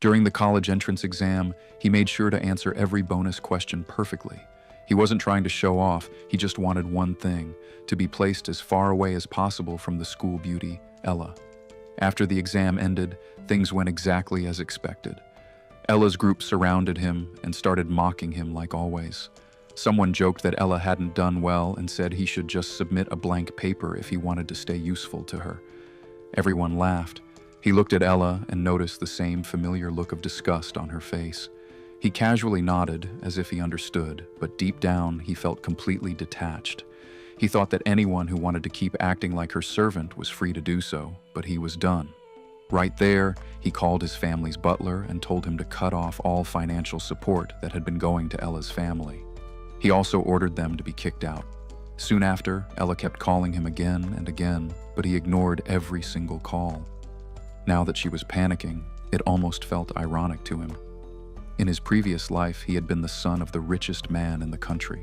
During the college entrance exam, he made sure to answer every bonus question perfectly. He wasn't trying to show off, he just wanted one thing, to be placed as far away as possible from the school beauty, Ella. After the exam ended, things went exactly as expected. Ella's group surrounded him and started mocking him like always. Someone joked that Ella hadn't done well and said he should just submit a blank paper if he wanted to stay useful to her. Everyone laughed. He looked at Ella and noticed the same familiar look of disgust on her face. He casually nodded as if he understood, but deep down he felt completely detached. He thought that anyone who wanted to keep acting like her servant was free to do so, but he was done. Right there, he called his family's butler and told him to cut off all financial support that had been going to Ella's family. He also ordered them to be kicked out. Soon after, Ella kept calling him again and again, but he ignored every single call. Now that she was panicking, it almost felt ironic to him. In his previous life, he had been the son of the richest man in the country.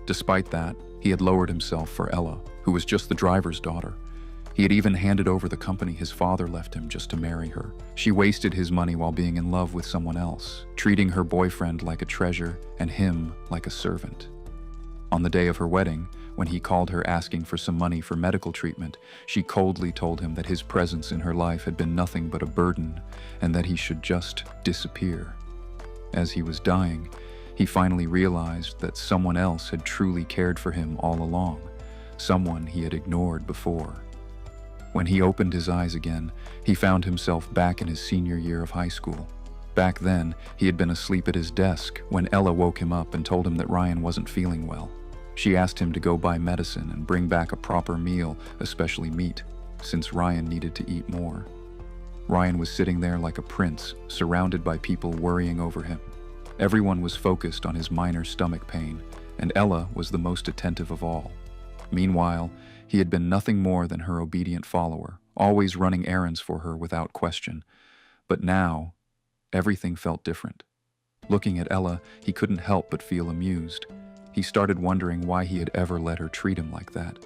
Despite that, he had lowered himself for Ella, who was just the driver's daughter. He had even handed over the company his father left him just to marry her. She wasted his money while being in love with someone else, treating her boyfriend like a treasure and him like a servant. On the day of her wedding, when he called her asking for some money for medical treatment, she coldly told him that his presence in her life had been nothing but a burden and that he should just disappear. As he was dying, he finally realized that someone else had truly cared for him all along, someone he had ignored before. When he opened his eyes again, he found himself back in his senior year of high school. Back then, he had been asleep at his desk when Ella woke him up and told him that Ryan wasn't feeling well. She asked him to go buy medicine and bring back a proper meal, especially meat, since Ryan needed to eat more. Ryan was sitting there like a prince, surrounded by people worrying over him. Everyone was focused on his minor stomach pain, and Ella was the most attentive of all. Meanwhile, he had been nothing more than her obedient follower, always running errands for her without question. But now, everything felt different. Looking at Ella, he couldn't help but feel amused. He started wondering why he had ever let her treat him like that.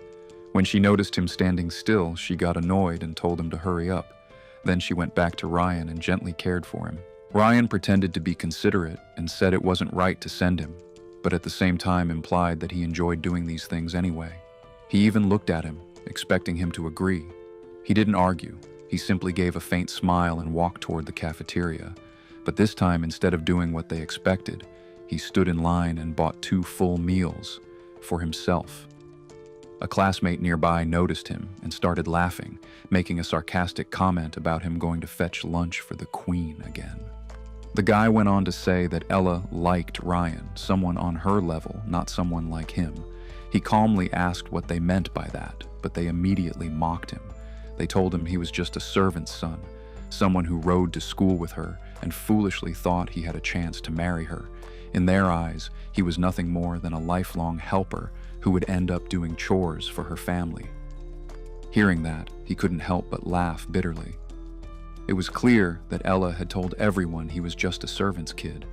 When she noticed him standing still, she got annoyed and told him to hurry up. Then she went back to Ryan and gently cared for him. Ryan pretended to be considerate and said it wasn't right to send him, but at the same time implied that he enjoyed doing these things anyway. He even looked at him, expecting him to agree. He didn't argue. He simply gave a faint smile and walked toward the cafeteria. But this time, instead of doing what they expected, he stood in line and bought 2 full meals for himself. A classmate nearby noticed him and started laughing, making a sarcastic comment about him going to fetch lunch for the queen again. The guy went on to say that Ella liked Ryan, someone on her level, not someone like him. He calmly asked what they meant by that, but they immediately mocked him. They told him he was just a servant's son, someone who rode to school with her and foolishly thought he had a chance to marry her. In their eyes, he was nothing more than a lifelong helper who would end up doing chores for her family. Hearing that, he couldn't help but laugh bitterly. It was clear that Ella had told everyone he was just a servant's kid.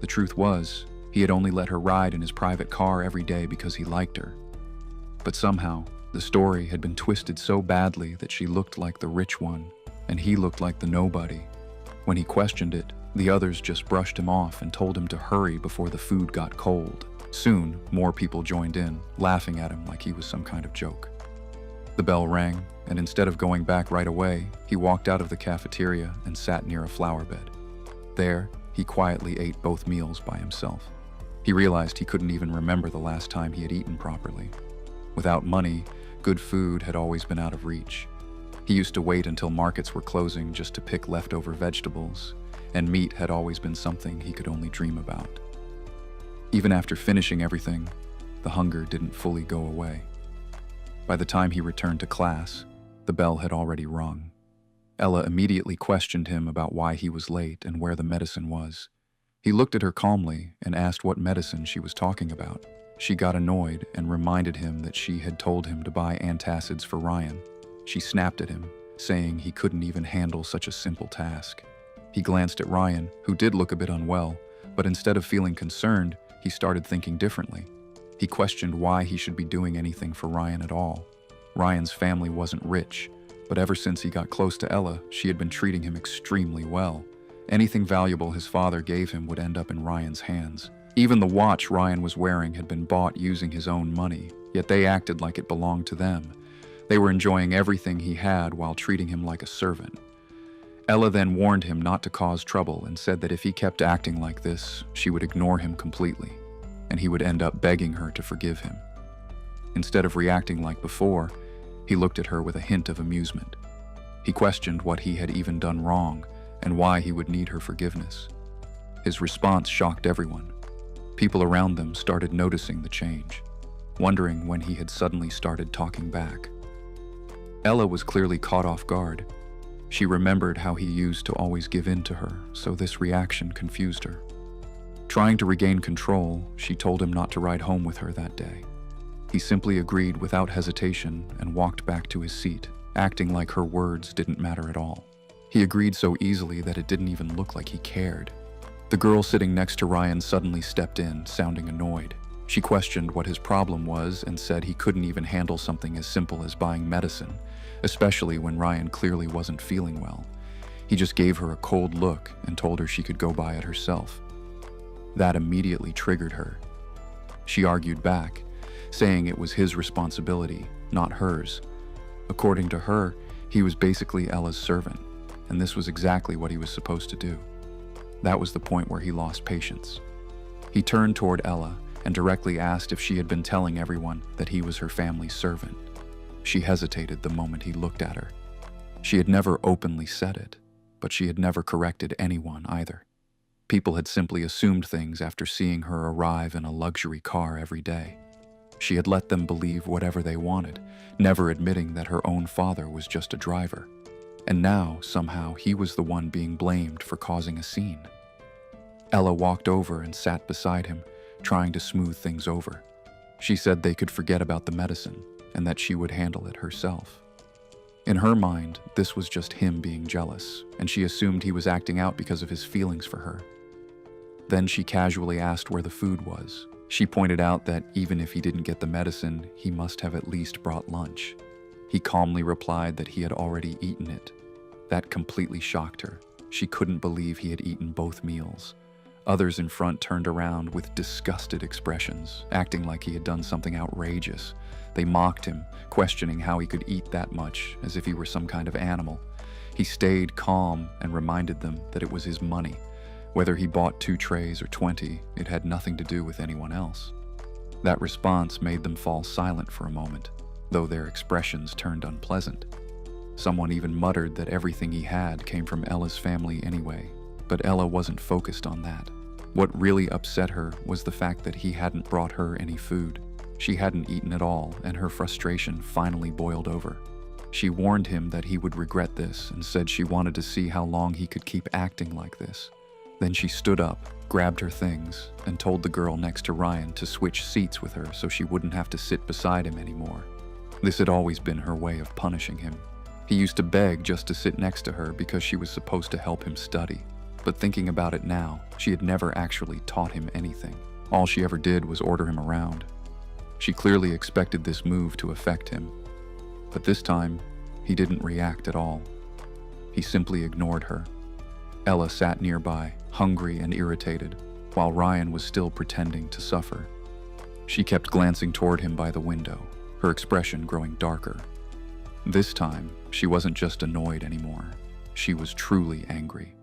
The truth was, he had only let her ride in his private car every day because he liked her. But somehow, the story had been twisted so badly that she looked like the rich one, and he looked like the nobody. When he questioned it, the others just brushed him off and told him to hurry before the food got cold. Soon, more people joined in, laughing at him like he was some kind of joke. The bell rang, and instead of going back right away, he walked out of the cafeteria and sat near a flower bed. There, he quietly ate both meals by himself. He realized he couldn't even remember the last time he had eaten properly. Without money, good food had always been out of reach. He used to wait until markets were closing just to pick leftover vegetables, and meat had always been something he could only dream about. Even after finishing everything, the hunger didn't fully go away. By the time he returned to class, the bell had already rung. Ella immediately questioned him about why he was late and where the medicine was. He looked at her calmly and asked what medicine she was talking about. She got annoyed and reminded him that she had told him to buy antacids for Ryan. She snapped at him, saying he couldn't even handle such a simple task. He glanced at Ryan, who did look a bit unwell, but instead of feeling concerned, he started thinking differently. He questioned why he should be doing anything for Ryan at all. Ryan's family wasn't rich, but ever since he got close to Ella, she had been treating him extremely well. Anything valuable his father gave him would end up in Ryan's hands. Even the watch Ryan was wearing had been bought using his own money, yet they acted like it belonged to them. They were enjoying everything he had while treating him like a servant. Ella then warned him not to cause trouble and said that if he kept acting like this, she would ignore him completely, and he would end up begging her to forgive him. Instead of reacting like before, he looked at her with a hint of amusement. He questioned what he had even done wrong and why he would need her forgiveness. His response shocked everyone. People around them started noticing the change, wondering when he had suddenly started talking back. Ella was clearly caught off guard. She remembered how he used to always give in to her, so this reaction confused her. Trying to regain control, she told him not to ride home with her that day. He simply agreed without hesitation and walked back to his seat, acting like her words didn't matter at all. He agreed so easily that it didn't even look like he cared. The girl sitting next to Ryan suddenly stepped in, sounding annoyed. She questioned what his problem was and said he couldn't even handle something as simple as buying medicine, especially when Ryan clearly wasn't feeling well. He just gave her a cold look and told her she could go buy it herself. That immediately triggered her. She argued back, saying it was his responsibility, not hers. According to her, he was basically Ella's servant, and this was exactly what he was supposed to do. That was the point where he lost patience. He turned toward Ella and directly asked if she had been telling everyone that he was her family's servant. She hesitated the moment he looked at her. She had never openly said it, but she had never corrected anyone either. People had simply assumed things after seeing her arrive in a luxury car every day. She had let them believe whatever they wanted, never admitting that her own father was just a driver. And now, somehow, he was the one being blamed for causing a scene. Ella walked over and sat beside him, trying to smooth things over. She said they could forget about the medicine and that she would handle it herself. In her mind, this was just him being jealous, and she assumed he was acting out because of his feelings for her. Then she casually asked where the food was. She pointed out that even if he didn't get the medicine, he must have at least brought lunch. He calmly replied that he had already eaten it. That completely shocked her. She couldn't believe he had eaten both meals. Others in front turned around with disgusted expressions, acting like he had done something outrageous. They mocked him, questioning how he could eat that much, as if he were some kind of animal. He stayed calm and reminded them that it was his money. Whether he bought 2 trays or 20, it had nothing to do with anyone else. That response made them fall silent for a moment, though their expressions turned unpleasant. Someone even muttered that everything he had came from Ella's family anyway, but Ella wasn't focused on that. What really upset her was the fact that he hadn't brought her any food. She hadn't eaten at all, and her frustration finally boiled over. She warned him that he would regret this and said she wanted to see how long he could keep acting like this. Then she stood up, grabbed her things, and told the girl next to Ryan to switch seats with her so she wouldn't have to sit beside him anymore. This had always been her way of punishing him. He used to beg just to sit next to her because she was supposed to help him study. But thinking about it now, she had never actually taught him anything. All she ever did was order him around. She clearly expected this move to affect him. But this time, he didn't react at all. He simply ignored her. Ella sat nearby, hungry and irritated, while Ryan was still pretending to suffer. She kept glancing toward him by the window, her expression growing darker. This time, she wasn't just annoyed anymore. She was truly angry.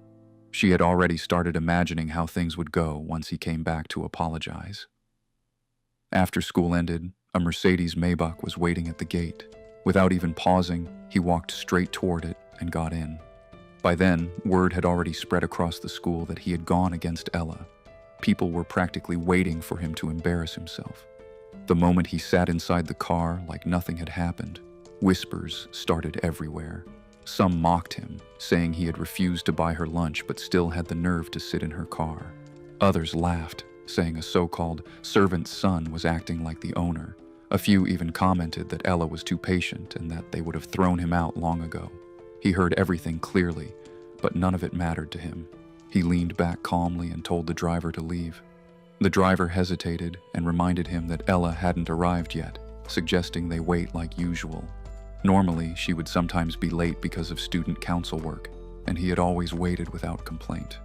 She had already started imagining how things would go once he came back to apologize. After school ended, a Mercedes Maybach was waiting at the gate. Without even pausing, he walked straight toward it and got in. By then, word had already spread across the school that he had gone against Ella. People were practically waiting for him to embarrass himself. The moment he sat inside the car like nothing had happened, whispers started everywhere. Some mocked him, saying he had refused to buy her lunch but still had the nerve to sit in her car. Others laughed, saying a so-called servant's son was acting like the owner. A few even commented that Ella was too patient and that they would have thrown him out long ago. He heard everything clearly, but none of it mattered to him. He leaned back calmly and told the driver to leave. The driver hesitated and reminded him that Ella hadn't arrived yet, suggesting they wait like usual. Normally, she would sometimes be late because of student council work. and he had always waited without complaint.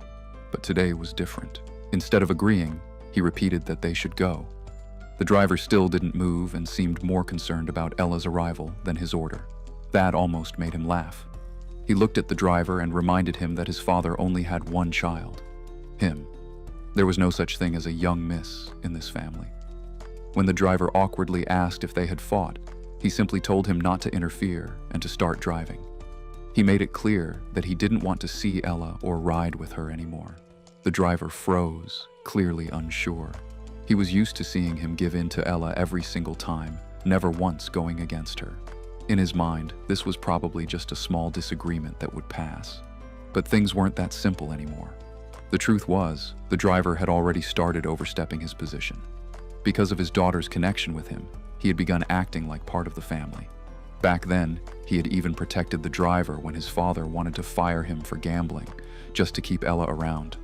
But today was different. Instead of agreeing, he repeated that they should go. The driver still didn't move and seemed more concerned about Ella's arrival than his order. That almost made him laugh. He looked at the driver and reminded him that his father only had one child, him. There was no such thing as a young miss in this family. When the driver awkwardly asked if they had fought, he simply told him not to interfere and to start driving. He made it clear that he didn't want to see Ella or ride with her anymore. The driver froze, clearly unsure. He was used to seeing him give in to Ella every single time, never once going against her. In his mind, this was probably just a small disagreement that would pass. But things weren't that simple anymore. The truth was, the driver had already started overstepping his position. Because of his daughter's connection with him, he had begun acting like part of the family. Back then, he had even protected the driver when his father wanted to fire him for gambling, just to keep Ella around.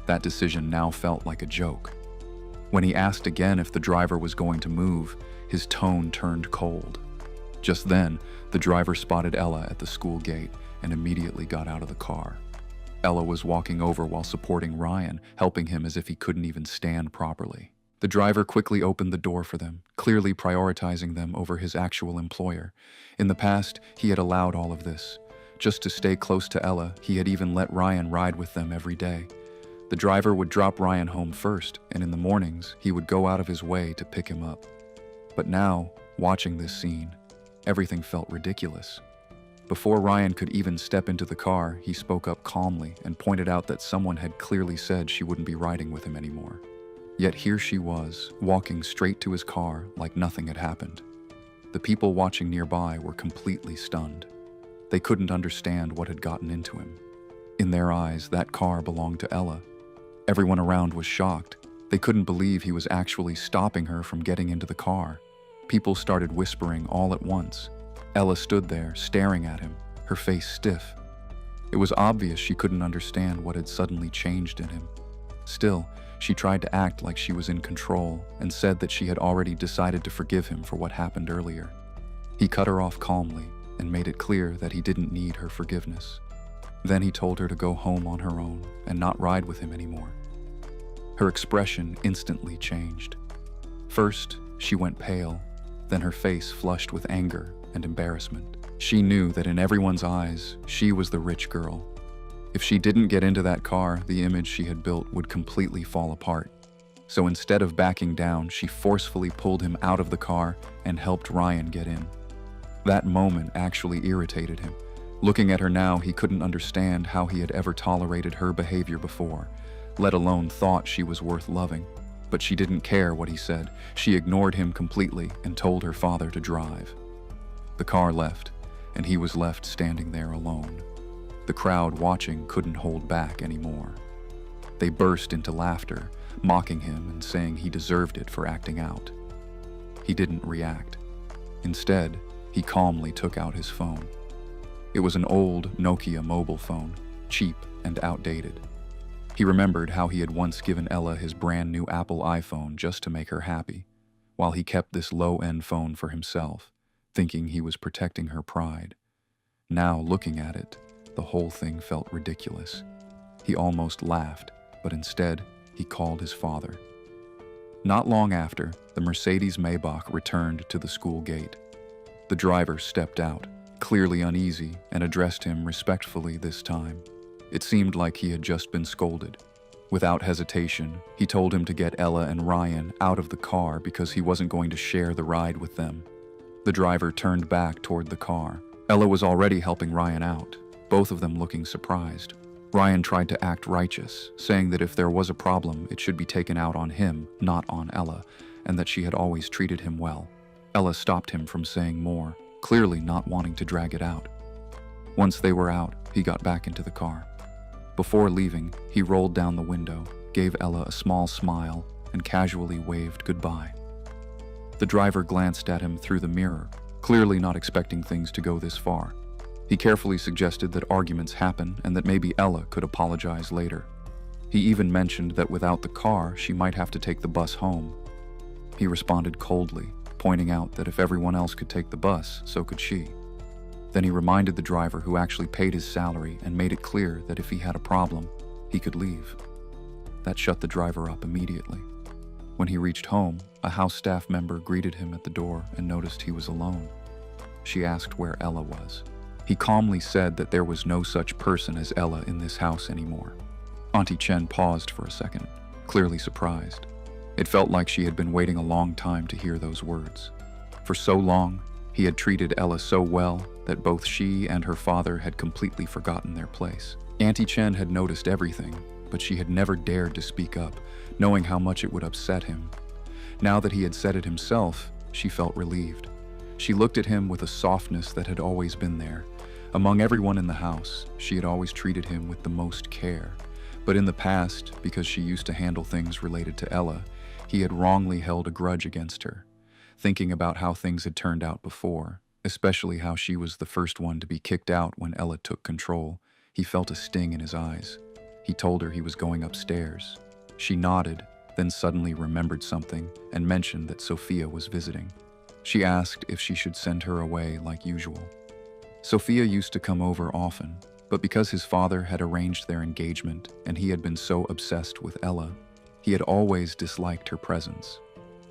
That decision now felt like a joke. When he asked again if the driver was going to move, his tone turned cold. Just then, the driver spotted Ella at the school gate and immediately got out of the car. Ella was walking over while supporting Ryan, helping him as if he couldn't even stand properly. The driver quickly opened the door for them, clearly prioritizing them over his actual employer. In the past, he had allowed all of this. Just to stay close to Ella, he had even let Ryan ride with them every day. The driver would drop Ryan home first, and in the mornings, he would go out of his way to pick him up. But now, watching this scene, everything felt ridiculous. Before Ryan could even step into the car, he spoke up calmly and pointed out that someone had clearly said she wouldn't be riding with him anymore. Yet here she was, walking straight to his car like nothing had happened. The people watching nearby were completely stunned. They couldn't understand what had gotten into him. In their eyes, that car belonged to Ella. Everyone around was shocked. They couldn't believe he was actually stopping her from getting into the car. People started whispering all at once. Ella stood there, staring at him, her face stiff. It was obvious she couldn't understand what had suddenly changed in him. Still, she tried to act like she was in control and said that she had already decided to forgive him for what happened earlier. He cut her off calmly and made it clear that he didn't need her forgiveness. Then he told her to go home on her own and not ride with him anymore. Her expression instantly changed. First, she went pale, then her face flushed with anger and embarrassment. She knew that in everyone's eyes, she was the rich girl. If she didn't get into that car, the image she had built would completely fall apart. So instead of backing down, she forcefully pulled him out of the car and helped Ryan get in. That moment actually irritated him. Looking at her now, he couldn't understand how he had ever tolerated her behavior before, let alone thought she was worth loving. But she didn't care what he said. She ignored him completely and told her father to drive. The car left, and he was left standing there alone. The crowd watching couldn't hold back anymore. They burst into laughter, mocking him and saying he deserved it for acting out. He didn't react. Instead, he calmly took out his phone. It was an old Nokia mobile phone, cheap and outdated. He remembered how he had once given Ella his brand new Apple iPhone just to make her happy, while he kept this low-end phone for himself, thinking he was protecting her pride. Now, looking at it, the whole thing felt ridiculous. He almost laughed, but instead, he called his father. Not long after, the Mercedes Maybach returned to the school gate. The driver stepped out, clearly uneasy, and addressed him respectfully this time. It seemed like he had just been scolded. Without hesitation, he told him to get Ella and Ryan out of the car because he wasn't going to share the ride with them. The driver turned back toward the car. Ella was already helping Ryan out, both of them looking surprised. Ryan tried to act righteous, saying that if there was a problem, it should be taken out on him, not on Ella, and that she had always treated him well. Ella stopped him from saying more, clearly not wanting to drag it out. Once they were out, he got back into the car. Before leaving, he rolled down the window, gave Ella a small smile, and casually waved goodbye. The driver glanced at him through the mirror, clearly not expecting things to go this far. He carefully suggested that arguments happen and that maybe Ella could apologize later. He even mentioned that without the car, she might have to take the bus home. He responded coldly, pointing out that if everyone else could take the bus, so could she. Then he reminded the driver who actually paid his salary and made it clear that if he had a problem, he could leave. That shut the driver up immediately. When he reached home, a house staff member greeted him at the door and noticed he was alone. She asked where Ella was. He calmly said that there was no such person as Ella in this house anymore. Auntie Chen paused for a second, clearly surprised. It felt like she had been waiting a long time to hear those words. For so long, he had treated Ella so well that both she and her father had completely forgotten their place. Auntie Chen had noticed everything, but she had never dared to speak up, knowing how much it would upset him. Now that he had said it himself, she felt relieved. She looked at him with a softness that had always been there. Among everyone in the house, she had always treated him with the most care. But in the past, because she used to handle things related to Ella, he had wrongly held a grudge against her. Thinking about how things had turned out before, especially how she was the first one to be kicked out when Ella took control, he felt a sting in his eyes. He told her he was going upstairs. She nodded, then suddenly remembered something and mentioned that Sophia was visiting. She asked if she should send her away like usual. Sophia used to come over often, but because his father had arranged their engagement and he had been so obsessed with Ella, he had always disliked her presence.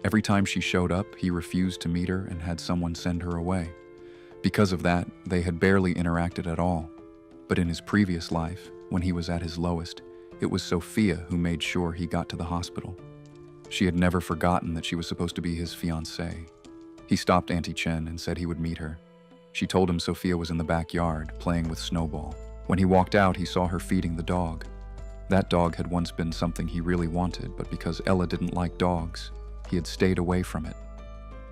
Every time she showed up, he refused to meet her and had someone send her away. Because of that, they had barely interacted at all. But in his previous life, when he was at his lowest, it was Sophia who made sure he got to the hospital. She had never forgotten that she was supposed to be his fiancée. He stopped Auntie Chen and said he would meet her. She told him Sophia was in the backyard, playing with Snowball. When he walked out, he saw her feeding the dog. That dog had once been something he really wanted, but because Ella didn't like dogs, he had stayed away from it.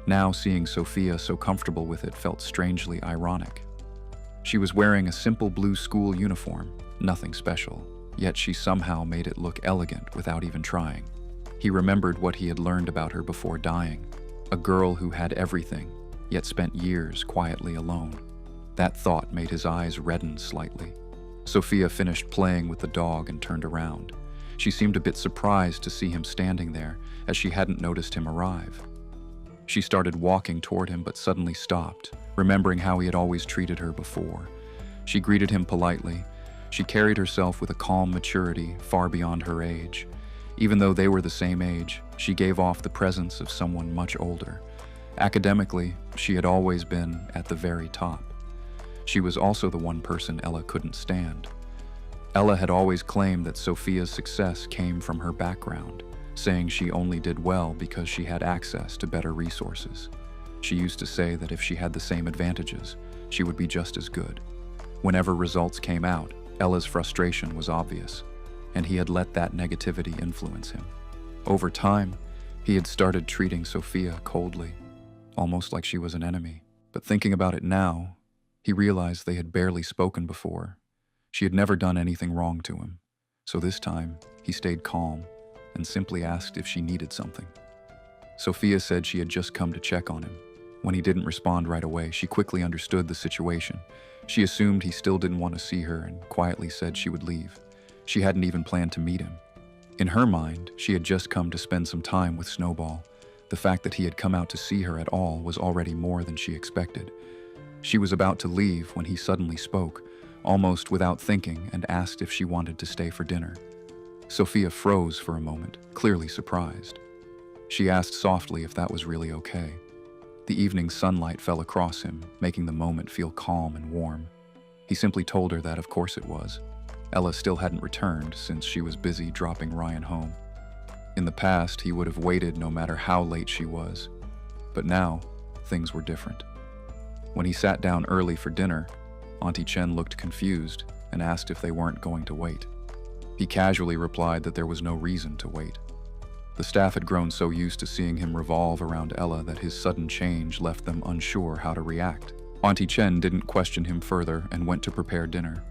Now, seeing Sophia so comfortable with it felt strangely ironic. She was wearing a simple blue school uniform, nothing special, yet she somehow made it look elegant without even trying. He remembered what he had learned about her before dying. A girl who had everything, yet spent years quietly alone. That thought made his eyes redden slightly. Sophia finished playing with the dog and turned around. She seemed a bit surprised to see him standing there, as she hadn't noticed him arrive. She started walking toward him but suddenly stopped, remembering how he had always treated her before. She greeted him politely. She carried herself with a calm maturity far beyond her age. Even though they were the same age, she gave off the presence of someone much older. Academically, she had always been at the very top. She was also the one person Ella couldn't stand. Ella had always claimed that Sophia's success came from her background, saying she only did well because she had access to better resources. She used to say that if she had the same advantages, she would be just as good. Whenever results came out, Ella's frustration was obvious, and he had let that negativity influence him. Over time, he had started treating Sophia coldly, almost like she was an enemy. But thinking about it now, he realized they had barely spoken before. She had never done anything wrong to him, so this time he stayed calm and simply asked if she needed something. Sophia said she had just come to check on him. When he didn't respond right away, she quickly understood the situation. She assumed he still didn't want to see her and quietly said she would leave. She hadn't even planned to meet him. In her mind, she had just come to spend some time with Snowball. The fact that he had come out to see her at all was already more than she expected. She was about to leave when he suddenly spoke, almost without thinking, and asked if she wanted to stay for dinner. Sophia froze for a moment, clearly surprised. She asked softly if that was really okay. The evening sunlight fell across him, making the moment feel calm and warm. He simply told her that of course it was. Ella still hadn't returned since she was busy dropping Ryan home. In the past, he would have waited no matter how late she was. But now, things were different. When he sat down early for dinner, Auntie Chen looked confused and asked if they weren't going to wait. He casually replied that there was no reason to wait. The staff had grown so used to seeing him revolve around Ella that his sudden change left them unsure how to react. Auntie Chen didn't question him further and went to prepare dinner.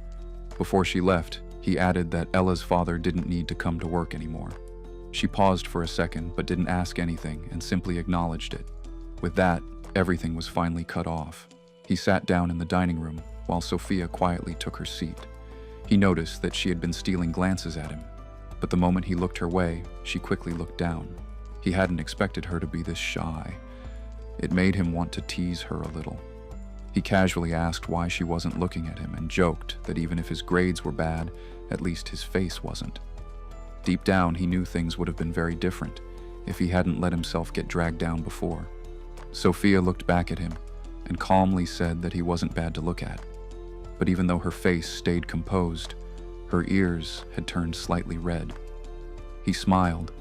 Before she left, he added that Ella's father didn't need to come to work anymore. She paused for a second but didn't ask anything and simply acknowledged it. With that, everything was finally cut off. He sat down in the dining room while Sophia quietly took her seat. He noticed that she had been stealing glances at him, but the moment he looked her way, she quickly looked down. He hadn't expected her to be this shy. It made him want to tease her a little. He casually asked why she wasn't looking at him and joked that even if his grades were bad, at least his face wasn't. Deep down, he knew things would have been very different if he hadn't let himself get dragged down before. Sophia looked back at him and calmly said that he wasn't bad to look at. But even though her face stayed composed, her ears had turned slightly red. He smiled,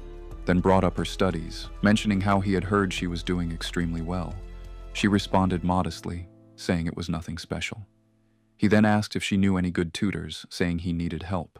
then brought up her studies, mentioning how he had heard she was doing extremely well. She responded modestly, saying it was nothing special. He then asked if she knew any good tutors, saying he needed help.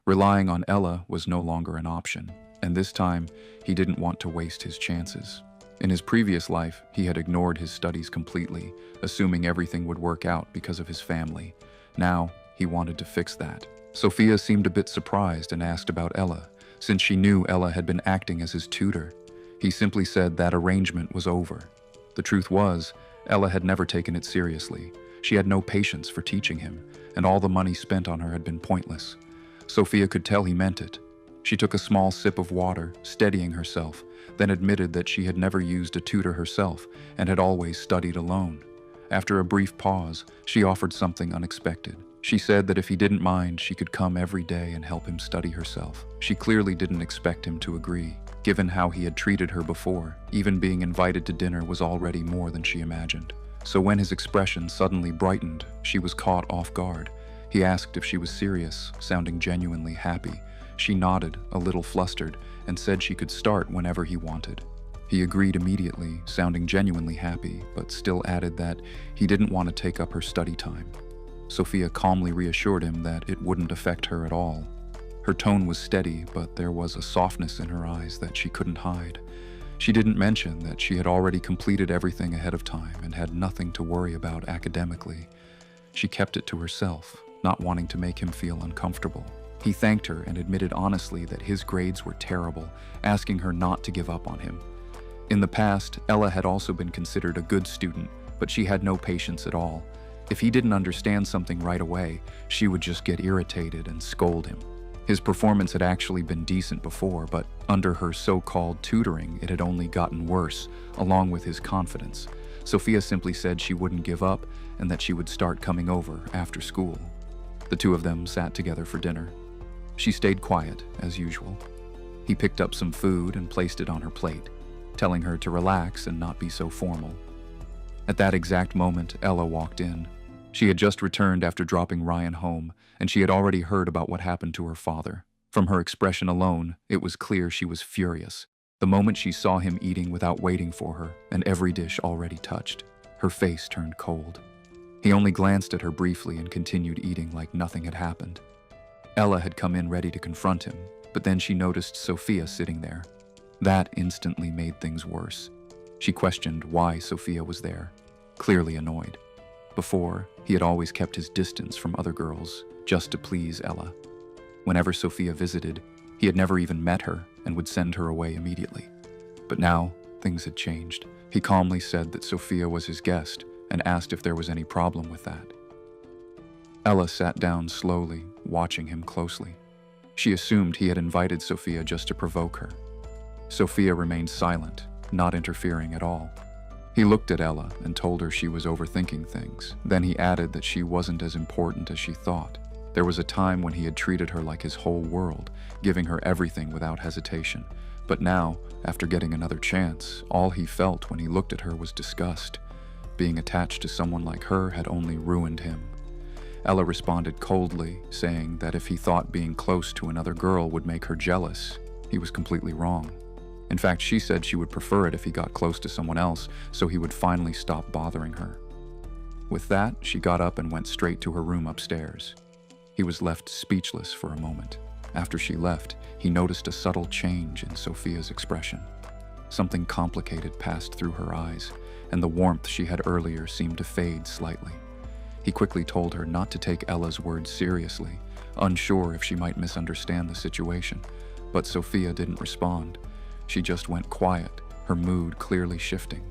Relying on Ella was no longer an option, and this time, he didn't want to waste his chances. In his previous life, he had ignored his studies completely, assuming everything would work out because of his family. Now, he wanted to fix that. Sophia seemed a bit surprised and asked about Ella, since she knew Ella had been acting as his tutor. He simply said that arrangement was over. The truth was, Ella had never taken it seriously. She had no patience for teaching him, and all the money spent on her had been pointless. Sophia could tell he meant it. She took a small sip of water, steadying herself, then admitted that she had never used a tutor herself and had always studied alone. After a brief pause, she offered something unexpected. She said that if he didn't mind, she could come every day and help him study herself. She clearly didn't expect him to agree, given how he had treated her before. Even being invited to dinner was already more than she imagined. So when his expression suddenly brightened, she was caught off guard. He asked if she was serious, sounding genuinely happy. She nodded, a little flustered, and said she could start whenever he wanted. He agreed immediately, sounding genuinely happy, but still added that he didn't want to take up her study time. Sophia calmly reassured him that it wouldn't affect her at all. Her tone was steady, but there was a softness in her eyes that she couldn't hide. She didn't mention that she had already completed everything ahead of time and had nothing to worry about academically. She kept it to herself, not wanting to make him feel uncomfortable. He thanked her and admitted honestly that his grades were terrible, asking her not to give up on him. In the past, Ella had also been considered a good student, but she had no patience at all. If he didn't understand something right away, she would just get irritated and scold him. His performance had actually been decent before, but under her so-called tutoring, it had only gotten worse, along with his confidence. Sophia simply said she wouldn't give up and that she would start coming over after school. The two of them sat together for dinner. She stayed quiet, as usual. He picked up some food and placed it on her plate, telling her to relax and not be so formal. At that exact moment, Ella walked in. She had just returned after dropping Ryan home, and she had already heard about what happened to her father. From her expression alone, it was clear she was furious. The moment she saw him eating without waiting for her, and every dish already touched, her face turned cold. He only glanced at her briefly and continued eating like nothing had happened. Ella had come in ready to confront him, but then she noticed Sophia sitting there. That instantly made things worse. She questioned why Sophia was there, clearly annoyed. Before, he had always kept his distance from other girls, just to please Ella. Whenever Sophia visited, he had never even met her and would send her away immediately. But now, things had changed. He calmly said that Sophia was his guest and asked if there was any problem with that. Ella sat down slowly, watching him closely. She assumed he had invited Sophia just to provoke her. Sophia remained silent, not interfering at all. He looked at Ella and told her she was overthinking things. Then he added that she wasn't as important as she thought. There was a time when he had treated her like his whole world, giving her everything without hesitation. But now, after getting another chance, all he felt when he looked at her was disgust. Being attached to someone like her had only ruined him. Ella responded coldly, saying that if he thought being close to another girl would make her jealous, he was completely wrong. In fact, she said she would prefer it if he got close to someone else, so he would finally stop bothering her. With that, she got up and went straight to her room upstairs. He was left speechless for a moment. After she left, he noticed a subtle change in Sophia's expression. Something complicated passed through her eyes, and the warmth she had earlier seemed to fade slightly. He quickly told her not to take Ella's words seriously, unsure if she might misunderstand the situation, but Sophia didn't respond. She just went quiet, her mood clearly shifting.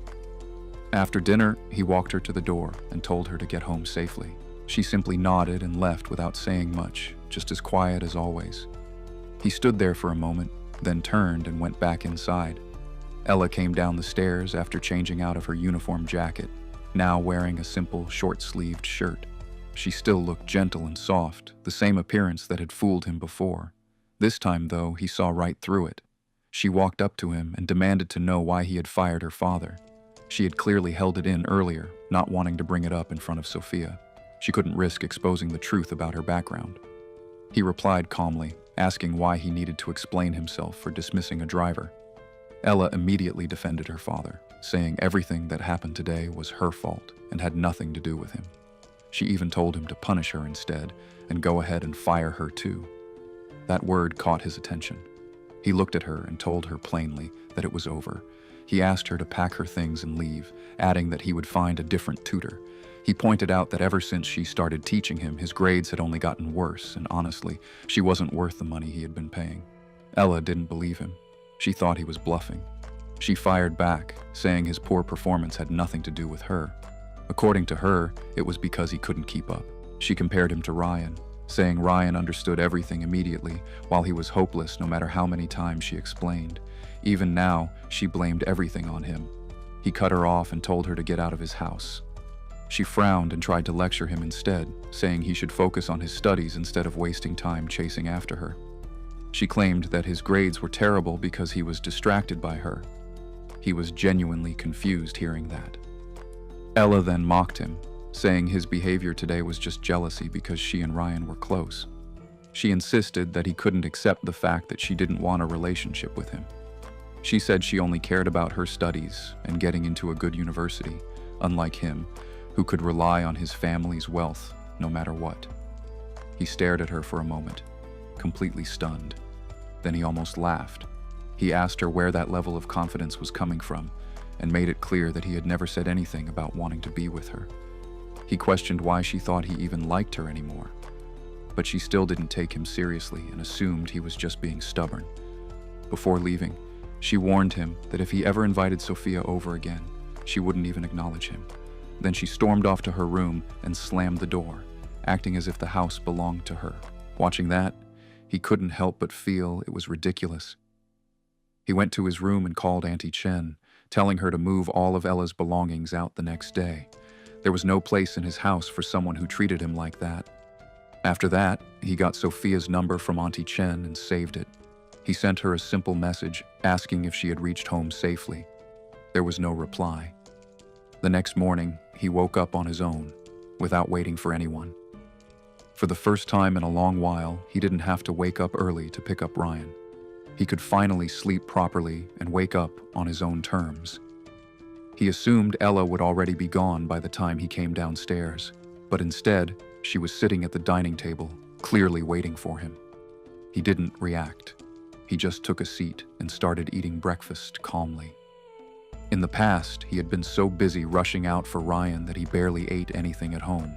After dinner, he walked her to the door and told her to get home safely. She simply nodded and left without saying much, just as quiet as always. He stood there for a moment, then turned and went back inside. Ella came down the stairs after changing out of her uniform jacket. now wearing a simple, short-sleeved shirt. She still looked gentle and soft, the same appearance that had fooled him before. This time, though, he saw right through it. She walked up to him and demanded to know why he had fired her father. She had clearly held it in earlier, not wanting to bring it up in front of Sophia. She couldn't risk exposing the truth about her background. He replied calmly, asking why he needed to explain himself for dismissing a driver. Ella immediately defended her father, saying everything that happened today was her fault and had nothing to do with him. She even told him to punish her instead and go ahead and fire her too. That word caught his attention. He looked at her and told her plainly that it was over. He asked her to pack her things and leave, adding that he would find a different tutor. He pointed out that ever since she started teaching him, his grades had only gotten worse, and honestly, she wasn't worth the money he had been paying. Ella didn't believe him. She thought he was bluffing. She fired back, saying his poor performance had nothing to do with her. According to her, it was because he couldn't keep up. She compared him to Ryan, saying Ryan understood everything immediately, while he was hopeless no matter how many times she explained. Even now, she blamed everything on him. He cut her off and told her to get out of his house. She frowned and tried to lecture him instead, saying he should focus on his studies instead of wasting time chasing after her. She claimed that his grades were terrible because he was distracted by her. He was genuinely confused hearing that. Ella then mocked him, saying his behavior today was just jealousy because she and Ryan were close. She insisted that he couldn't accept the fact that she didn't want a relationship with him. She said she only cared about her studies and getting into a good university, unlike him, who could rely on his family's wealth no matter what. He stared at her for a moment, completely stunned. Then he almost laughed. He asked her where that level of confidence was coming from and made it clear that he had never said anything about wanting to be with her. He questioned why she thought he even liked her anymore. But she still didn't take him seriously and assumed he was just being stubborn. Before leaving, she warned him that if he ever invited Sophia over again, she wouldn't even acknowledge him. Then she stormed off to her room and slammed the door, acting as if the house belonged to her. Watching that, he couldn't help but feel it was ridiculous. He went to his room and called Auntie Chen, telling her to move all of Ella's belongings out the next day. There was no place in his house for someone who treated him like that. After that, he got Sophia's number from Auntie Chen and saved it. He sent her a simple message asking if she had reached home safely. There was no reply. The next morning, he woke up on his own, without waiting for anyone. For the first time in a long while, he didn't have to wake up early to pick up Ryan. He could finally sleep properly and wake up on his own terms. He assumed Ella would already be gone by the time he came downstairs, but instead, she was sitting at the dining table, clearly waiting for him. He didn't react. He just took a seat and started eating breakfast calmly. In the past, he had been so busy rushing out for Ryan that he barely ate anything at home.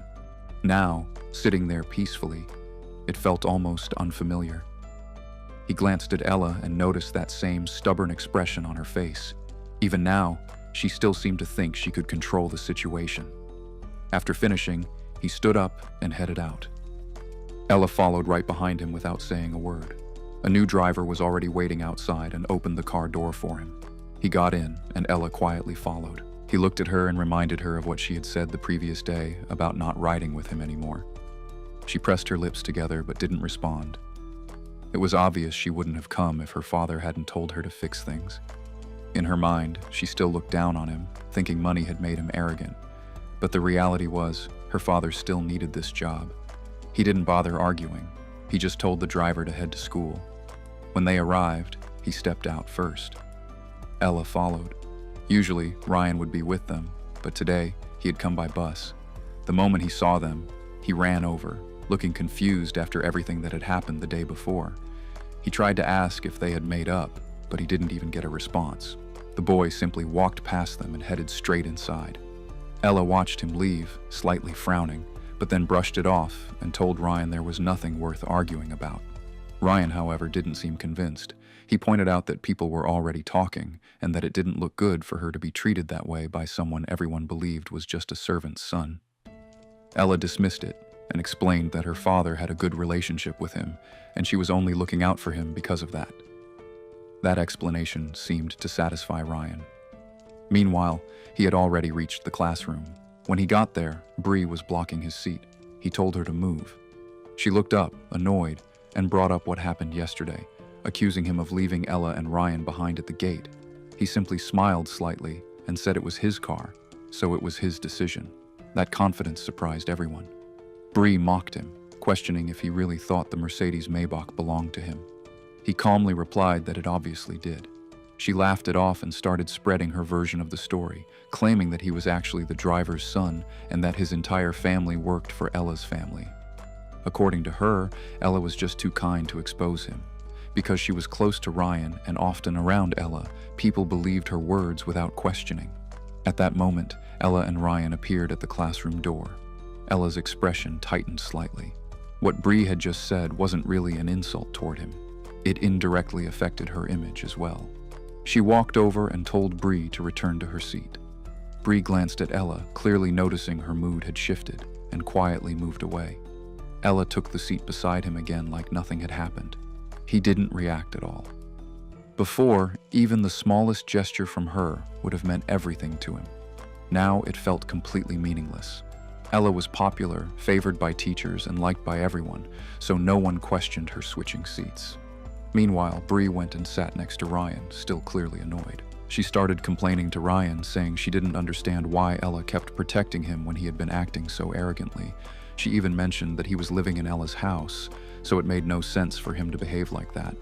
Now, sitting there peacefully, it felt almost unfamiliar. He glanced at Ella and noticed that same stubborn expression on her face. Even now, she still seemed to think she could control the situation. After finishing, he stood up and headed out. Ella followed right behind him without saying a word. A new driver was already waiting outside and opened the car door for him. He got in, and Ella quietly followed. He looked at her and reminded her of what she had said the previous day about not riding with him anymore. She pressed her lips together but didn't respond. It was obvious she wouldn't have come if her father hadn't told her to fix things. In her mind, she still looked down on him, thinking money had made him arrogant. But the reality was, her father still needed this job. He didn't bother arguing. He just told the driver to head to school. When they arrived, he stepped out first. Ella followed. Usually, Ryan would be with them, but today, he had come by bus. The moment he saw them, he ran over, looking confused after everything that had happened the day before. He tried to ask if they had made up, but he didn't even get a response. The boy simply walked past them and headed straight inside. Ella watched him leave, slightly frowning, but then brushed it off and told Ryan there was nothing worth arguing about. Ryan, however, didn't seem convinced. He pointed out that people were already talking and that it didn't look good for her to be treated that way by someone everyone believed was just a servant's son. Ella dismissed it and explained that her father had a good relationship with him and she was only looking out for him because of that. That explanation seemed to satisfy Ryan. Meanwhile, he had already reached the classroom. When he got there, Bree was blocking his seat. He told her to move. She looked up, annoyed, and brought up what happened yesterday, accusing him of leaving Ella and Ryan behind at the gate. He simply smiled slightly and said it was his car, so it was his decision. That confidence surprised everyone. Bree mocked him, questioning if he really thought the Mercedes Maybach belonged to him. He calmly replied that it obviously did. She laughed it off and started spreading her version of the story, claiming that he was actually the driver's son and that his entire family worked for Ella's family. According to her, Ella was just too kind to expose him. Because she was close to Ryan and often around Ella, people believed her words without questioning. At that moment, Ella and Ryan appeared at the classroom door. Ella's expression tightened slightly. What Bree had just said wasn't really an insult toward him. It indirectly affected her image as well. She walked over and told Bree to return to her seat. Bree glanced at Ella, clearly noticing her mood had shifted, and quietly moved away. Ella took the seat beside him again like nothing had happened. He didn't react at all. Before, even the smallest gesture from her would have meant everything to him. Now it felt completely meaningless. Ella was popular, favored by teachers, and liked by everyone, so no one questioned her switching seats. Meanwhile, Bree went and sat next to Ryan, still clearly annoyed. She started complaining to Ryan, saying she didn't understand why Ella kept protecting him when he had been acting so arrogantly. She even mentioned that he was living in Ella's house, so it made no sense for him to behave like that.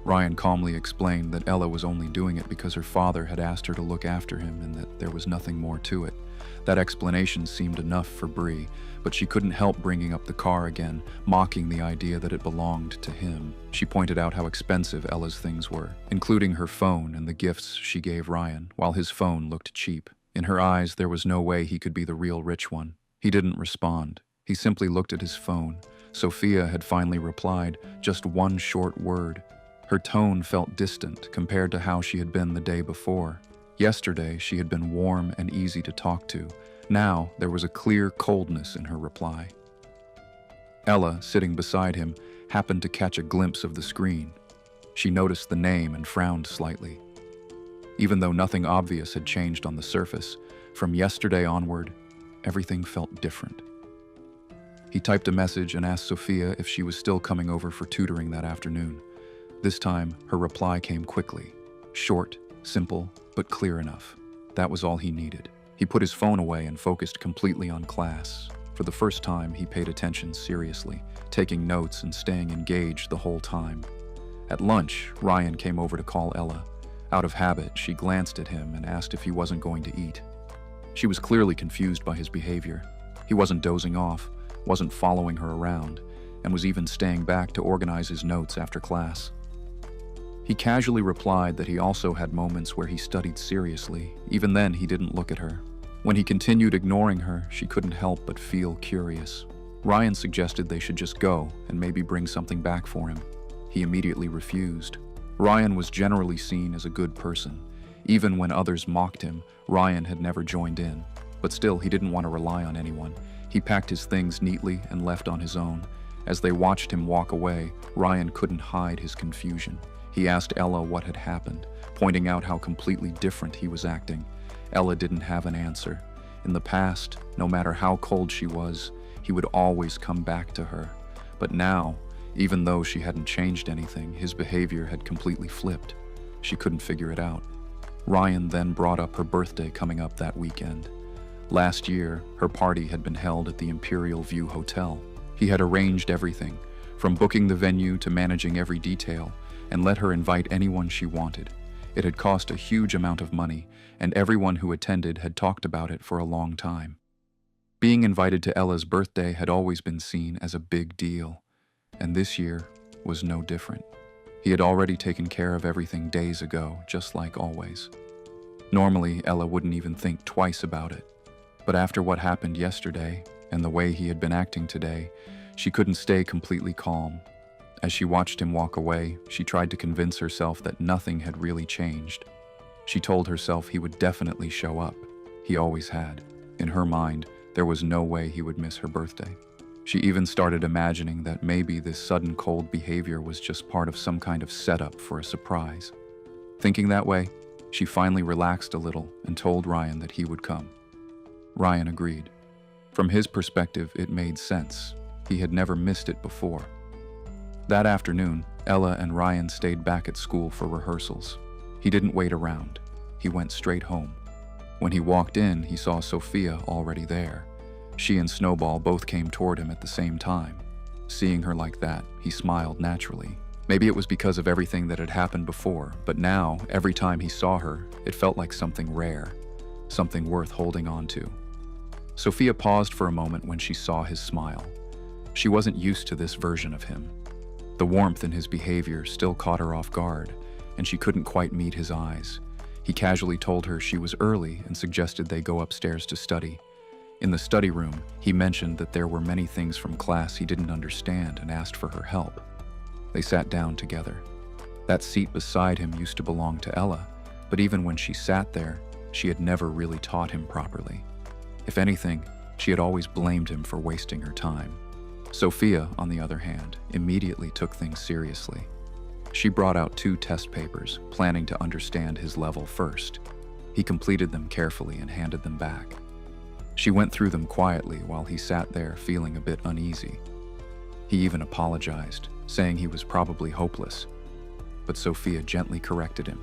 Ryan calmly explained that Ella was only doing it because her father had asked her to look after him and that there was nothing more to it. That explanation seemed enough for Bree, but she couldn't help bringing up the car again, mocking the idea that it belonged to him. She pointed out how expensive Ella's things were, including her phone and the gifts she gave Ryan, while his phone looked cheap. In her eyes, there was no way he could be the real rich one. He didn't respond. He simply looked at his phone. Sophia had finally replied, just one short word. Her tone felt distant compared to how she had been the day before. Yesterday, she had been warm and easy to talk to. Now, there was a clear coldness in her reply. Ella, sitting beside him, happened to catch a glimpse of the screen. She noticed the name and frowned slightly. Even though nothing obvious had changed on the surface, from yesterday onward, everything felt different. He typed a message and asked Sophia if she was still coming over for tutoring that afternoon. This time, her reply came quickly. Short, simple, but clear enough. That was all he needed. He put his phone away and focused completely on class. For the first time, he paid attention seriously, taking notes and staying engaged the whole time. At lunch, Ryan came over to call Ella. Out of habit, she glanced at him and asked if he wasn't going to eat. She was clearly confused by his behavior. He wasn't dozing off, wasn't following her around, and was even staying back to organize his notes after class. He casually replied that he also had moments where he studied seriously. Even then, he didn't look at her. When he continued ignoring her, she couldn't help but feel curious. Ryan suggested they should just go and maybe bring something back for him. He immediately refused. Ryan was generally seen as a good person. Even when others mocked him, Ryan had never joined in. But still, he didn't want to rely on anyone. He packed his things neatly and left on his own. As they watched him walk away, Ryan couldn't hide his confusion. He asked Ella what had happened, pointing out how completely different he was acting. Ella didn't have an answer. In the past, no matter how cold she was, he would always come back to her. But now, even though she hadn't changed anything, his behavior had completely flipped. She couldn't figure it out. Ryan then brought up her birthday coming up that weekend. Last year, her party had been held at the Imperial View Hotel. He had arranged everything, from booking the venue to managing every detail, and let her invite anyone she wanted. It had cost a huge amount of money, and everyone who attended had talked about it for a long time. Being invited to Ella's birthday had always been seen as a big deal, and this year was no different. He had already taken care of everything days ago, just like always. Normally, Ella wouldn't even think twice about it. But after what happened yesterday, and the way he had been acting today, she couldn't stay completely calm. As she watched him walk away, she tried to convince herself that nothing had really changed. She told herself he would definitely show up. He always had. In her mind, there was no way he would miss her birthday. She even started imagining that maybe this sudden cold behavior was just part of some kind of setup for a surprise. Thinking that way, she finally relaxed a little and told Ryan that he would come. Ryan agreed. From his perspective, it made sense. He had never missed it before. That afternoon, Ella and Ryan stayed back at school for rehearsals. He didn't wait around. He went straight home. When he walked in, he saw Sophia already there. She and Snowball both came toward him at the same time. Seeing her like that, he smiled naturally. Maybe it was because of everything that had happened before, but now, every time he saw her, it felt like something rare, something worth holding on to. Sophia paused for a moment when she saw his smile. She wasn't used to this version of him. The warmth in his behavior still caught her off guard, and she couldn't quite meet his eyes. He casually told her she was early and suggested they go upstairs to study. In the study room, he mentioned that there were many things from class he didn't understand and asked for her help. They sat down together. That seat beside him used to belong to Ella, but even when she sat there, she had never really taught him properly. If anything, she had always blamed him for wasting her time. Sophia, on the other hand, immediately took things seriously. She brought out 2 test papers, planning to understand his level first. He completed them carefully and handed them back. She went through them quietly while he sat there feeling a bit uneasy. He even apologized, saying he was probably hopeless. But Sophia gently corrected him.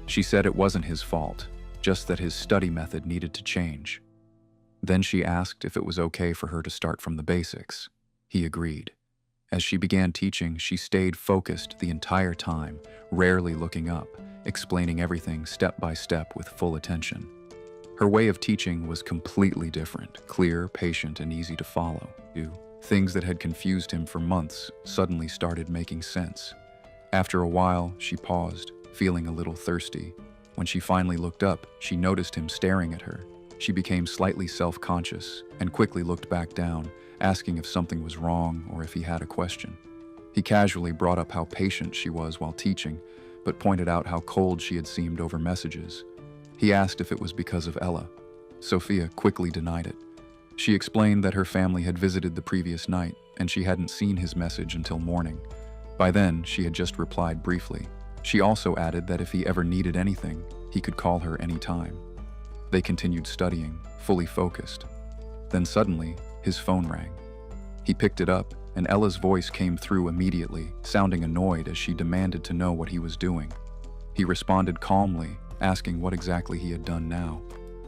She said it wasn't his fault, just that his study method needed to change. Then she asked if it was okay for her to start from the basics. He agreed. As she began teaching, she stayed focused the entire time, rarely looking up, explaining everything step by step with full attention. Her way of teaching was completely different, clear, patient, and easy to follow. Things that had confused him for months suddenly started making sense. After a while, she paused, feeling a little thirsty. When she finally looked up, she noticed him staring at her. She became slightly self-conscious and quickly looked back down, asking if something was wrong or if he had a question. He casually brought up how patient she was while teaching, but pointed out how cold she had seemed over messages. He asked if it was because of Ella. Sophia quickly denied it. She explained that her family had visited the previous night and she hadn't seen his message until morning. By then, she had just replied briefly. She also added that if he ever needed anything, he could call her anytime. They continued studying, fully focused. Then suddenly, his phone rang. He picked it up, and Ella's voice came through immediately, sounding annoyed as she demanded to know what he was doing. He responded calmly, asking what exactly he had done now.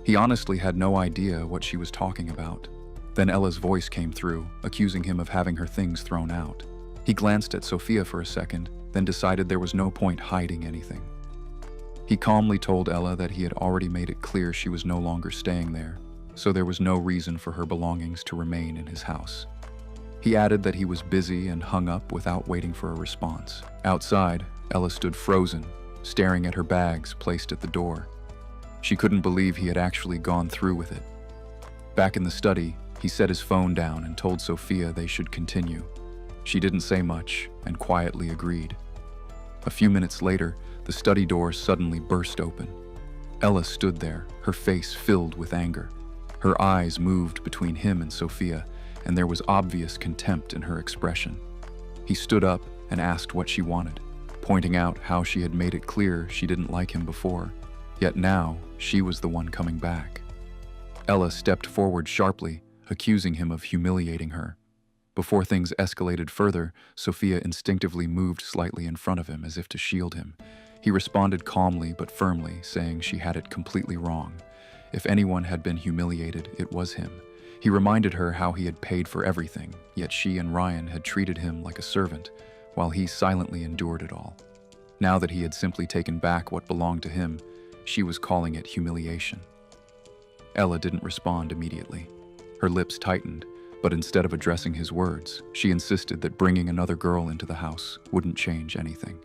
He honestly had no idea what she was talking about. Then Ella's voice came through, accusing him of having her things thrown out. He glanced at Sophia for a second, then decided there was no point hiding anything. He calmly told Ella that he had already made it clear she was no longer staying there, so there was no reason for her belongings to remain in his house. He added that he was busy and hung up without waiting for a response. Outside, Ella stood frozen, staring at her bags placed at the door. She couldn't believe he had actually gone through with it. Back in the study, he set his phone down and told Sophia they should continue. She didn't say much and quietly agreed. A few minutes later, the study door suddenly burst open. Ella stood there, her face filled with anger. Her eyes moved between him and Sophia, and there was obvious contempt in her expression. He stood up and asked what she wanted, pointing out how she had made it clear she didn't like him before, yet now she was the one coming back. Ella stepped forward sharply, accusing him of humiliating her. Before things escalated further, Sophia instinctively moved slightly in front of him as if to shield him. He responded calmly but firmly, saying she had it completely wrong. If anyone had been humiliated, it was him. He reminded her how he had paid for everything, yet she and Ryan had treated him like a servant, while he silently endured it all. Now that he had simply taken back what belonged to him, she was calling it humiliation. Ella didn't respond immediately. Her lips tightened, but instead of addressing his words, she insisted that bringing another girl into the house wouldn't change anything.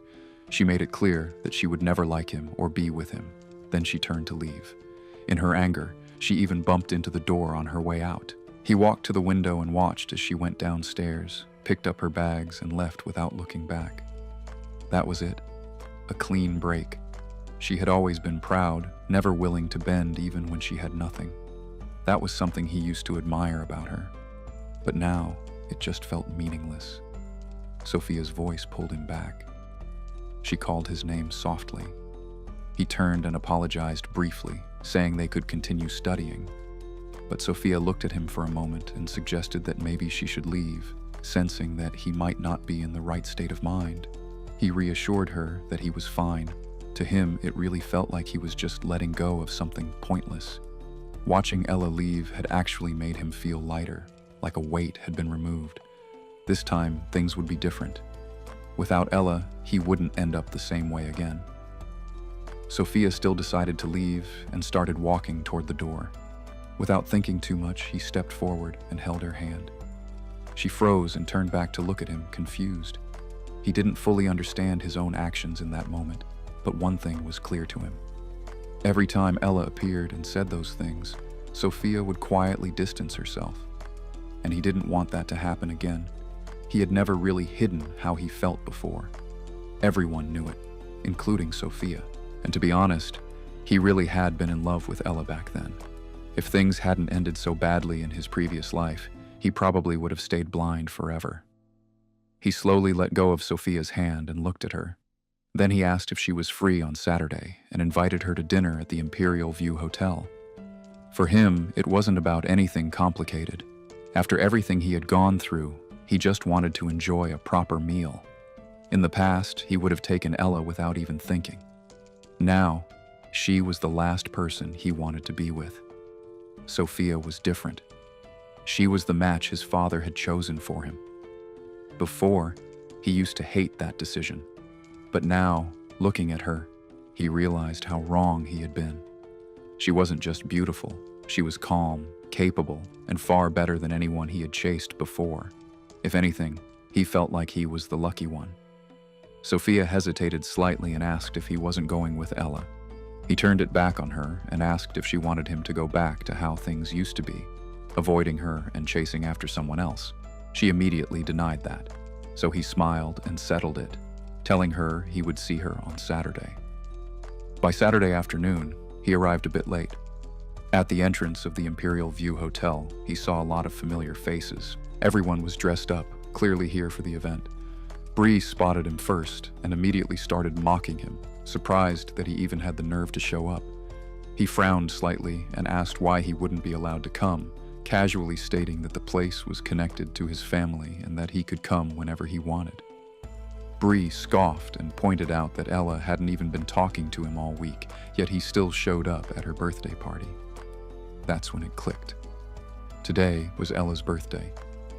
She made it clear that she would never like him or be with him. Then she turned to leave. In her anger, she even bumped into the door on her way out. He walked to the window and watched as she went downstairs, picked up her bags, and left without looking back. That was it. A clean break. She had always been proud, never willing to bend even when she had nothing. That was something he used to admire about her. But now, it just felt meaningless. Sophia's voice pulled him back. She called his name softly. He turned and apologized briefly, saying they could continue studying. but Sophia looked at him for a moment and suggested that maybe she should leave, sensing that he might not be in the right state of mind. He reassured her that he was fine. To him, it really felt like he was just letting go of something pointless. Watching Ella leave had actually made him feel lighter, like a weight had been removed. This time, things would be different. Without Ella, he wouldn't end up the same way again. Sophia still decided to leave and started walking toward the door. Without thinking too much, he stepped forward and held her hand. She froze and turned back to look at him, confused. He didn't fully understand his own actions in that moment, but one thing was clear to him. Every time Ella appeared and said those things, Sophia would quietly distance herself. And he didn't want that to happen again. He had never really hidden how he felt before. Everyone knew it, including Sophia. And to be honest, he really had been in love with Ella back then. If things hadn't ended so badly in his previous life, he probably would have stayed blind forever. He slowly let go of Sophia's hand and looked at her. Then he asked if she was free on Saturday and invited her to dinner at the Imperial View Hotel. For him, it wasn't about anything complicated. After everything he had gone through, he just wanted to enjoy a proper meal. In the past, he would have taken Ella without even thinking. Now, she was the last person he wanted to be with. Sophia was different. She was the match his father had chosen for him. Before, he used to hate that decision. But now, looking at her, he realized how wrong he had been. She wasn't just beautiful, she was calm, capable, and far better than anyone he had chased before. If anything, he felt like he was the lucky one. Sophia hesitated slightly and asked if he wasn't going with Ella. He turned it back on her and asked if she wanted him to go back to how things used to be, avoiding her and chasing after someone else. She immediately denied that, so he smiled and settled it, telling her he would see her on Saturday. By Saturday afternoon, he arrived a bit late. At the entrance of the Imperial View Hotel, he saw a lot of familiar faces. Everyone was dressed up, clearly here for the event. Bree spotted him first and immediately started mocking him, surprised that he even had the nerve to show up. He frowned slightly and asked why he wouldn't be allowed to come, casually stating that the place was connected to his family and that he could come whenever he wanted. Bree scoffed and pointed out that Ella hadn't even been talking to him all week, yet he still showed up at her birthday party. That's when it clicked. Today was Ella's birthday.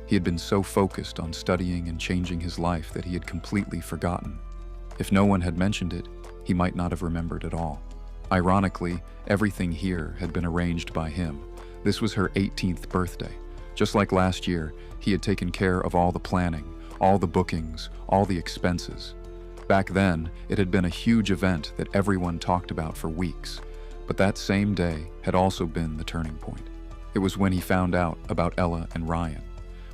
He had been so focused on studying and changing his life that he had completely forgotten. If no one had mentioned it, he might not have remembered at all. Ironically, everything here had been arranged by him. This was her 18th birthday. Just like last year, he had taken care of all the planning, all the bookings, all the expenses. Back then, it had been a huge event that everyone talked about for weeks. But that same day had also been the turning point. It was when he found out about Ella and Ryan.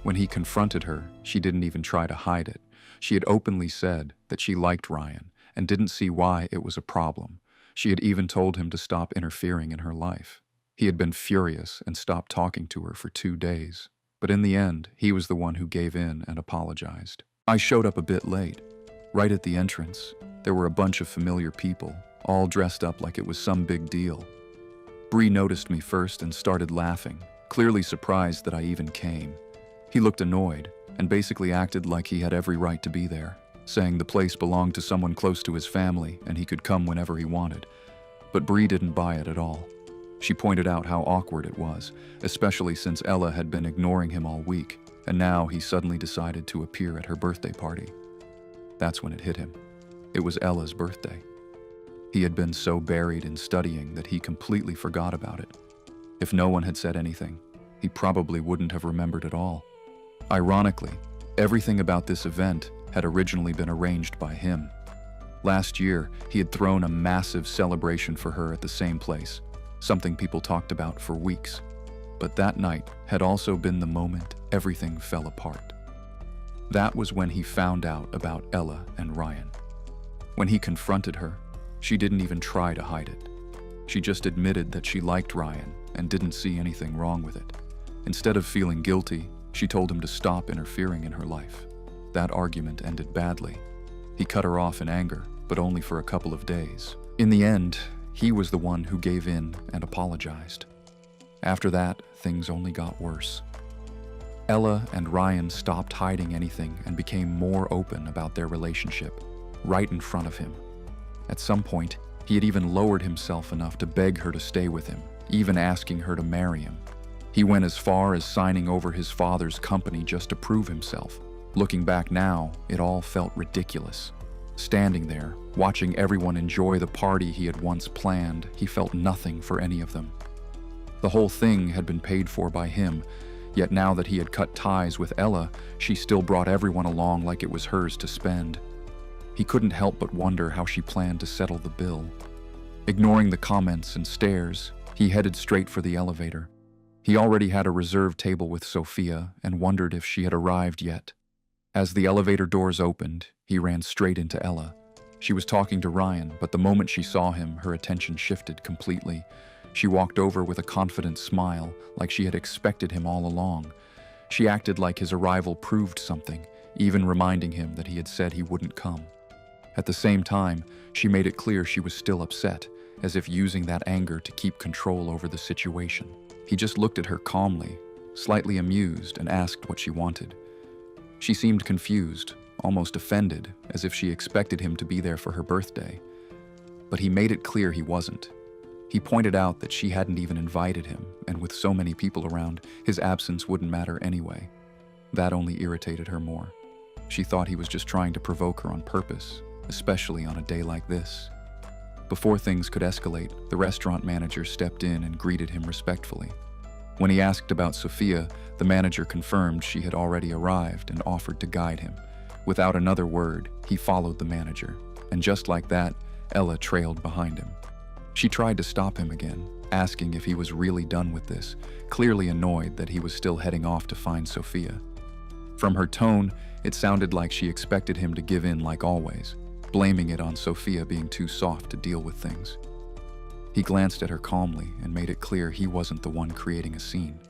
When he confronted her, she didn't even try to hide it. She had openly said that she liked Ryan and didn't see why it was a problem. She had even told him to stop interfering in her life. He had been furious and stopped talking to her for 2 days. But in the end, he was the one who gave in and apologized. I showed up a bit late. Right at the entrance, there were a bunch of familiar people, all dressed up like it was some big deal. Bree noticed me first and started laughing, clearly surprised that I even came. He looked annoyed and basically acted like he had every right to be there, saying the place belonged to someone close to his family and he could come whenever he wanted. But Bree didn't buy it at all. She pointed out how awkward it was, especially since Ella had been ignoring him all week, and now he suddenly decided to appear at her birthday party. That's when it hit him. It was Ella's birthday. He had been so buried in studying that he completely forgot about it. If no one had said anything, he probably wouldn't have remembered at all. Ironically, everything about this event had originally been arranged by him. Last year, he had thrown a massive celebration for her at the same place, something people talked about for weeks. But that night had also been the moment everything fell apart. That was when he found out about Ella and Ryan. When he confronted her, she didn't even try to hide it. She just admitted that she liked Ryan and didn't see anything wrong with it. Instead of feeling guilty, she told him to stop interfering in her life. That argument ended badly. He cut her off in anger, but only for a couple of days. In the end, he was the one who gave in and apologized. After that, things only got worse. Ella and Ryan stopped hiding anything and became more open about their relationship, right in front of him. At some point, he had even lowered himself enough to beg her to stay with him, even asking her to marry him. He went as far as signing over his father's company just to prove himself. Looking back now, it all felt ridiculous. Standing there, watching everyone enjoy the party he had once planned, he felt nothing for any of them. The whole thing had been paid for by him, yet now that he had cut ties with Ella, she still brought everyone along like it was hers to spend. He couldn't help but wonder how she planned to settle the bill. Ignoring the comments and stares, he headed straight for the elevator. He already had a reserved table with Sophia and wondered if she had arrived yet. As the elevator doors opened, he ran straight into Ella. She was talking to Ryan, but the moment she saw him, her attention shifted completely. She walked over with a confident smile, like she had expected him all along. She acted like his arrival proved something, even reminding him that he had said he wouldn't come. At the same time, she made it clear she was still upset, as if using that anger to keep control over the situation. He just looked at her calmly, slightly amused, and asked what she wanted. She seemed confused, almost offended, as if she expected him to be there for her birthday. But he made it clear he wasn't. He pointed out that she hadn't even invited him, and with so many people around, his absence wouldn't matter anyway. That only irritated her more. She thought he was just trying to provoke her on purpose, especially on a day like this. Before things could escalate, the restaurant manager stepped in and greeted him respectfully. When he asked about Sophia, the manager confirmed she had already arrived and offered to guide him. Without another word, he followed the manager, and just like that, Ella trailed behind him. She tried to stop him again, asking if he was really done with this, clearly annoyed that he was still heading off to find Sophia. From her tone, it sounded like she expected him to give in like always, blaming it on Sophia being too soft to deal with things. He glanced at her calmly and made it clear he wasn't the one creating a scene.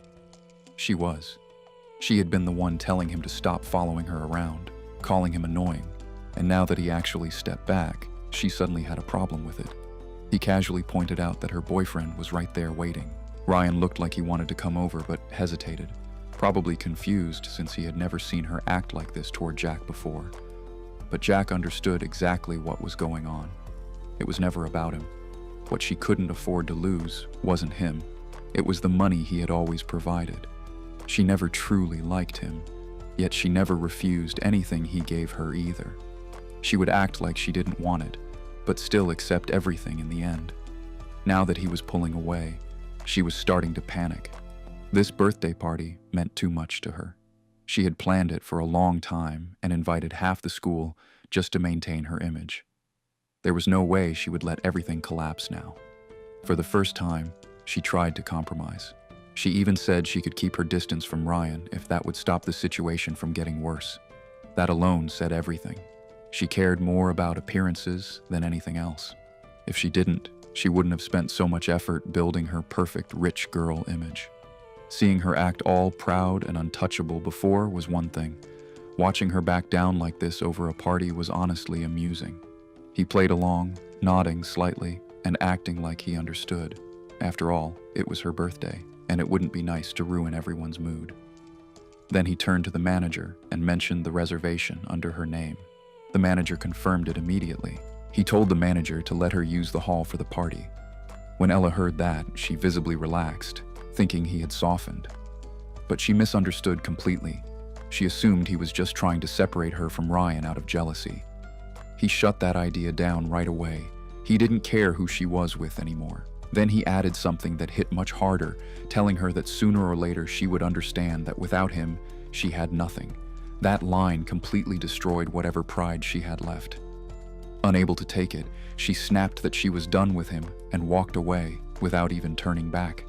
She was. She had been the one telling him to stop following her around, calling him annoying, and now that he actually stepped back, she suddenly had a problem with it. He casually pointed out that her boyfriend was right there waiting. Ryan looked like he wanted to come over but hesitated, probably confused since he had never seen her act like this toward Jack before. But Jack understood exactly what was going on. It was never about him. What she couldn't afford to lose wasn't him. It was the money he had always provided. She never truly liked him, yet she never refused anything he gave her either. She would act like she didn't want it, but still accept everything in the end. Now that he was pulling away, she was starting to panic. This birthday party meant too much to her. She had planned it for a long time and invited half the school just to maintain her image. There was no way she would let everything collapse now. For the first time, she tried to compromise. She even said she could keep her distance from Ryan if that would stop the situation from getting worse. That alone said everything. She cared more about appearances than anything else. If she didn't, she wouldn't have spent so much effort building her perfect rich girl image. Seeing her act all proud and untouchable before was one thing. Watching her back down like this over a party was honestly amusing. He played along, nodding slightly and acting like he understood. After all, it was her birthday, and it wouldn't be nice to ruin everyone's mood. Then he turned to the manager and mentioned the reservation under her name. The manager confirmed it immediately. He told the manager to let her use the hall for the party. When Ella heard that, she visibly relaxed, thinking he had softened. But she misunderstood completely. She assumed he was just trying to separate her from Ryan out of jealousy. He shut that idea down right away. He didn't care who she was with anymore. Then he added something that hit much harder, telling her that sooner or later she would understand that without him, she had nothing. That line completely destroyed whatever pride she had left. Unable to take it, she snapped that she was done with him and walked away without even turning back.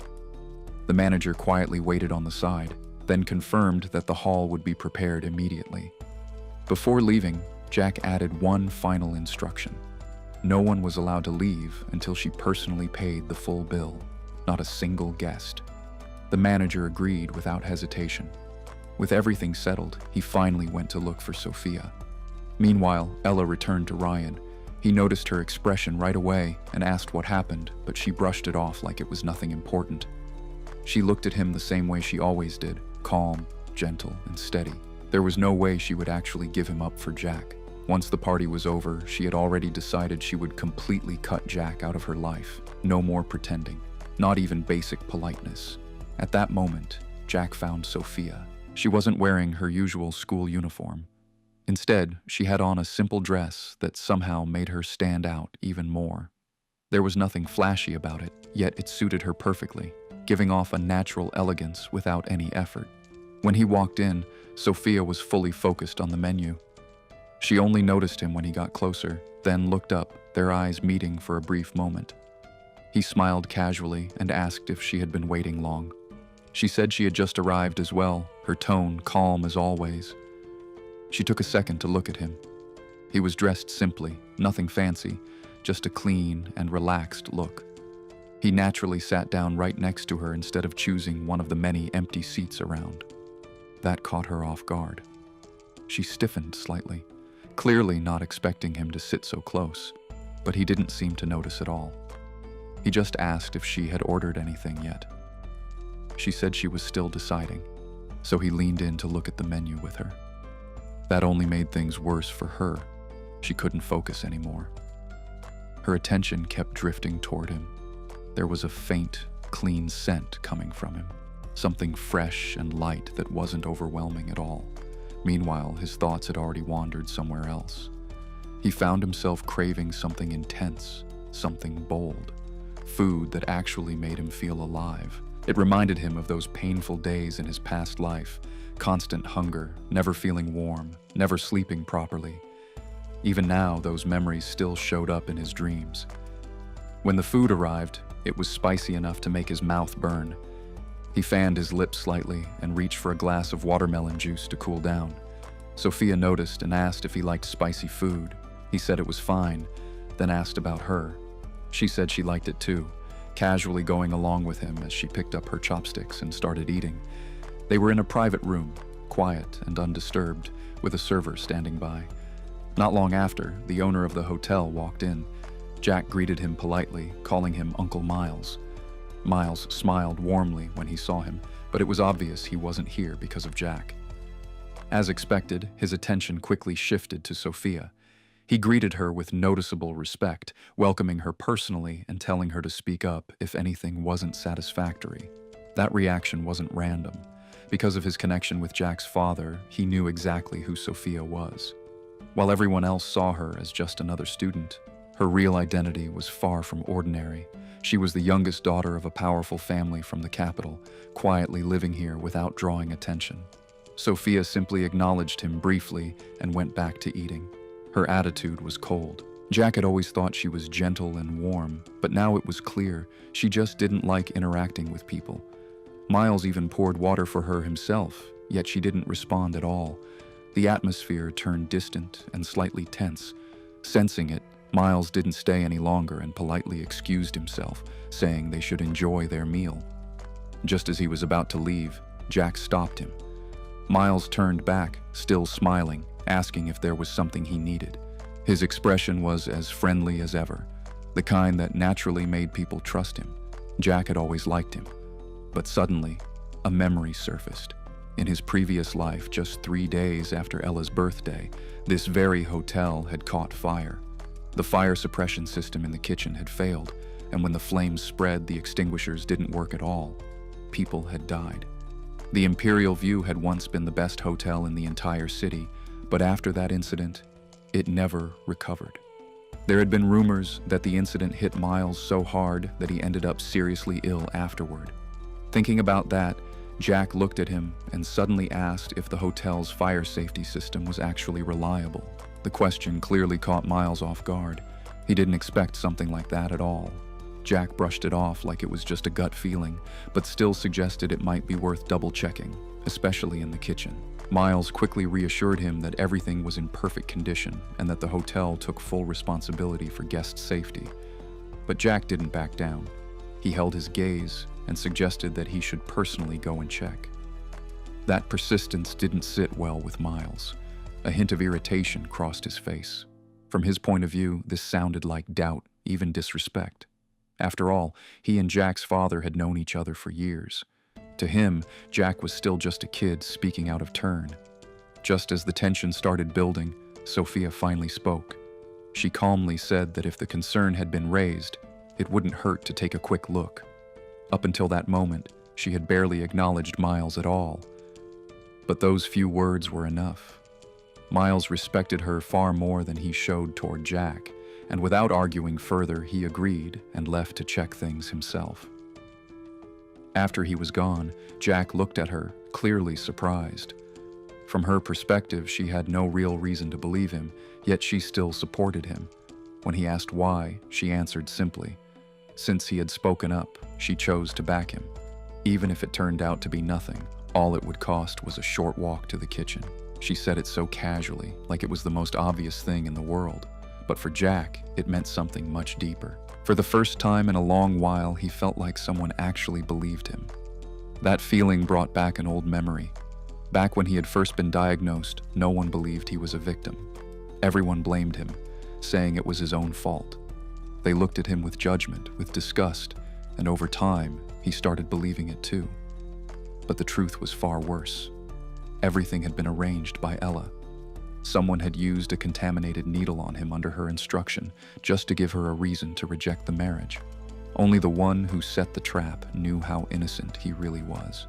The manager quietly waited on the side, then confirmed that the hall would be prepared immediately. Before leaving, Jack added one final instruction. No one was allowed to leave until she personally paid the full bill, not a single guest. The manager agreed without hesitation. With everything settled, he finally went to look for Sophia. Meanwhile, Ella returned to Ryan. He noticed her expression right away and asked what happened, but she brushed it off like it was nothing important. She looked at him the same way she always did, calm, gentle, and steady. There was no way she would actually give him up for Jack. Once the party was over, she had already decided she would completely cut Jack out of her life. No more pretending, not even basic politeness. At that moment, Jack found Sophia. She wasn't wearing her usual school uniform. Instead, she had on a simple dress that somehow made her stand out even more. There was nothing flashy about it, yet it suited her perfectly, giving off a natural elegance without any effort. When he walked in, Sophia was fully focused on the menu. She only noticed him when he got closer, then looked up, their eyes meeting for a brief moment. He smiled casually and asked if she had been waiting long. She said she had just arrived as well, her tone calm as always. She took a second to look at him. He was dressed simply, nothing fancy, just a clean and relaxed look. He naturally sat down right next to her instead of choosing one of the many empty seats around. That caught her off guard. She stiffened slightly, clearly not expecting him to sit so close, but he didn't seem to notice at all. He just asked if she had ordered anything yet. She said she was still deciding, so he leaned in to look at the menu with her. That only made things worse for her. She couldn't focus anymore. Her attention kept drifting toward him. There was a faint, clean scent coming from him, something fresh and light that wasn't overwhelming at all. Meanwhile, his thoughts had already wandered somewhere else. He found himself craving something intense, something bold, food that actually made him feel alive. It reminded him of those painful days in his past life, constant hunger, never feeling warm, never sleeping properly. Even now, those memories still showed up in his dreams. When the food arrived, it was spicy enough to make his mouth burn. He fanned his lips slightly and reached for a glass of watermelon juice to cool down. Sophia noticed and asked if he liked spicy food. He said it was fine, then asked about her. She said she liked it too, casually going along with him as she picked up her chopsticks and started eating. They were in a private room, quiet and undisturbed, with a server standing by. Not long after, the owner of the hotel walked in. Jack greeted him politely, calling him Uncle Miles. Miles smiled warmly when he saw him, but it was obvious he wasn't here because of Jack. As expected, his attention quickly shifted to Sophia. He greeted her with noticeable respect, welcoming her personally and telling her to speak up if anything wasn't satisfactory. That reaction wasn't random. Because of his connection with Jack's father, he knew exactly who Sophia was. While everyone else saw her as just another student, her real identity was far from ordinary. She was the youngest daughter of a powerful family from the capital, quietly living here without drawing attention. Sophia simply acknowledged him briefly and went back to eating. Her attitude was cold. Jack had always thought she was gentle and warm, but now it was clear she just didn't like interacting with people. Miles even poured water for her himself, yet she didn't respond at all. The atmosphere turned distant and slightly tense. Sensing it, Miles didn't stay any longer and politely excused himself, saying they should enjoy their meal. Just as he was about to leave, Jack stopped him. Miles turned back, still smiling, asking if there was something he needed. His expression was as friendly as ever, the kind that naturally made people trust him. Jack had always liked him. But suddenly, a memory surfaced. In his previous life, just 3 days after Ella's birthday, this very hotel had caught fire. The fire suppression system in the kitchen had failed, and when the flames spread, the extinguishers didn't work at all. People had died. The Imperial View had once been the best hotel in the entire city, but after that incident, it never recovered. There had been rumors that the incident hit Miles so hard that he ended up seriously ill afterward. Thinking about that, Jack looked at him and suddenly asked if the hotel's fire safety system was actually reliable. The question clearly caught Miles off guard. He didn't expect something like that at all. Jack brushed it off like it was just a gut feeling, but still suggested it might be worth double-checking, especially in the kitchen. Miles quickly reassured him that everything was in perfect condition and that the hotel took full responsibility for guest safety. But Jack didn't back down. He held his gaze and suggested that he should personally go and check. That persistence didn't sit well with Miles. A hint of irritation crossed his face. From his point of view, this sounded like doubt, even disrespect. After all, he and Jack's father had known each other for years. To him, Jack was still just a kid speaking out of turn. Just as the tension started building, Sophia finally spoke. She calmly said that if the concern had been raised, it wouldn't hurt to take a quick look. Up until that moment, she had barely acknowledged Miles at all. But those few words were enough. Miles respected her far more than he showed toward Jack, and without arguing further, he agreed and left to check things himself. After he was gone, Jack looked at her, clearly surprised. From her perspective, she had no real reason to believe him, yet she still supported him. When he asked why, she answered simply. Since he had spoken up, she chose to back him. Even if it turned out to be nothing, all it would cost was a short walk to the kitchen. She said it so casually, like it was the most obvious thing in the world. But for Jack, it meant something much deeper. For the first time in a long while, he felt like someone actually believed him. That feeling brought back an old memory. Back when he had first been diagnosed, no one believed he was a victim. Everyone blamed him, saying it was his own fault. They looked at him with judgment, with disgust, and over time, he started believing it too. But the truth was far worse. Everything had been arranged by Ella. Someone had used a contaminated needle on him under her instruction, just to give her a reason to reject the marriage. Only the one who set the trap knew how innocent he really was.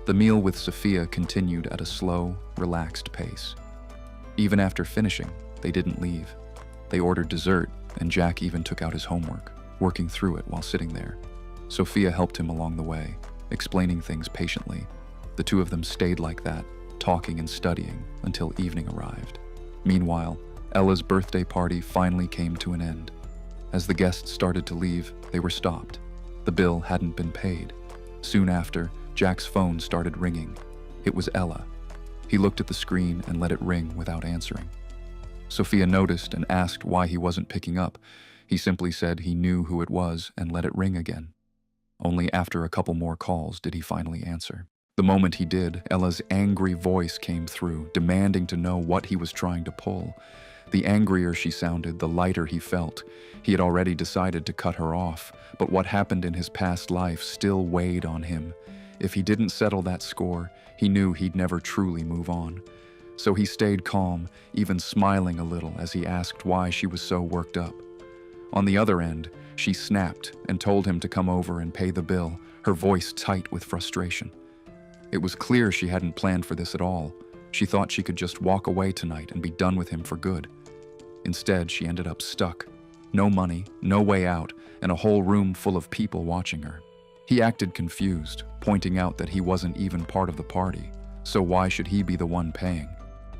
The meal with Sophia continued at a slow, relaxed pace. Even after finishing, they didn't leave. They ordered dessert, and Jack even took out his homework, working through it while sitting there. Sophia helped him along the way, explaining things patiently. The two of them stayed like that, talking and studying, until evening arrived. Meanwhile, Ella's birthday party finally came to an end. As the guests started to leave, they were stopped. The bill hadn't been paid. Soon after, Jack's phone started ringing. It was Ella. He looked at the screen and let it ring without answering. Sophia noticed and asked why he wasn't picking up. He simply said he knew who it was and let it ring again. Only after a couple more calls did he finally answer. The moment he did, Ella's angry voice came through, demanding to know what he was trying to pull. The angrier she sounded, the lighter he felt. He had already decided to cut her off, but what happened in his past life still weighed on him. If he didn't settle that score, he knew he'd never truly move on. So he stayed calm, even smiling a little as he asked why she was so worked up. On the other end, she snapped and told him to come over and pay the bill, her voice tight with frustration. It was clear she hadn't planned for this at all. She thought she could just walk away tonight and be done with him for good. Instead, she ended up stuck. No money, no way out, and a whole room full of people watching her. He acted confused, pointing out that he wasn't even part of the party, so why should he be the one paying?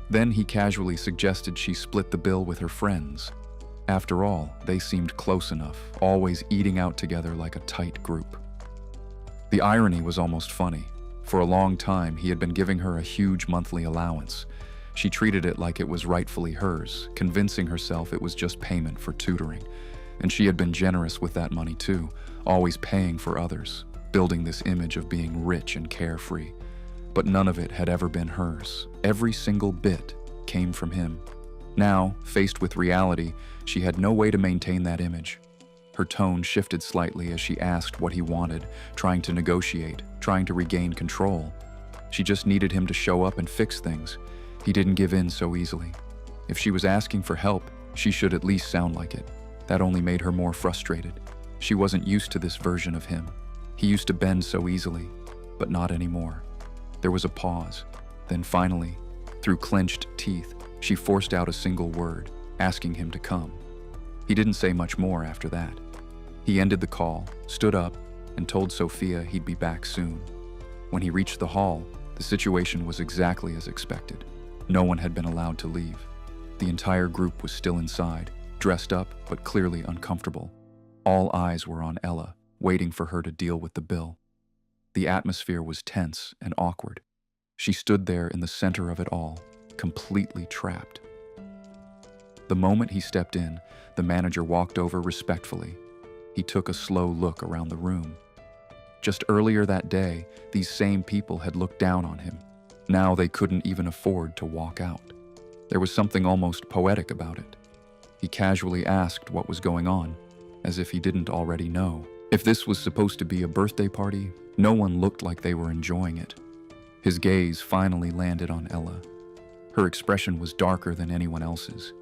Then he casually suggested she split the bill with her friends. After all, they seemed close enough, always eating out together like a tight group. The irony was almost funny. For a long time, he had been giving her a huge monthly allowance. She treated it like it was rightfully hers, convincing herself it was just payment for tutoring. And she had been generous with that money too, always paying for others, building this image of being rich and carefree. But none of it had ever been hers. Every single bit came from him. Now, faced with reality, she had no way to maintain that image. Her tone shifted slightly as she asked what he wanted, trying to negotiate, trying to regain control. She just needed him to show up and fix things. He didn't give in so easily. If she was asking for help, she should at least sound like it. That only made her more frustrated. She wasn't used to this version of him. He used to bend so easily, but not anymore. There was a pause. Then finally, through clenched teeth, she forced out a single word, asking him to come. He didn't say much more after that. He ended the call, stood up, and told Sophia he'd be back soon. When he reached the hall, the situation was exactly as expected. No one had been allowed to leave. The entire group was still inside, dressed up but clearly uncomfortable. All eyes were on Ella, waiting for her to deal with the bill. The atmosphere was tense and awkward. She stood there in the center of it all, completely trapped. The moment he stepped in, the manager walked over respectfully. He took a slow look around the room. Just earlier that day, these same people had looked down on him. Now they couldn't even afford to walk out. There was something almost poetic about it. He casually asked what was going on. as if he didn't already know. If this was supposed to be a birthday party, no one looked like they were enjoying it. His gaze finally landed on Ella. Her expression was darker than anyone else's.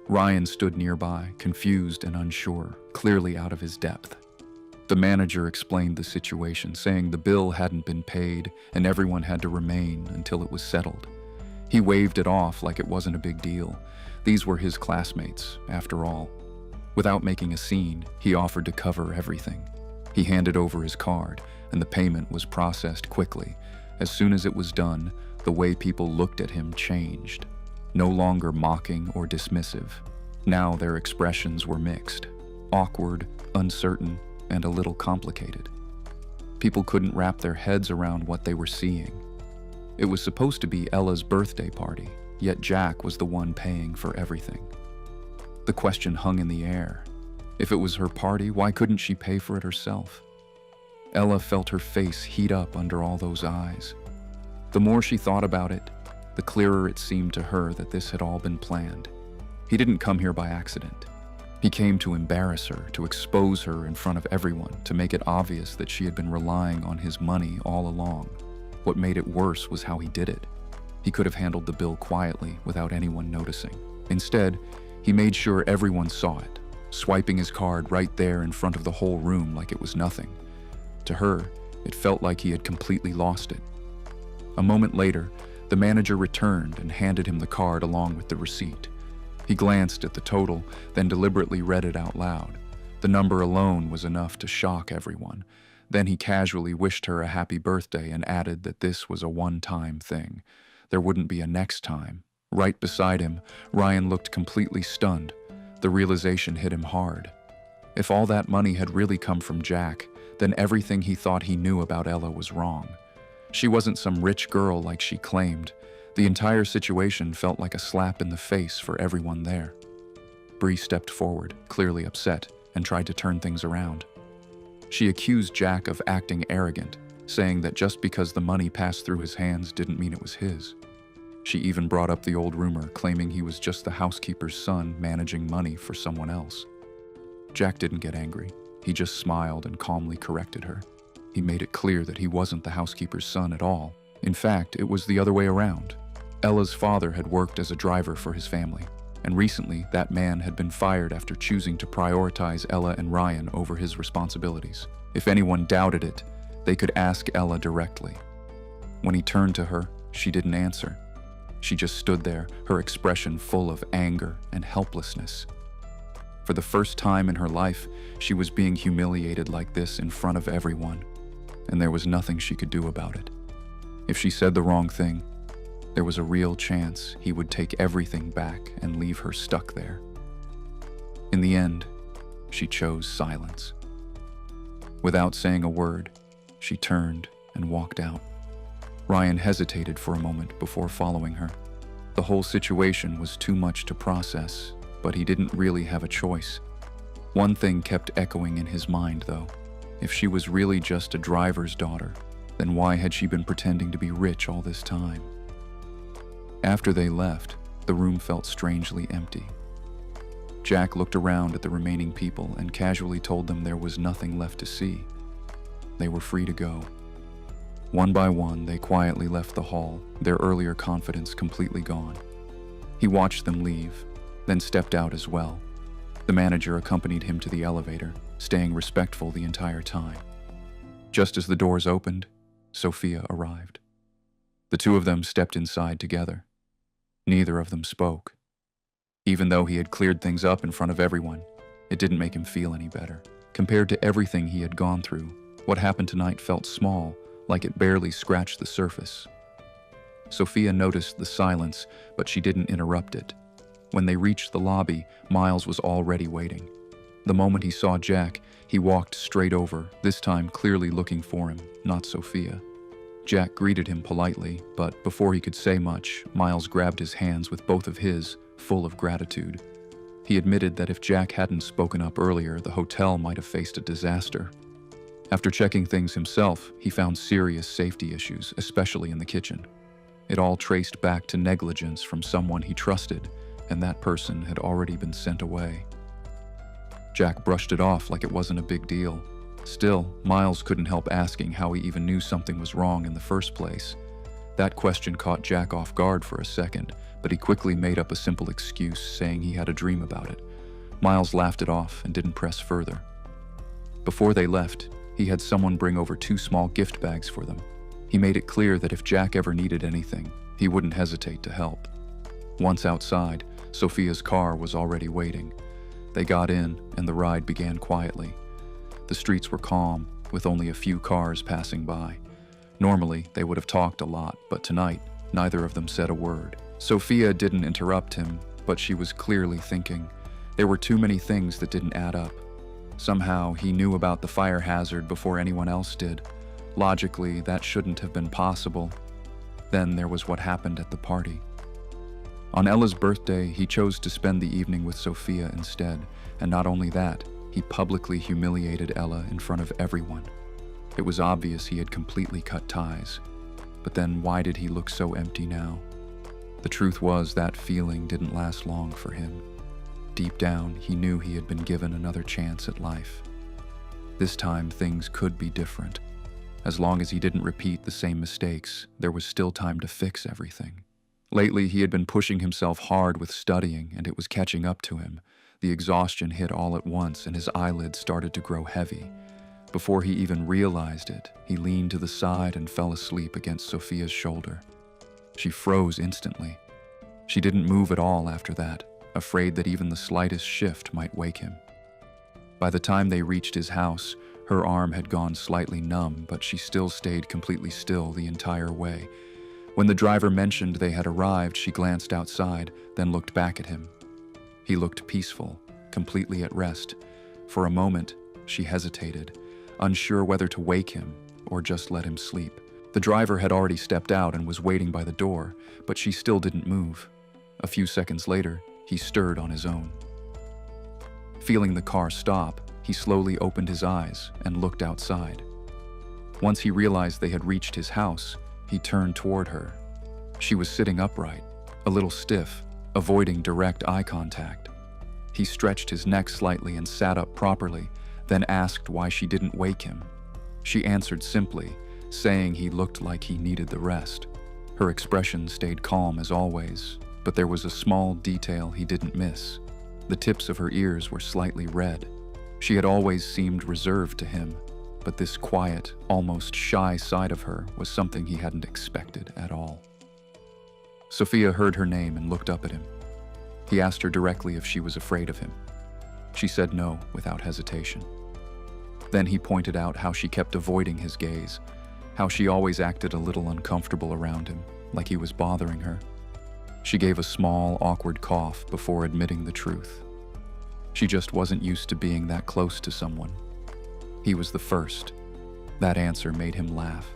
Ryan stood nearby, confused and unsure, clearly out of his depth. The manager explained the situation, saying the bill hadn't been paid and everyone had to remain until it was settled. He waved it off like it wasn't a big deal. These were his classmates, after all. Without making a scene, he offered to cover everything. He handed over his card, and the payment was processed quickly. As soon as it was done, the way people looked at him changed. No longer mocking or dismissive. Now their expressions were mixed. Awkward, uncertain, and a little complicated. People couldn't wrap their heads around what they were seeing. It was supposed to be Ella's birthday party, yet Jack was the one paying for everything. The question hung in the air. If it was her party, why couldn't she pay for it herself? Ella felt her face heat up under all those eyes. The more she thought about it, the clearer it seemed to her that this had all been planned. He didn't come here by accident. He came to embarrass her, to expose her in front of everyone, to make it obvious that she had been relying on his money all along. What made it worse was how he did it. He could have handled the bill quietly without anyone noticing. Instead, he made sure everyone saw it, swiping his card right there in front of the whole room like it was nothing. To her, it felt like he had completely lost it. A moment later, the manager returned and handed him the card along with the receipt. He glanced at the total, then deliberately read it out loud. The number alone was enough to shock everyone. Then he casually wished her a happy birthday and added that this was a one-time thing. There wouldn't be a next time. Right beside him, Ryan looked completely stunned. The realization hit him hard. If all that money had really come from Jack, then everything he thought he knew about Ella was wrong. She wasn't some rich girl like she claimed. The entire situation felt like a slap in the face for everyone there. Bree stepped forward, clearly upset, and tried to turn things around. She accused Jack of acting arrogant, saying that just because the money passed through his hands didn't mean it was his. She even brought up the old rumor, claiming he was just the housekeeper's son managing money for someone else. Jack didn't get angry. He just smiled and calmly corrected her. He made it clear that he wasn't the housekeeper's son at all. In fact, it was the other way around. Ella's father had worked as a driver for his family, and recently that man had been fired after choosing to prioritize Ella and Ryan over his responsibilities. If anyone doubted it, they could ask Ella directly. When he turned to her, she didn't answer. She just stood there, her expression full of anger and helplessness. For the first time in her life, she was being humiliated like this in front of everyone, and there was nothing she could do about it. If she said the wrong thing, there was a real chance he would take everything back and leave her stuck there. In the end, she chose silence. Without saying a word, she turned and walked out. Ryan hesitated for a moment before following her. The whole situation was too much to process, but he didn't really have a choice. One thing kept echoing in his mind, though. If she was really just a driver's daughter, then why had she been pretending to be rich all this time? After they left, the room felt strangely empty. Jack looked around at the remaining people and casually told them there was nothing left to see. They were free to go. One by one, they quietly left the hall, their earlier confidence completely gone. He watched them leave, then stepped out as well. The manager accompanied him to the elevator, staying respectful the entire time. Just as the doors opened, Sophia arrived. The two of them stepped inside together. Neither of them spoke. Even though he had cleared things up in front of everyone, it didn't make him feel any better. Compared to everything he had gone through, what happened tonight felt small, like it barely scratched the surface. Sophia noticed the silence, but she didn't interrupt it. When they reached the lobby, Miles was already waiting. The moment he saw Jack, he walked straight over, this time clearly looking for him, not Sophia. Jack greeted him politely, but before he could say much, Miles grabbed his hands with both of his, full of gratitude. He admitted that if Jack hadn't spoken up earlier, the hotel might have faced a disaster. After checking things himself, he found serious safety issues, especially in the kitchen. It all traced back to negligence from someone he trusted, and that person had already been sent away. Jack brushed it off like it wasn't a big deal. Still, Miles couldn't help asking how he even knew something was wrong in the first place. That question caught Jack off guard for a second, but he quickly made up a simple excuse, saying he had a dream about it. Miles laughed it off and didn't press further. Before they left, he had someone bring over 2 small gift bags for them. He made it clear that if Jack ever needed anything, he wouldn't hesitate to help. Once outside, Sophia's car was already waiting. They got in, and the ride began quietly. The streets were calm, with only a few cars passing by. Normally, they would have talked a lot, but tonight, neither of them said a word. Sophia didn't interrupt him, but she was clearly thinking. There were too many things that didn't add up. Somehow, he knew about the fire hazard before anyone else did. Logically, that shouldn't have been possible. Then there was what happened at the party. On Ella's birthday, he chose to spend the evening with Sophia instead, and not only that, he publicly humiliated Ella in front of everyone. It was obvious he had completely cut ties. But then why did he look so empty now? The truth was that feeling didn't last long for him. Deep down, he knew he had been given another chance at life. This time, things could be different. As long as he didn't repeat the same mistakes, there was still time to fix everything. Lately, he had been pushing himself hard with studying, and it was catching up to him. The exhaustion hit all at once, and his eyelids started to grow heavy. Before he even realized it, he leaned to the side and fell asleep against Sophia's shoulder. She froze instantly. She didn't move at all after that, afraid that even the slightest shift might wake him. By the time they reached his house, her arm had gone slightly numb, but she still stayed completely still the entire way. When the driver mentioned they had arrived, she glanced outside, then looked back at him. He looked peaceful, completely at rest. For a moment, she hesitated, unsure whether to wake him or just let him sleep. The driver had already stepped out and was waiting by the door, but she still didn't move. A few seconds later, he stirred on his own. Feeling the car stop, he slowly opened his eyes and looked outside. Once he realized they had reached his house, he turned toward her. She was sitting upright, a little stiff, avoiding direct eye contact. He stretched his neck slightly and sat up properly, then asked why she didn't wake him. She answered simply, saying he looked like he needed the rest. Her expression stayed calm as always, but there was a small detail he didn't miss. The tips of her ears were slightly red. She had always seemed reserved to him, but this quiet, almost shy side of her was something he hadn't expected at all. Sophia heard her name and looked up at him. He asked her directly if she was afraid of him. She said no without hesitation. Then he pointed out how she kept avoiding his gaze, how she always acted a little uncomfortable around him, like he was bothering her. She gave a small, awkward cough before admitting the truth. She just wasn't used to being that close to someone. He was the first. That answer made him laugh.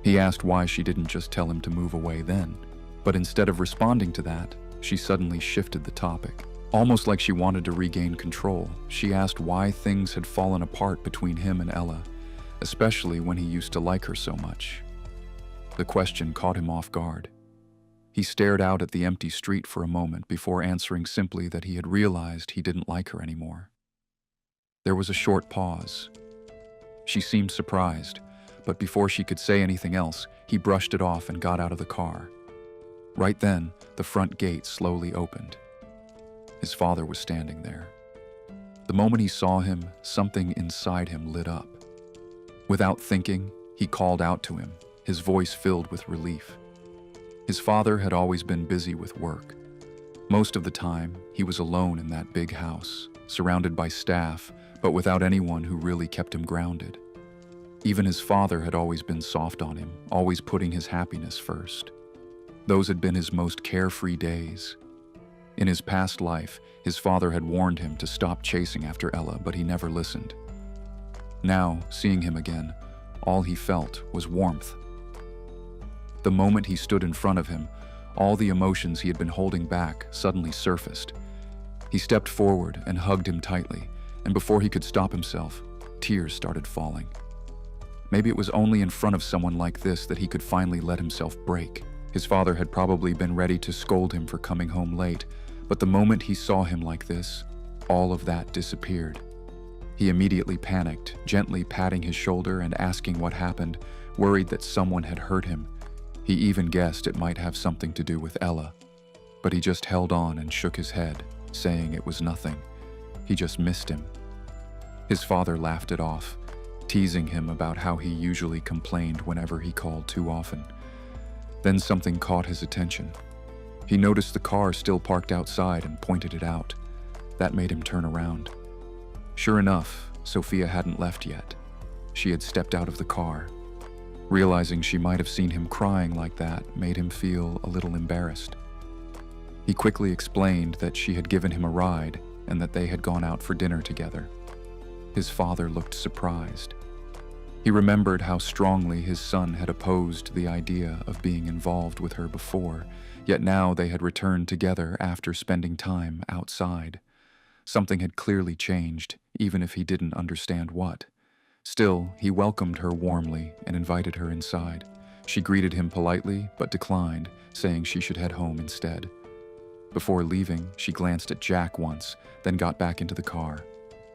He asked why she didn't just tell him to move away then, but instead of responding to that, she suddenly shifted the topic. Almost like she wanted to regain control, she asked why things had fallen apart between him and Ella, especially when he used to like her so much. The question caught him off guard. He stared out at the empty street for a moment before answering simply that he had realized he didn't like her anymore. There was a short pause. She seemed surprised, but before she could say anything else, he brushed it off and got out of the car. Right then, the front gate slowly opened. His father was standing there. The moment he saw him, something inside him lit up. Without thinking, he called out to him, his voice filled with relief. His father had always been busy with work. Most of the time, he was alone in that big house, surrounded by staff, but without anyone who really kept him grounded. Even his father had always been soft on him, always putting his happiness first. Those had been his most carefree days. In his past life, his father had warned him to stop chasing after Ella, but he never listened. Now, seeing him again, all he felt was warmth. The moment he stood in front of him, all the emotions he had been holding back suddenly surfaced. He stepped forward and hugged him tightly, and before he could stop himself, tears started falling. Maybe it was only in front of someone like this that he could finally let himself break. His father had probably been ready to scold him for coming home late, but the moment he saw him like this, all of that disappeared. He immediately panicked, gently patting his shoulder and asking what happened, worried that someone had hurt him. He even guessed it might have something to do with Ella. But he just held on and shook his head, saying it was nothing. He just missed him. His father laughed it off, teasing him about how he usually complained whenever he called too often. Then something caught his attention. He noticed the car still parked outside and pointed it out. That made him turn around. Sure enough, Sophia hadn't left yet. She had stepped out of the car. Realizing she might have seen him crying like that made him feel a little embarrassed. He quickly explained that she had given him a ride and that they had gone out for dinner together. His father looked surprised. He remembered how strongly his son had opposed the idea of being involved with her before, yet now they had returned together after spending time outside. Something had clearly changed, even if he didn't understand what. Still, he welcomed her warmly and invited her inside. She greeted him politely, but declined, saying she should head home instead. Before leaving, she glanced at Jack once, then got back into the car.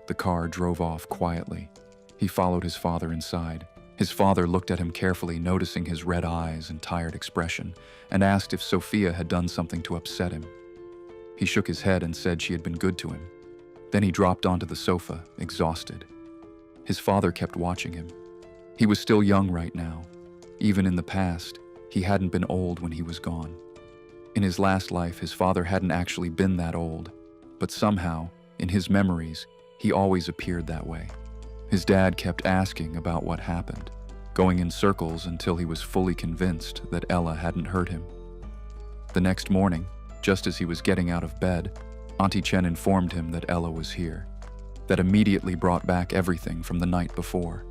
The car drove off quietly. He followed his father inside. His father looked at him carefully, noticing his red eyes and tired expression, and asked if Sophia had done something to upset him. He shook his head and said she had been good to him. Then he dropped onto the sofa, exhausted. His father kept watching him. He was still young right now. Even in the past, he hadn't been old when he was gone. In his last life, his father hadn't actually been that old, but somehow, in his memories, he always appeared that way. His dad kept asking about what happened, going in circles until he was fully convinced that Ella hadn't hurt him. The next morning, just as he was getting out of bed, Auntie Chen informed him that Ella was here. That immediately brought back everything from the night before.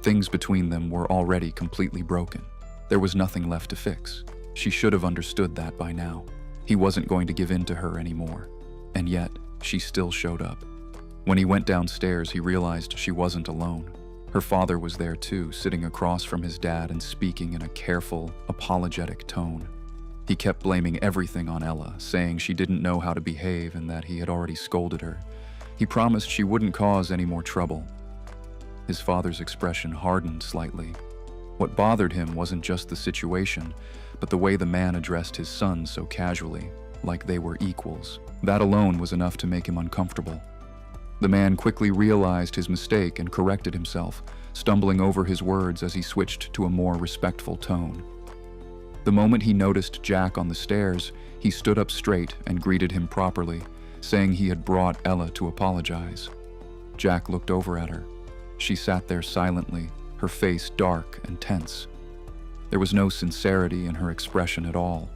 Things between them were already completely broken. There was nothing left to fix. She should have understood that by now. He wasn't going to give in to her anymore. And yet, she still showed up. When he went downstairs, he realized she wasn't alone. Her father was there too, sitting across from his dad and speaking in a careful, apologetic tone. He kept blaming everything on Ella, saying she didn't know how to behave and that he had already scolded her. He promised she wouldn't cause any more trouble. His father's expression hardened slightly. What bothered him wasn't just the situation, but the way the man addressed his son so casually, like they were equals. That alone was enough to make him uncomfortable. The man quickly realized his mistake and corrected himself, stumbling over his words as he switched to a more respectful tone. The moment he noticed Jack on the stairs, he stood up straight and greeted him properly, saying he had brought Ella to apologize. Jack looked over at her. She sat there silently, her face dark and tense. There was no sincerity in her expression at all.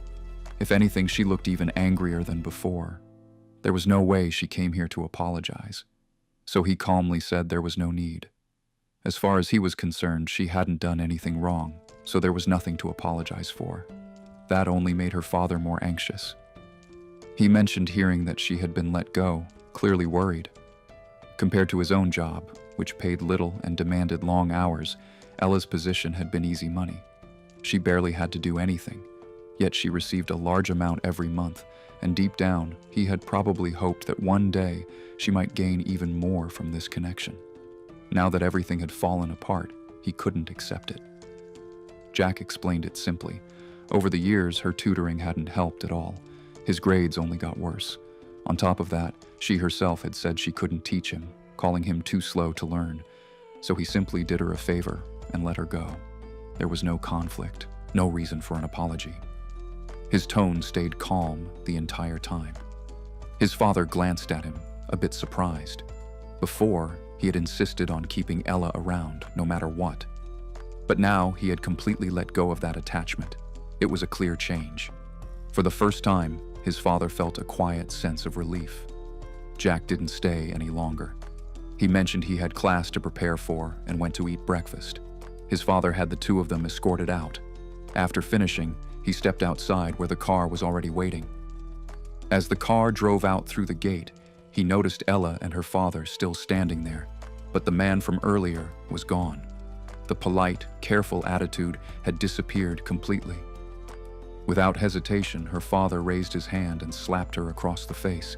If anything, she looked even angrier than before. There was no way she came here to apologize. So he calmly said there was no need. As far as he was concerned, she hadn't done anything wrong, so there was nothing to apologize for. That only made her father more anxious. He mentioned hearing that she had been let go, clearly worried. Compared to his own job, which paid little and demanded long hours, Ella's position had been easy money. She barely had to do anything, yet she received a large amount every month, and deep down, he had probably hoped that one day she might gain even more from this connection. Now that everything had fallen apart, he couldn't accept it. Jack explained it simply. Over the years, her tutoring hadn't helped at all. His grades only got worse. On top of that, she herself had said she couldn't teach him, calling him too slow to learn. So he simply did her a favor and let her go. There was no conflict, no reason for an apology. His tone stayed calm the entire time. His father glanced at him, a bit surprised. Before, he had insisted on keeping Ella around, no matter what. But now, he had completely let go of that attachment. It was a clear change. For the first time, his father felt a quiet sense of relief. Jack didn't stay any longer. He mentioned he had class to prepare for and went to eat breakfast. His father had the two of them escorted out. After finishing, he stepped outside where the car was already waiting. As the car drove out through the gate, he noticed Ella and her father still standing there, but the man from earlier was gone. The polite, careful attitude had disappeared completely. Without hesitation, her father raised his hand and slapped her across the face.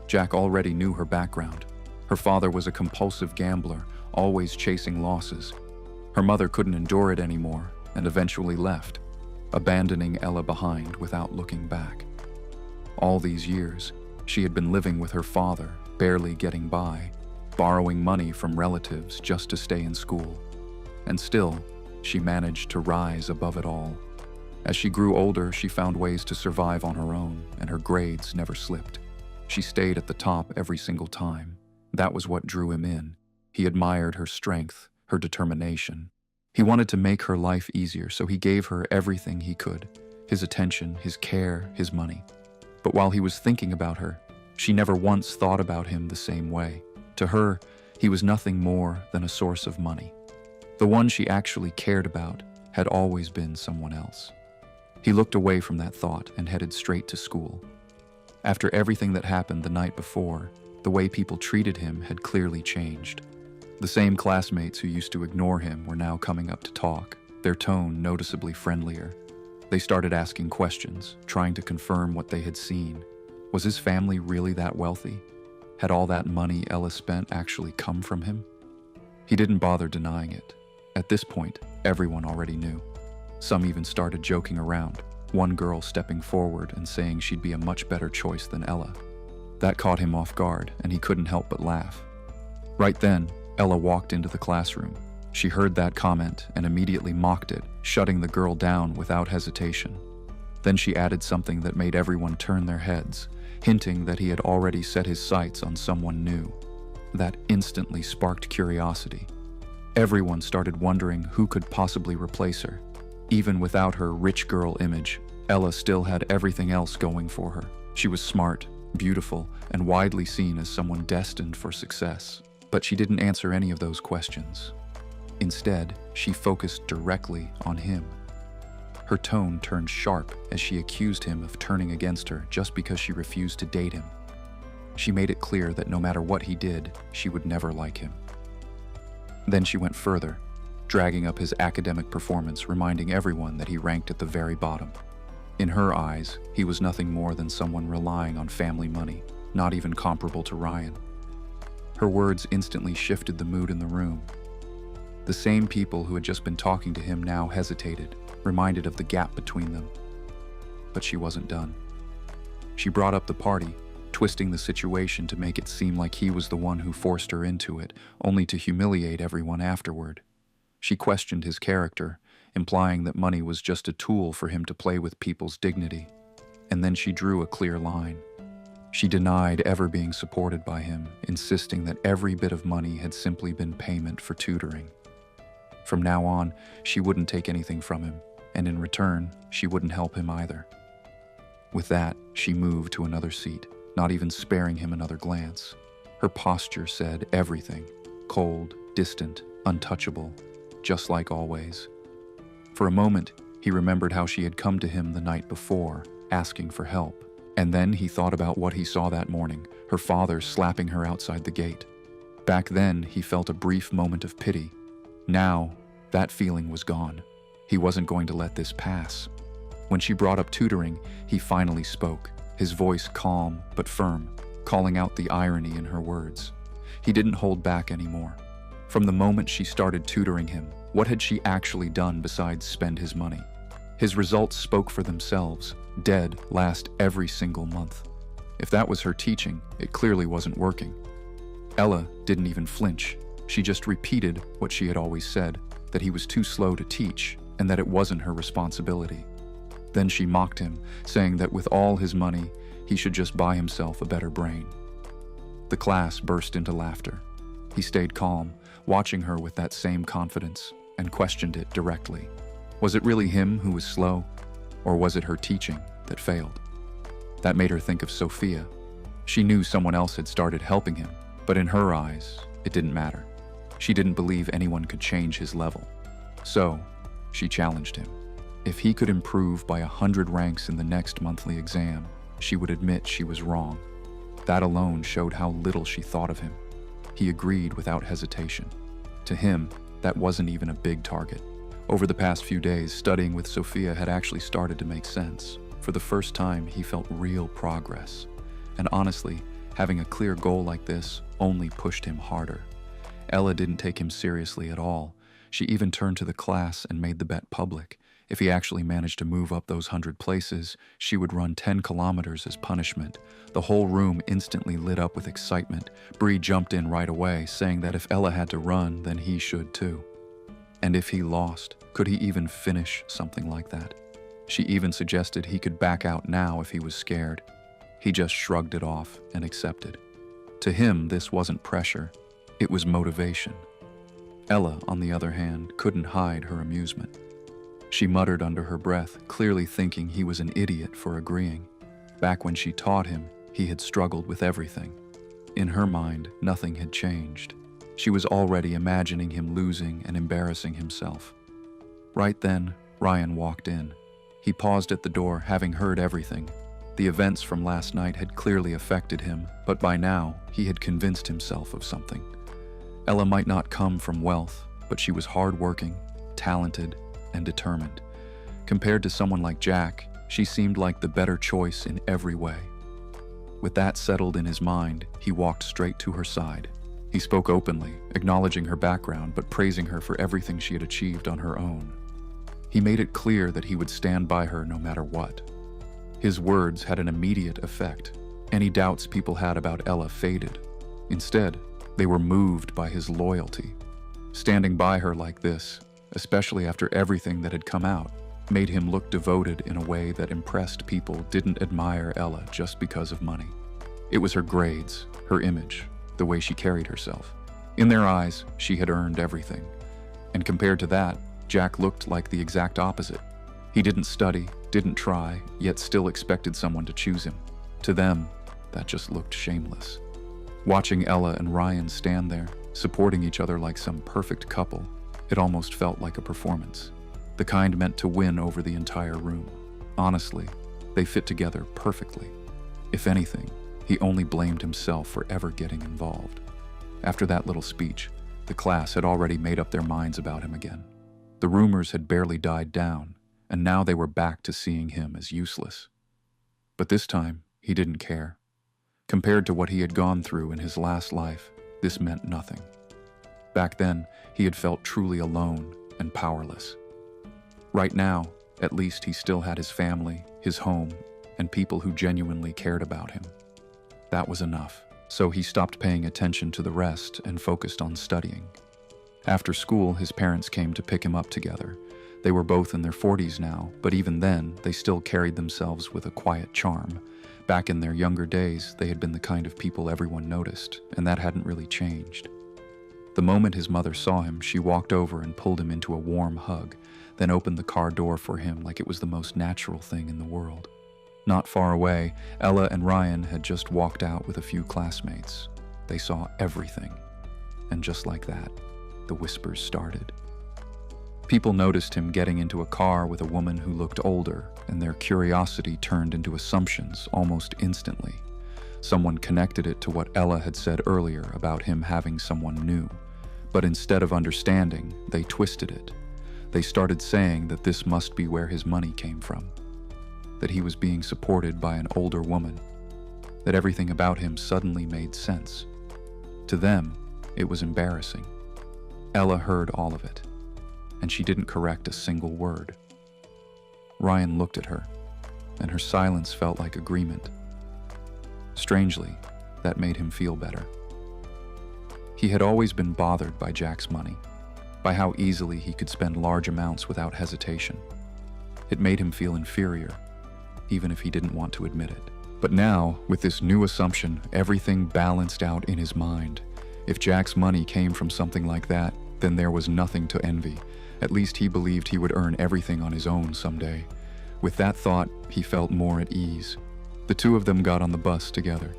Jack already knew her background. Her father was a compulsive gambler, always chasing losses. Her mother couldn't endure it anymore and eventually left, abandoning Ella behind without looking back. All these years, she had been living with her father, barely getting by, borrowing money from relatives just to stay in school. And still, she managed to rise above it all. As she grew older, she found ways to survive on her own, and her grades never slipped. She stayed at the top every single time. That was what drew him in. He admired her strength, her determination. He wanted to make her life easier, so he gave her everything he could, his attention, his care, his money. But while he was thinking about her, she never once thought about him the same way. To her, he was nothing more than a source of money. The one she actually cared about had always been someone else. He looked away from that thought and headed straight to school. After everything that happened the night before, the way people treated him had clearly changed. The same classmates who used to ignore him were now coming up to talk, their tone noticeably friendlier. They started asking questions, trying to confirm what they had seen. Was his family really that wealthy? Had all that money Ella spent actually come from him? He didn't bother denying it. At this point, everyone already knew. Some even started joking around, one girl stepping forward and saying she'd be a much better choice than Ella. That caught him off guard, and he couldn't help but laugh. Right then, Ella walked into the classroom. She heard that comment and immediately mocked it, shutting the girl down without hesitation. Then she added something that made everyone turn their heads, hinting that he had already set his sights on someone new. That instantly sparked curiosity. Everyone started wondering who could possibly replace her. Even without her rich girl image, Ella still had everything else going for her. She was smart, beautiful, and widely seen as someone destined for success. But she didn't answer any of those questions. Instead, she focused directly on him. Her tone turned sharp as she accused him of turning against her just because she refused to date him. She made it clear that no matter what he did, she would never like him. Then she went further, dragging up his academic performance, reminding everyone that he ranked at the very bottom. In her eyes, he was nothing more than someone relying on family money, not even comparable to Ryan. Her words instantly shifted the mood in the room. The same people who had just been talking to him now hesitated, reminded of the gap between them. But she wasn't done. She brought up the party, twisting the situation to make it seem like he was the one who forced her into it, only to humiliate everyone afterward. She questioned his character, implying that money was just a tool for him to play with people's dignity. And then she drew a clear line. She denied ever being supported by him, insisting that every bit of money had simply been payment for tutoring. From now on, she wouldn't take anything from him, and in return, she wouldn't help him either. With that, she moved to another seat, not even sparing him another glance. Her posture said everything: cold, distant, untouchable, just like always. For a moment, he remembered how she had come to him the night before, asking for help. And then he thought about what he saw that morning, her father slapping her outside the gate. Back then, he felt a brief moment of pity. Now, that feeling was gone. He wasn't going to let this pass. When she brought up tutoring, he finally spoke, his voice calm but firm, calling out the irony in her words. He didn't hold back anymore. From the moment she started tutoring him, what had she actually done besides spend his money? His results spoke for themselves, dead last every single month. If that was her teaching, it clearly wasn't working. Ella didn't even flinch. She just repeated what she had always said, that he was too slow to teach and that it wasn't her responsibility. Then she mocked him, saying that with all his money, he should just buy himself a better brain. The class burst into laughter. He stayed calm, watching her with that same confidence, and questioned it directly. Was it really him who was slow, or was it her teaching that failed? That made her think of Sophia. She knew someone else had started helping him, but in her eyes, it didn't matter. She didn't believe anyone could change his level. So, she challenged him. If he could improve by 100 ranks in the next monthly exam, she would admit she was wrong. That alone showed how little she thought of him. He agreed without hesitation. To him, that wasn't even a big target. Over the past few days, studying with Sophia had actually started to make sense. For the first time, he felt real progress. And honestly, Having a clear goal like this only pushed him harder. Ella didn't take him seriously at all. She even turned to the class and made the bet public. If he actually managed to move up those 100 places, she would run 10 kilometers as punishment. The whole room instantly lit up with excitement. Bree jumped in right away, saying that if Ella had to run, then he should too. And if he lost, could he even finish something like that? She even suggested he could back out now if he was scared. He just shrugged it off and accepted. To him, this wasn't pressure, it was motivation. Ella, on the other hand, couldn't hide her amusement. She muttered under her breath, clearly thinking he was an idiot for agreeing. Back when she taught him, he had struggled with everything. In her mind, nothing had changed. She was already imagining him losing and embarrassing himself. Right then, Ryan walked in. He paused at the door, having heard everything. The events from last night had clearly affected him, but by now, he had convinced himself of something. Ella might not come from wealth, but she was hardworking, talented, and determined. Compared to someone like Jack, she seemed like the better choice in every way. With that settled in his mind, he walked straight to her side. He spoke openly, acknowledging her background but praising her for everything she had achieved on her own. He made it clear that he would stand by her no matter what. His words had an immediate effect. Any doubts people had about Ella faded. Instead, they were moved by his loyalty. Standing by her like this, especially after everything that had come out, made him look devoted in a way that impressed people didn't admire Ella just because of money. It was her grades, her image, the way she carried herself. In their eyes, she had earned everything. And compared to that, Jack looked like the exact opposite. He didn't study, didn't try, yet still expected someone to choose him. To them, that just looked shameless. Watching Ella and Ryan stand there, supporting each other like some perfect couple, it almost felt like a performance. The kind meant to win over the entire room. Honestly, they fit together perfectly. If anything, he only blamed himself for ever getting involved. After that little speech, the class had already made up their minds about him again. The rumors had barely died down, and now they were back to seeing him as useless. But this time, he didn't care. Compared to what he had gone through in his last life, this meant nothing. Back then, he had felt truly alone and powerless. Right now, at least he still had his family, his home, and people who genuinely cared about him. That was enough, so he stopped paying attention to the rest and focused on studying. After school, his parents came to pick him up together. They were both in their 40s now, but even then, they still carried themselves with a quiet charm. Back in their younger days, they had been the kind of people everyone noticed, and that hadn't really changed. The moment his mother saw him, she walked over and pulled him into a warm hug, then opened the car door for him like it was the most natural thing in the world. Not far away, Ella and Ryan had just walked out with a few classmates. They saw everything. And just like that, the whispers started. People noticed him getting into a car with a woman who looked older, and their curiosity turned into assumptions almost instantly. Someone connected it to what Ella had said earlier about him having someone new. But instead of understanding, they twisted it. They started saying that this must be where his money came from, that he was being supported by an older woman, that everything about him suddenly made sense. To them, it was embarrassing. Ella heard all of it, and she didn't correct a single word. Ryan looked at her, and her silence felt like agreement. Strangely, that made him feel better. He had always been bothered by Jack's money, by how easily he could spend large amounts without hesitation. It made him feel inferior, even if he didn't want to admit it. But now, with this new assumption, everything balanced out in his mind. If Jack's money came from something like that, then there was nothing to envy. At least he believed he would earn everything on his own someday. With that thought, he felt more at ease. The two of them got on the bus together.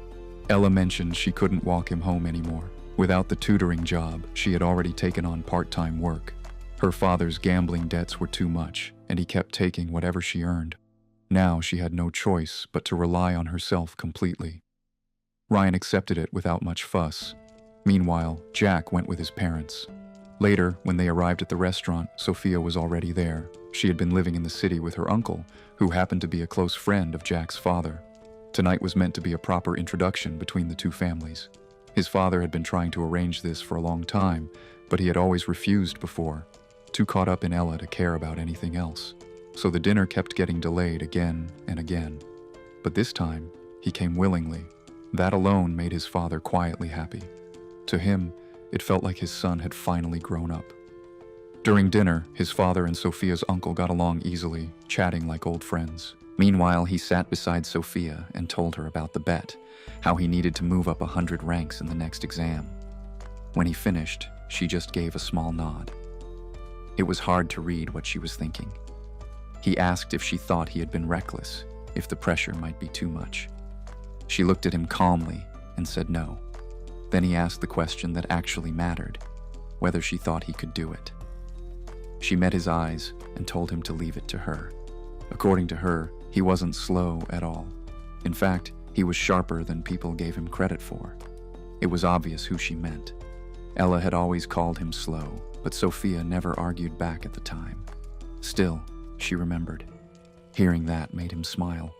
Ella mentioned she couldn't walk him home anymore. Without the tutoring job, she had already taken on part-time work. Her father's gambling debts were too much, and he kept taking whatever she earned. Now she had no choice but to rely on herself completely. Ryan accepted it without much fuss. Meanwhile, Jack went with his parents. Later, when they arrived at the restaurant, Sophia was already there. She had been living in the city with her uncle, who happened to be a close friend of Jack's father. Tonight was meant to be a proper introduction between the two families. His father had been trying to arrange this for a long time, but he had always refused before, too caught up in Ella to care about anything else. So the dinner kept getting delayed again and again. But this time, he came willingly. That alone made his father quietly happy. To him, it felt like his son had finally grown up. During dinner, his father and Sophia's uncle got along easily, chatting like old friends. Meanwhile, he sat beside Sophia and told her about the bet, how he needed to move up 100 ranks in the next exam. When he finished, she just gave a small nod. It was hard to read what she was thinking. He asked if she thought he had been reckless, if the pressure might be too much. She looked at him calmly and said no. Then he asked the question that actually mattered, whether she thought he could do it. She met his eyes and told him to leave it to her. According to her, he wasn't slow at all. In fact, he was sharper than people gave him credit for. It was obvious who she meant. Ella had always called him slow, but Sophia never argued back at the time. Still, she remembered. Hearing that made him smile.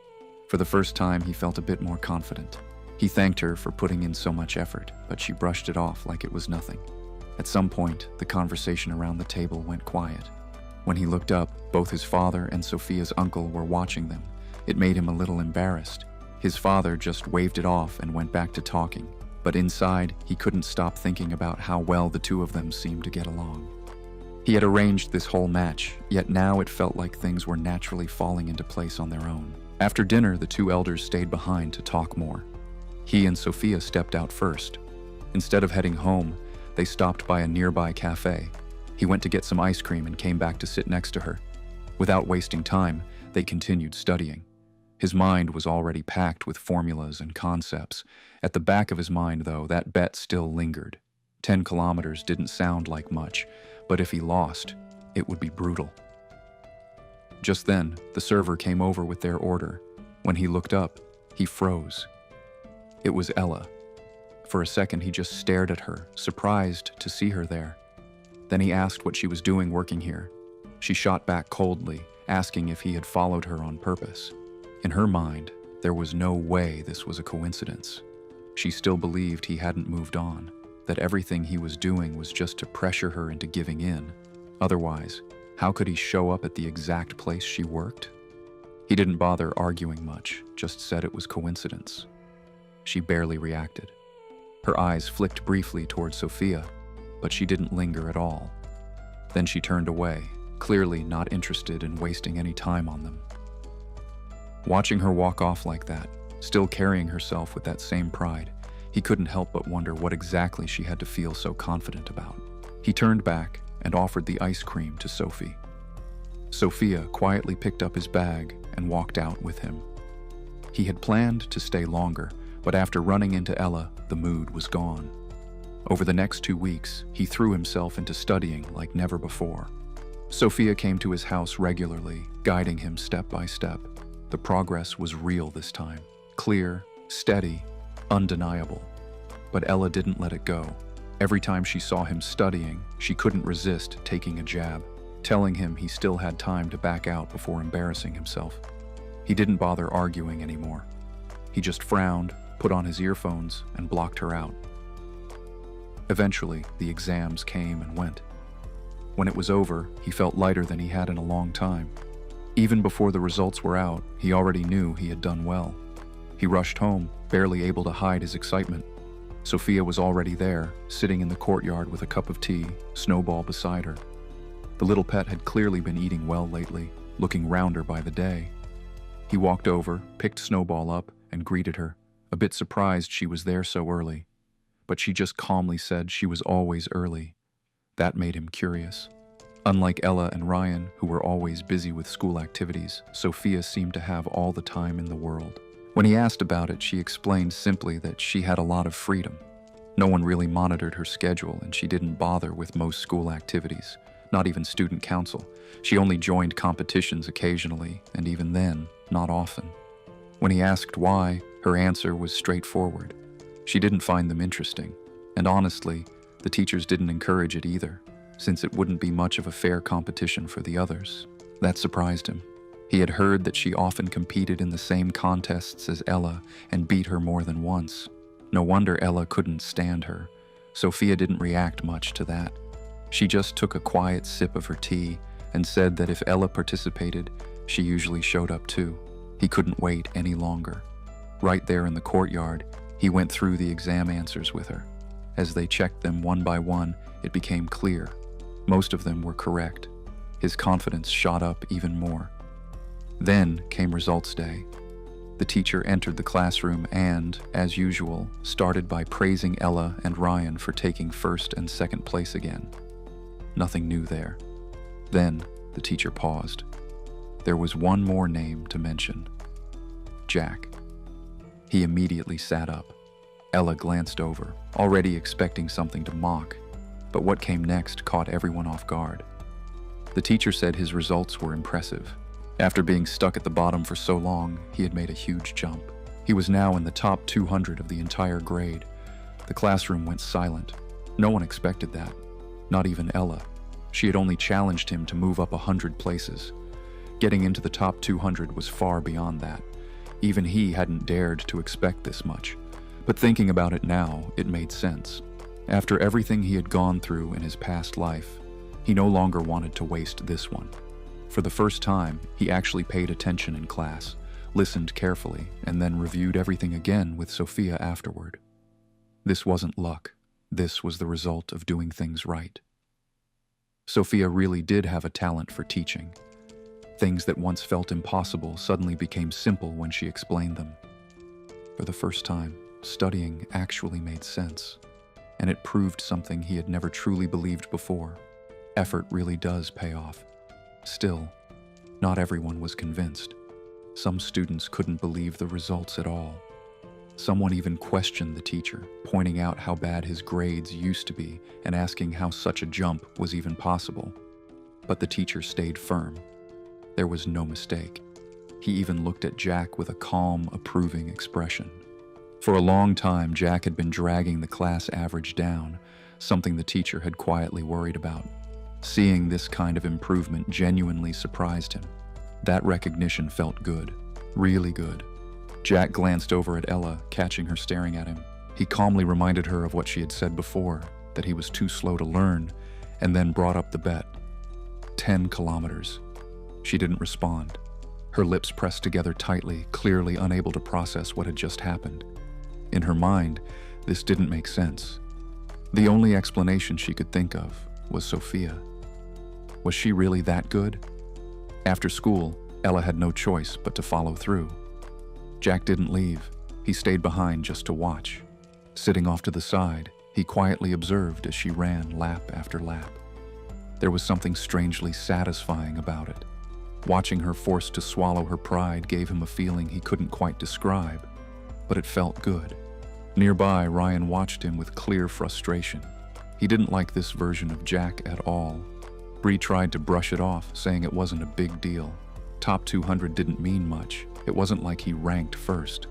For the first time, he felt a bit more confident. He thanked her for putting in so much effort, but she brushed it off like it was nothing. At some point, the conversation around the table went quiet. When he looked up, both his father and Sophia's uncle were watching them. It made him a little embarrassed. His father just waved it off and went back to talking, but inside, he couldn't stop thinking about how well the two of them seemed to get along. He had arranged this whole match, yet now it felt like things were naturally falling into place on their own. After dinner, the two elders stayed behind to talk more. He and Sophia stepped out first. Instead of heading home, they stopped by a nearby cafe. He went to get some ice cream and came back to sit next to her. Without wasting time, they continued studying. His mind was already packed with formulas and concepts. At the back of his mind, though, that bet still lingered. 10 kilometers didn't sound like much, but if he lost, it would be brutal. Just then, the server came over with their order. When he looked up, he froze. It was Ella. For a second, he just stared at her, surprised to see her there. Then he asked what she was doing working here. She shot back coldly, asking if he had followed her on purpose. In her mind, there was no way this was a coincidence. She still believed he hadn't moved on, that everything he was doing was just to pressure her into giving in. Otherwise, how could he show up at the exact place she worked? He didn't bother arguing much, just said it was coincidence. She barely reacted. Her eyes flicked briefly toward Sophia, but she didn't linger at all. Then she turned away, clearly not interested in wasting any time on them. Watching her walk off like that, still carrying herself with that same pride, he couldn't help but wonder what exactly she had to feel so confident about. He turned back and offered the ice cream to Sophie. Sophia quietly picked up his bag and walked out with him. He had planned to stay longer, but after running into Ella, the mood was gone. Over the next 2 weeks, he threw himself into studying like never before. Sophia came to his house regularly, guiding him step by step. The progress was real this time. Clear, steady, undeniable. But Ella didn't let it go. Every time she saw him studying, she couldn't resist taking a jab, telling him he still had time to back out before embarrassing himself. He didn't bother arguing anymore. He just frowned, put on his earphones, and blocked her out. Eventually, the exams came and went. When it was over, he felt lighter than he had in a long time. Even before the results were out, he already knew he had done well. He rushed home, barely able to hide his excitement. Sophia was already there, sitting in the courtyard with a cup of tea, Snowball beside her. The little pet had clearly been eating well lately, looking rounder by the day. He walked over, picked Snowball up, and greeted her, a bit surprised she was there so early. But she just calmly said she was always early. That made him curious. Unlike Ella and Ryan, who were always busy with school activities, Sophia seemed to have all the time in the world. When he asked about it, she explained simply that she had a lot of freedom. No one really monitored her schedule, and she didn't bother with most school activities, not even student council. She only joined competitions occasionally, and even then, not often. When he asked why, her answer was straightforward. She didn't find them interesting, and honestly, the teachers didn't encourage it either, since it wouldn't be much of a fair competition for the others. That surprised him. He had heard that she often competed in the same contests as Ella and beat her more than once. No wonder Ella couldn't stand her. Sophia didn't react much to that. She just took a quiet sip of her tea and said that if Ella participated, she usually showed up too. He couldn't wait any longer. Right there in the courtyard, he went through the exam answers with her. As they checked them one by one, it became clear. Most of them were correct. His confidence shot up even more. Then came results day. The teacher entered the classroom and, as usual, started by praising Ella and Ryan for taking first and second place again. Nothing new there. Then the teacher paused. There was one more name to mention. Jack. He immediately sat up. Ella glanced over, already expecting something to mock, but what came next caught everyone off guard. The teacher said his results were impressive. After being stuck at the bottom for so long, he had made a huge jump. He was now in the top 200 of the entire grade. The classroom went silent. No one expected that. Not even Ella. She had only challenged him to move up 100 places. Getting into the top 200 was far beyond that. Even he hadn't dared to expect this much. But thinking about it now, it made sense. After everything he had gone through in his past life, he no longer wanted to waste this one. For the first time, he actually paid attention in class, listened carefully, and then reviewed everything again with Sophia afterward. This wasn't luck. This was the result of doing things right. Sophia really did have a talent for teaching. Things that once felt impossible suddenly became simple when she explained them. For the first time, studying actually made sense, and it proved something he had never truly believed before. Effort really does pay off. Still, not everyone was convinced. Some students couldn't believe the results at all. Someone even questioned the teacher, pointing out how bad his grades used to be and asking how such a jump was even possible. But the teacher stayed firm. There was no mistake. He even looked at Jack with a calm, approving expression. For a long time, Jack had been dragging the class average down, something the teacher had quietly worried about. Seeing this kind of improvement genuinely surprised him. That recognition felt good, really good. Jack glanced over at Ella, catching her staring at him. He calmly reminded her of what she had said before, that he was too slow to learn, and then brought up the bet. 10 kilometers. She didn't respond. Her lips pressed together tightly, clearly unable to process what had just happened. In her mind, this didn't make sense. The only explanation she could think of was Sophia. Was she really that good? After school, Ella had no choice but to follow through. Jack didn't leave. He stayed behind just to watch. Sitting off to the side, he quietly observed as she ran lap after lap. There was something strangely satisfying about it. Watching her forced to swallow her pride gave him a feeling he couldn't quite describe, but it felt good. Nearby, Ryan watched him with clear frustration. He didn't like this version of Jack at all. Bree tried to brush it off, saying it wasn't a big deal. Top 200 didn't mean much. It wasn't like he ranked first.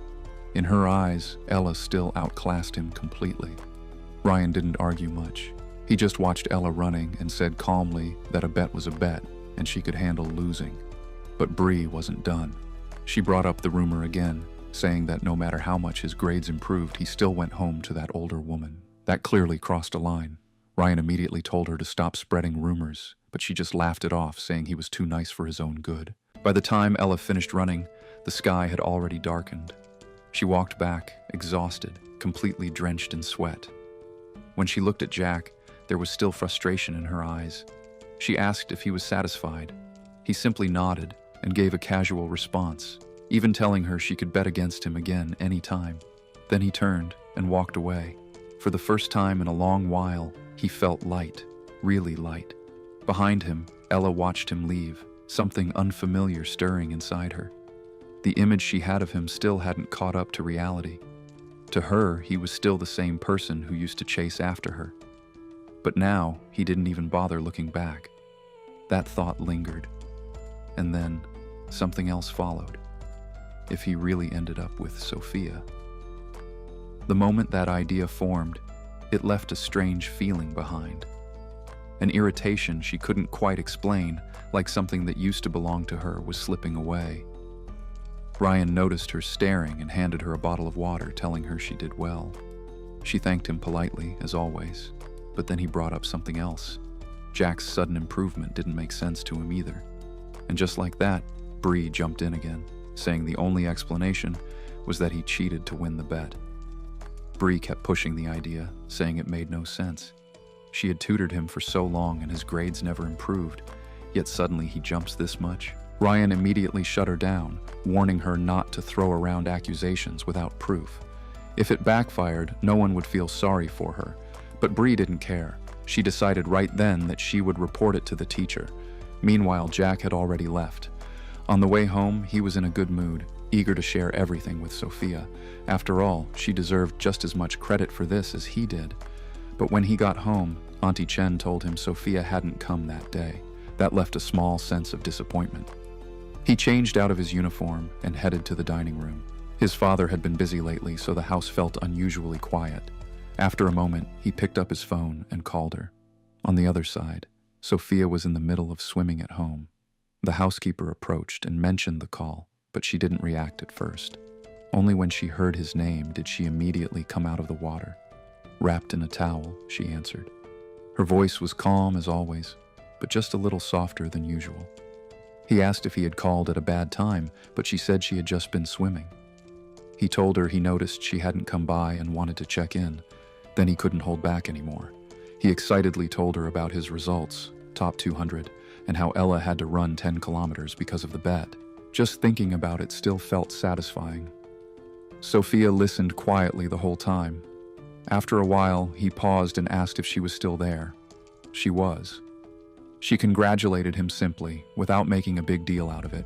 In her eyes, Ella still outclassed him completely. Ryan didn't argue much. He just watched Ella running and said calmly that a bet was a bet and she could handle losing. But Bree wasn't done. She brought up the rumor again, saying that no matter how much his grades improved, he still went home to that older woman. That clearly crossed a line. Ryan immediately told her to stop spreading rumors, but she just laughed it off, saying he was too nice for his own good. By the time Ella finished running, the sky had already darkened. She walked back, exhausted, completely drenched in sweat. When she looked at Jack, there was still frustration in her eyes. She asked if he was satisfied. He simply nodded and gave a casual response, even telling her she could bet against him again any time. Then he turned and walked away. For the first time in a long while, he felt light, really light. Behind him, Ella watched him leave, something unfamiliar stirring inside her. The image she had of him still hadn't caught up to reality. To her, he was still the same person who used to chase after her. But now, he didn't even bother looking back. That thought lingered. And then, something else followed. If he really ended up with Sophia. The moment that idea formed, it left a strange feeling behind. An irritation she couldn't quite explain, like something that used to belong to her was slipping away. Ryan noticed her staring and handed her a bottle of water, telling her she did well. She thanked him politely, as always, but then he brought up something else. Jack's sudden improvement didn't make sense to him either. And just like that, Bree jumped in again, saying the only explanation was that he cheated to win the bet. Bree kept pushing the idea, saying it made no sense. She had tutored him for so long and his grades never improved, yet suddenly he jumps this much. Ryan immediately shut her down, warning her not to throw around accusations without proof. If it backfired, no one would feel sorry for her, but Bree didn't care. She decided right then that she would report it to the teacher. Meanwhile, Jack had already left. On the way home, he was in a good mood, eager to share everything with Sophia. After all, she deserved just as much credit for this as he did. But when he got home, Auntie Chen told him Sophia hadn't come that day. That left a small sense of disappointment. He changed out of his uniform and headed to the dining room. His father had been busy lately, so the house felt unusually quiet. After a moment, he picked up his phone and called her. On the other side, Sophia was in the middle of swimming at home. The housekeeper approached and mentioned the call, but she didn't react at first. Only when she heard his name did she immediately come out of the water. Wrapped in a towel, she answered. Her voice was calm as always, but just a little softer than usual. He asked if he had called at a bad time, but she said she had just been swimming. He told her he noticed she hadn't come by and wanted to check in. Then he couldn't hold back anymore. He excitedly told her about his results, top 200, and how Ella had to run 10 kilometers because of the bet. Just thinking about it still felt satisfying. Sophia listened quietly the whole time. After a while, he paused and asked if she was still there. She was. She congratulated him simply, without making a big deal out of it.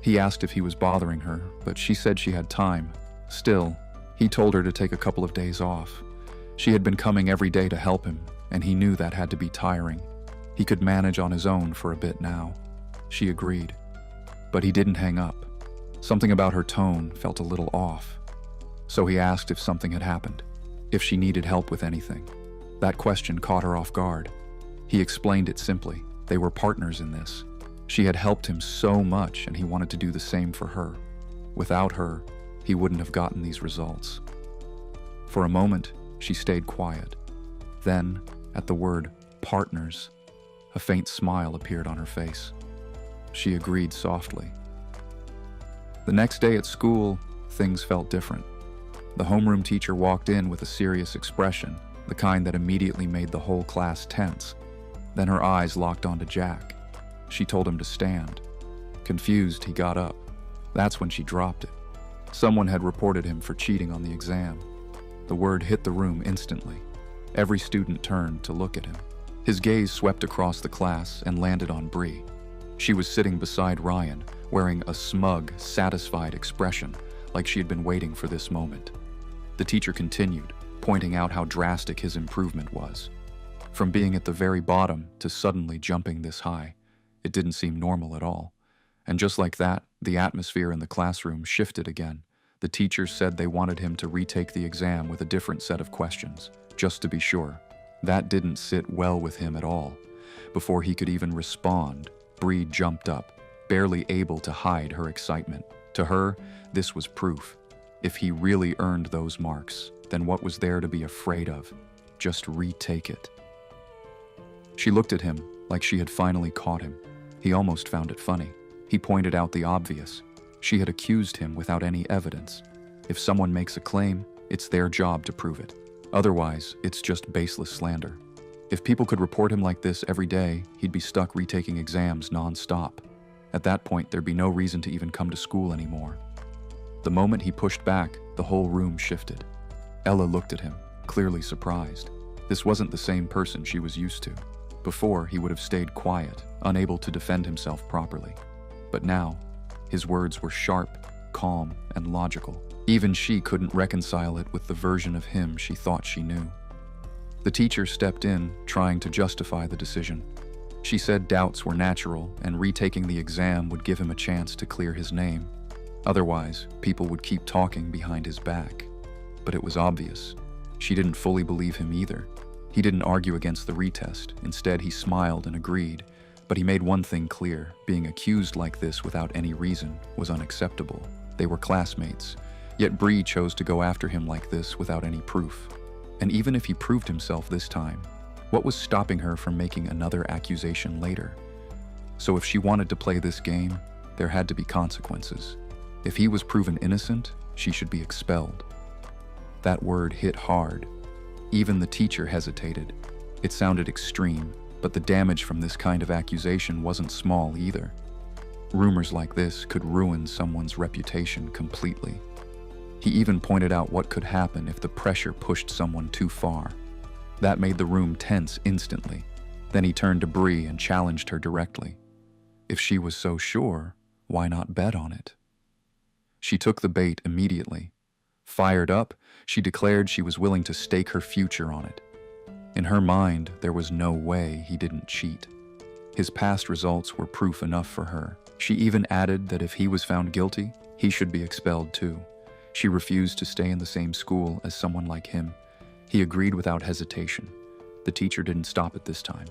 He asked if he was bothering her, but she said she had time. Still, he told her to take a couple of days off. She had been coming every day to help him, and he knew that had to be tiring. He could manage on his own for a bit now. She agreed. But he didn't hang up. Something about her tone felt a little off. So he asked if something had happened, if she needed help with anything. That question caught her off guard. He explained it simply. They were partners in this. She had helped him so much, and he wanted to do the same for her. Without her, he wouldn't have gotten these results. For a moment, she stayed quiet. Then, at the word partners, a faint smile appeared on her face. She agreed softly. The next day at school, things felt different. The homeroom teacher walked in with a serious expression, the kind that immediately made the whole class tense. Then her eyes locked onto Jack. She told him to stand. Confused, he got up. That's when she dropped it. Someone had reported him for cheating on the exam. The word hit the room instantly. Every student turned to look at him. His gaze swept across the class and landed on Bree. She was sitting beside Ryan, wearing a smug, satisfied expression, like she had been waiting for this moment. The teacher continued, pointing out how drastic his improvement was. From being at the very bottom to suddenly jumping this high, it didn't seem normal at all. And just like that, the atmosphere in the classroom shifted again. The teacher said they wanted him to retake the exam with a different set of questions, just to be sure. That didn't sit well with him at all. Before he could even respond, Bree jumped up, barely able to hide her excitement. To her, this was proof. If he really earned those marks, then what was there to be afraid of? Just retake it. She looked at him like she had finally caught him. He almost found it funny. He pointed out the obvious. She had accused him without any evidence. If someone makes a claim, it's their job to prove it. Otherwise, it's just baseless slander. If people could report him like this every day, he'd be stuck retaking exams non-stop. At that point, there'd be no reason to even come to school anymore. The moment he pushed back, the whole room shifted. Ella looked at him, clearly surprised. This wasn't the same person she was used to. Before, he would have stayed quiet, unable to defend himself properly. But now, his words were sharp, calm, and logical. Even she couldn't reconcile it with the version of him she thought she knew. The teacher stepped in, trying to justify the decision. She said doubts were natural, and retaking the exam would give him a chance to clear his name. Otherwise, people would keep talking behind his back. But it was obvious. She didn't fully believe him either. He didn't argue against the retest. Instead, he smiled and agreed. But he made one thing clear: being accused like this without any reason was unacceptable. They were classmates. Yet Bree chose to go after him like this without any proof. And even if he proved himself this time, what was stopping her from making another accusation later? So if she wanted to play this game, there had to be consequences. If he was proven innocent, she should be expelled. That word hit hard. Even the teacher hesitated. It sounded extreme, but the damage from this kind of accusation wasn't small either. Rumors like this could ruin someone's reputation completely. He even pointed out what could happen if the pressure pushed someone too far. That made the room tense instantly. Then he turned to Bree and challenged her directly. If she was so sure, why not bet on it? She took the bait immediately. Fired up, she declared she was willing to stake her future on it. In her mind, there was no way he didn't cheat. His past results were proof enough for her. She even added that if he was found guilty, he should be expelled too. She refused to stay in the same school as someone like him. He agreed without hesitation. The teacher didn't stop it this time.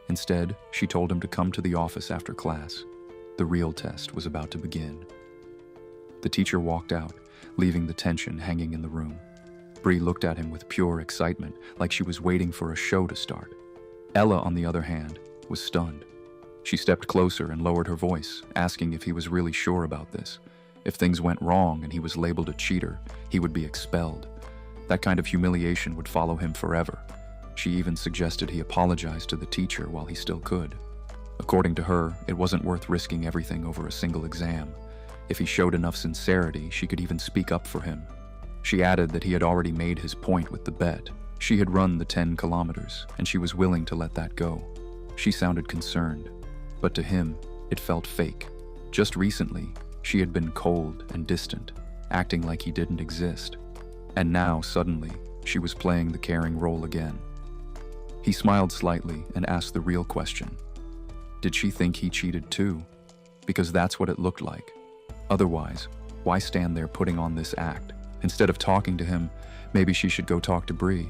Instead, she told him to come to the office after class. The real test was about to begin. The teacher walked out, leaving the tension hanging in the room. Bree looked at him with pure excitement, like she was waiting for a show to start. Ella, on the other hand, was stunned. She stepped closer and lowered her voice, asking if he was really sure about this. If things went wrong and he was labeled a cheater, he would be expelled. That kind of humiliation would follow him forever. She even suggested he apologize to the teacher while he still could. According to her, it wasn't worth risking everything over a single exam. If he showed enough sincerity, she could even speak up for him. She added that he had already made his point with the bet. She had run the 10 kilometers, and she was willing to let that go. She sounded concerned, but to him, it felt fake. Just recently, she had been cold and distant, acting like he didn't exist. And now, suddenly, she was playing the caring role again. He smiled slightly and asked the real question. Did she think he cheated too? Because that's what it looked like. Otherwise, why stand there putting on this act? Instead of talking to him, maybe she should go talk to Bree.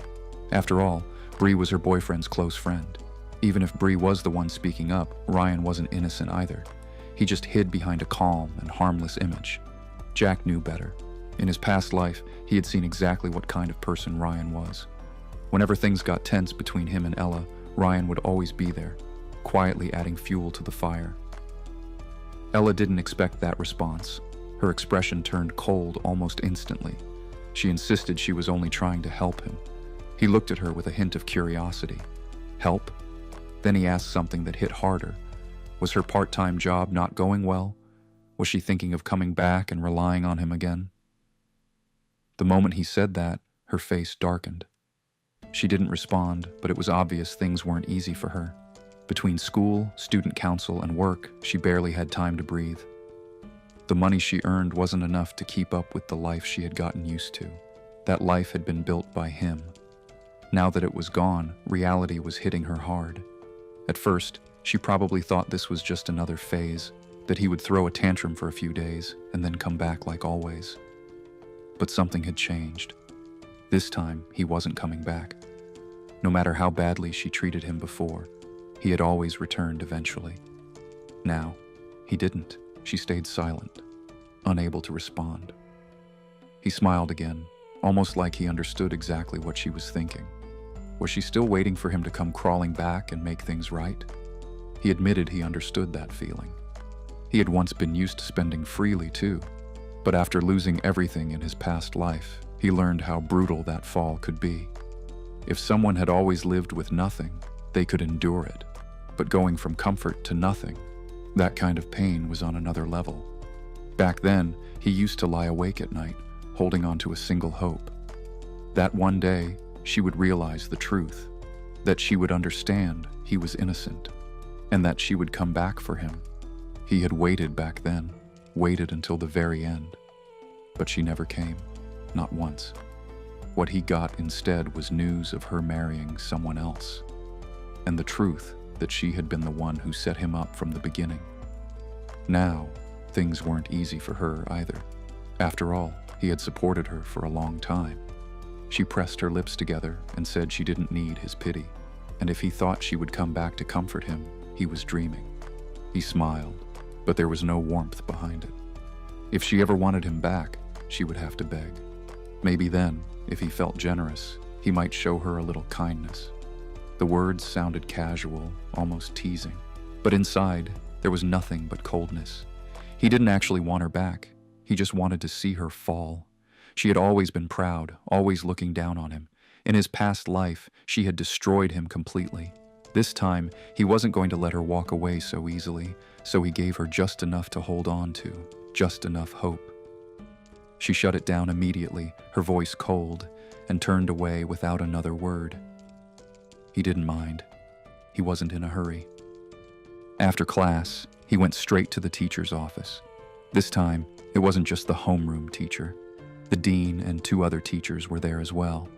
After all, Bree was her boyfriend's close friend. Even if Bree was the one speaking up, Ryan wasn't innocent either. He just hid behind a calm and harmless image. Jack knew better. In his past life, he had seen exactly what kind of person Ryan was. Whenever things got tense between him and Ella, Ryan would always be there, quietly adding fuel to the fire. Ella didn't expect that response. Her expression turned cold almost instantly. She insisted she was only trying to help him. He looked at her with a hint of curiosity. Help? Then he asked something that hit harder. Was her part-time job not going well? Was she thinking of coming back and relying on him again? The moment he said that, her face darkened. She didn't respond, but it was obvious things weren't easy for her. Between school, student council, and work, she barely had time to breathe. The money she earned wasn't enough to keep up with the life she had gotten used to. That life had been built by him. Now that it was gone, reality was hitting her hard. At first, she probably thought this was just another phase, that he would throw a tantrum for a few days and then come back like always. But something had changed. This time, he wasn't coming back. No matter how badly she treated him before, he had always returned eventually. Now, he didn't. She stayed silent, unable to respond. He smiled again, almost like he understood exactly what she was thinking. Was she still waiting for him to come crawling back and make things right? He admitted he understood that feeling. He had once been used to spending freely too, but after losing everything in his past life, he learned how brutal that fall could be. If someone had always lived with nothing, they could endure it. But going from comfort to nothing, that kind of pain was on another level. Back then, he used to lie awake at night, holding on to a single hope. That one day, she would realize the truth, that she would understand he was innocent, and that she would come back for him. He had waited back then, waited until the very end. But she never came, not once. What he got instead was news of her marrying someone else, and the truth that she had been the one who set him up from the beginning. Now, things weren't easy for her either. After all, he had supported her for a long time. She pressed her lips together and said she didn't need his pity, and if he thought she would come back to comfort him, he was dreaming. He smiled, but there was no warmth behind it. If she ever wanted him back, she would have to beg. Maybe then, if he felt generous, he might show her a little kindness. The words sounded casual, almost teasing, but inside, there was nothing but coldness. He didn't actually want her back. He just wanted to see her fall. She had always been proud, always looking down on him. In his past life, she had destroyed him completely. This time, he wasn't going to let her walk away so easily, so he gave her just enough to hold on to, just enough hope. She shut it down immediately, her voice cold, and turned away without another word. He didn't mind. He wasn't in a hurry. After class, he went straight to the teacher's office. This time, it wasn't just the homeroom teacher. The dean and 2 other teachers were there as well.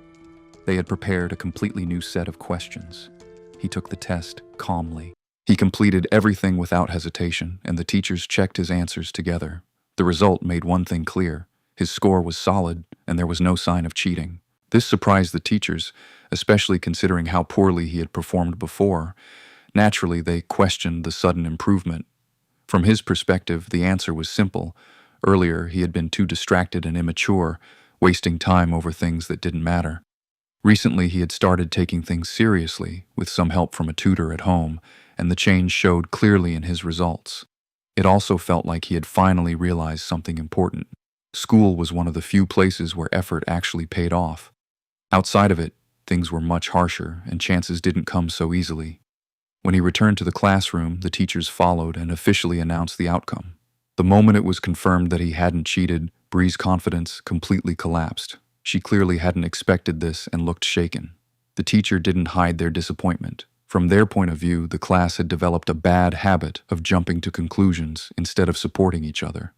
They had prepared a completely new set of questions. He took the test calmly. He completed everything without hesitation, and the teachers checked his answers together. The result made one thing clear. His score was solid, and there was no sign of cheating. This surprised the teachers, especially considering how poorly he had performed before. Naturally, they questioned the sudden improvement. From his perspective, the answer was simple. Earlier, he had been too distracted and immature, wasting time over things that didn't matter. Recently, he had started taking things seriously, with some help from a tutor at home, and the change showed clearly in his results. It also felt like he had finally realized something important. School was one of the few places where effort actually paid off. Outside of it, things were much harsher, and chances didn't come so easily. When he returned to the classroom, the teachers followed and officially announced the outcome. The moment it was confirmed that he hadn't cheated, Bree's confidence completely collapsed. She clearly hadn't expected this and looked shaken. The teacher didn't hide their disappointment. From their point of view, the class had developed a bad habit of jumping to conclusions instead of supporting each other.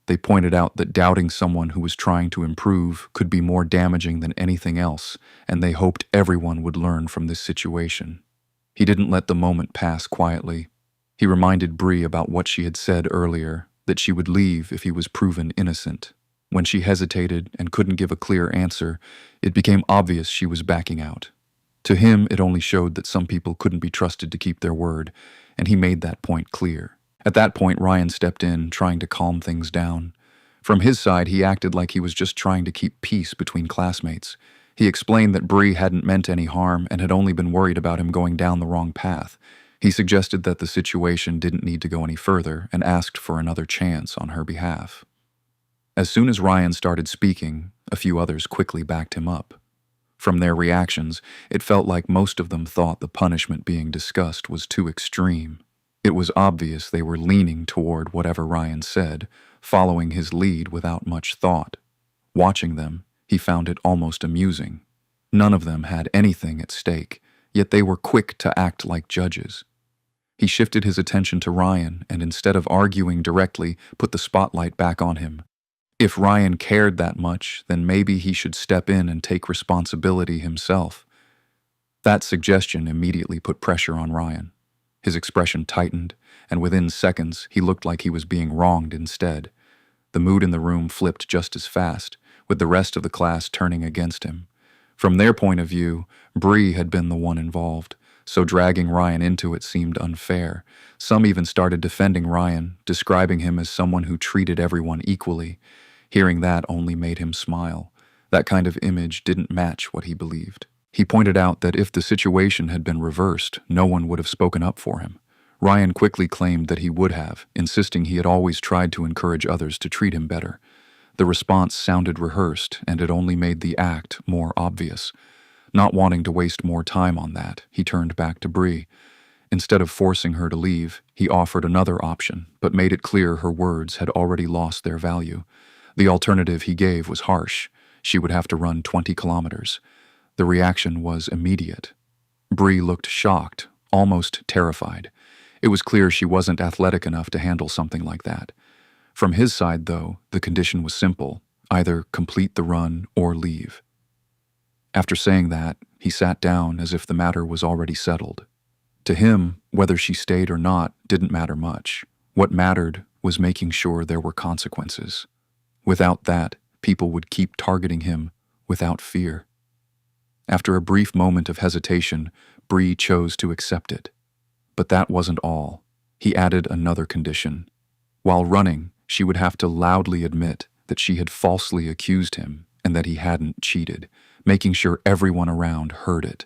They pointed out that doubting someone who was trying to improve could be more damaging than anything else, and they hoped everyone would learn from this situation. He didn't let the moment pass quietly. He reminded Bree about what she had said earlier, that she would leave if he was proven innocent. When she hesitated and couldn't give a clear answer, it became obvious she was backing out. To him, it only showed that some people couldn't be trusted to keep their word, and he made that point clear. At that point, Ryan stepped in, trying to calm things down. From his side, he acted like he was just trying to keep peace between classmates. He explained that Bree hadn't meant any harm and had only been worried about him going down the wrong path. He suggested that the situation didn't need to go any further and asked for another chance on her behalf. As soon as Ryan started speaking, a few others quickly backed him up. From their reactions, it felt like most of them thought the punishment being discussed was too extreme. It was obvious they were leaning toward whatever Ryan said, following his lead without much thought. Watching them, he found it almost amusing. None of them had anything at stake, yet they were quick to act like judges. He shifted his attention to Ryan and instead of arguing directly, put the spotlight back on him. If Ryan cared that much, then maybe he should step in and take responsibility himself. That suggestion immediately put pressure on Ryan. His expression tightened, and within seconds, he looked like he was being wronged instead. The mood in the room flipped just as fast, with the rest of the class turning against him. From their point of view, Bree had been the one involved, so dragging Ryan into it seemed unfair. Some even started defending Ryan, describing him as someone who treated everyone equally. Hearing that only made him smile. That kind of image didn't match what he believed. He pointed out that if the situation had been reversed, no one would have spoken up for him. Ryan quickly claimed that he would have, insisting he had always tried to encourage others to treat him better. The response sounded rehearsed, and it only made the act more obvious. Not wanting to waste more time on that, he turned back to Bree. Instead of forcing her to leave, he offered another option, but made it clear her words had already lost their value. The alternative he gave was harsh. She would have to run 20 kilometers. The reaction was immediate. Bree looked shocked, almost terrified. It was clear she wasn't athletic enough to handle something like that. From his side, though, the condition was simple: either complete the run or leave. After saying that, he sat down as if the matter was already settled. To him, whether she stayed or not didn't matter much. What mattered was making sure there were consequences. Without that, people would keep targeting him without fear. After a brief moment of hesitation, Bree chose to accept it. But that wasn't all. He added another condition. While running, she would have to loudly admit that she had falsely accused him and that he hadn't cheated, making sure everyone around heard it.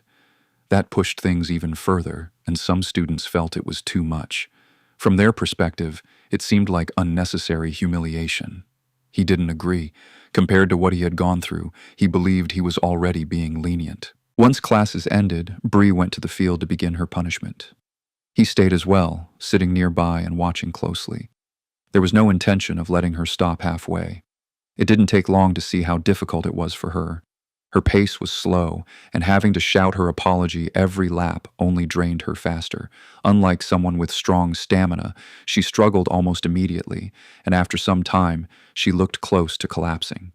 That pushed things even further, and some students felt it was too much. From their perspective, it seemed like unnecessary humiliation. He didn't agree. Compared to what he had gone through, he believed he was already being lenient. Once classes ended, Bree went to the field to begin her punishment. He stayed as well, sitting nearby and watching closely. There was no intention of letting her stop halfway. It didn't take long to see how difficult it was for her. Her pace was slow, and having to shout her apology every lap only drained her faster. Unlike someone with strong stamina, she struggled almost immediately, and after some time, she looked close to collapsing.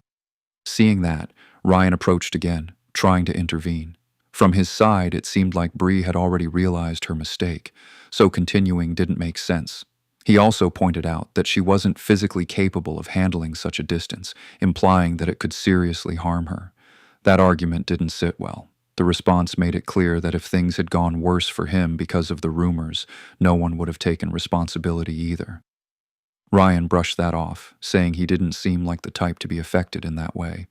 Seeing that, Ryan approached again, trying to intervene. From his side, it seemed like Bree had already realized her mistake, so continuing didn't make sense. He also pointed out that she wasn't physically capable of handling such a distance, implying that it could seriously harm her. That argument didn't sit well. The response made it clear that if things had gone worse for him because of the rumors, no one would have taken responsibility either. Ryan brushed that off, saying he didn't seem like the type to be affected in that way.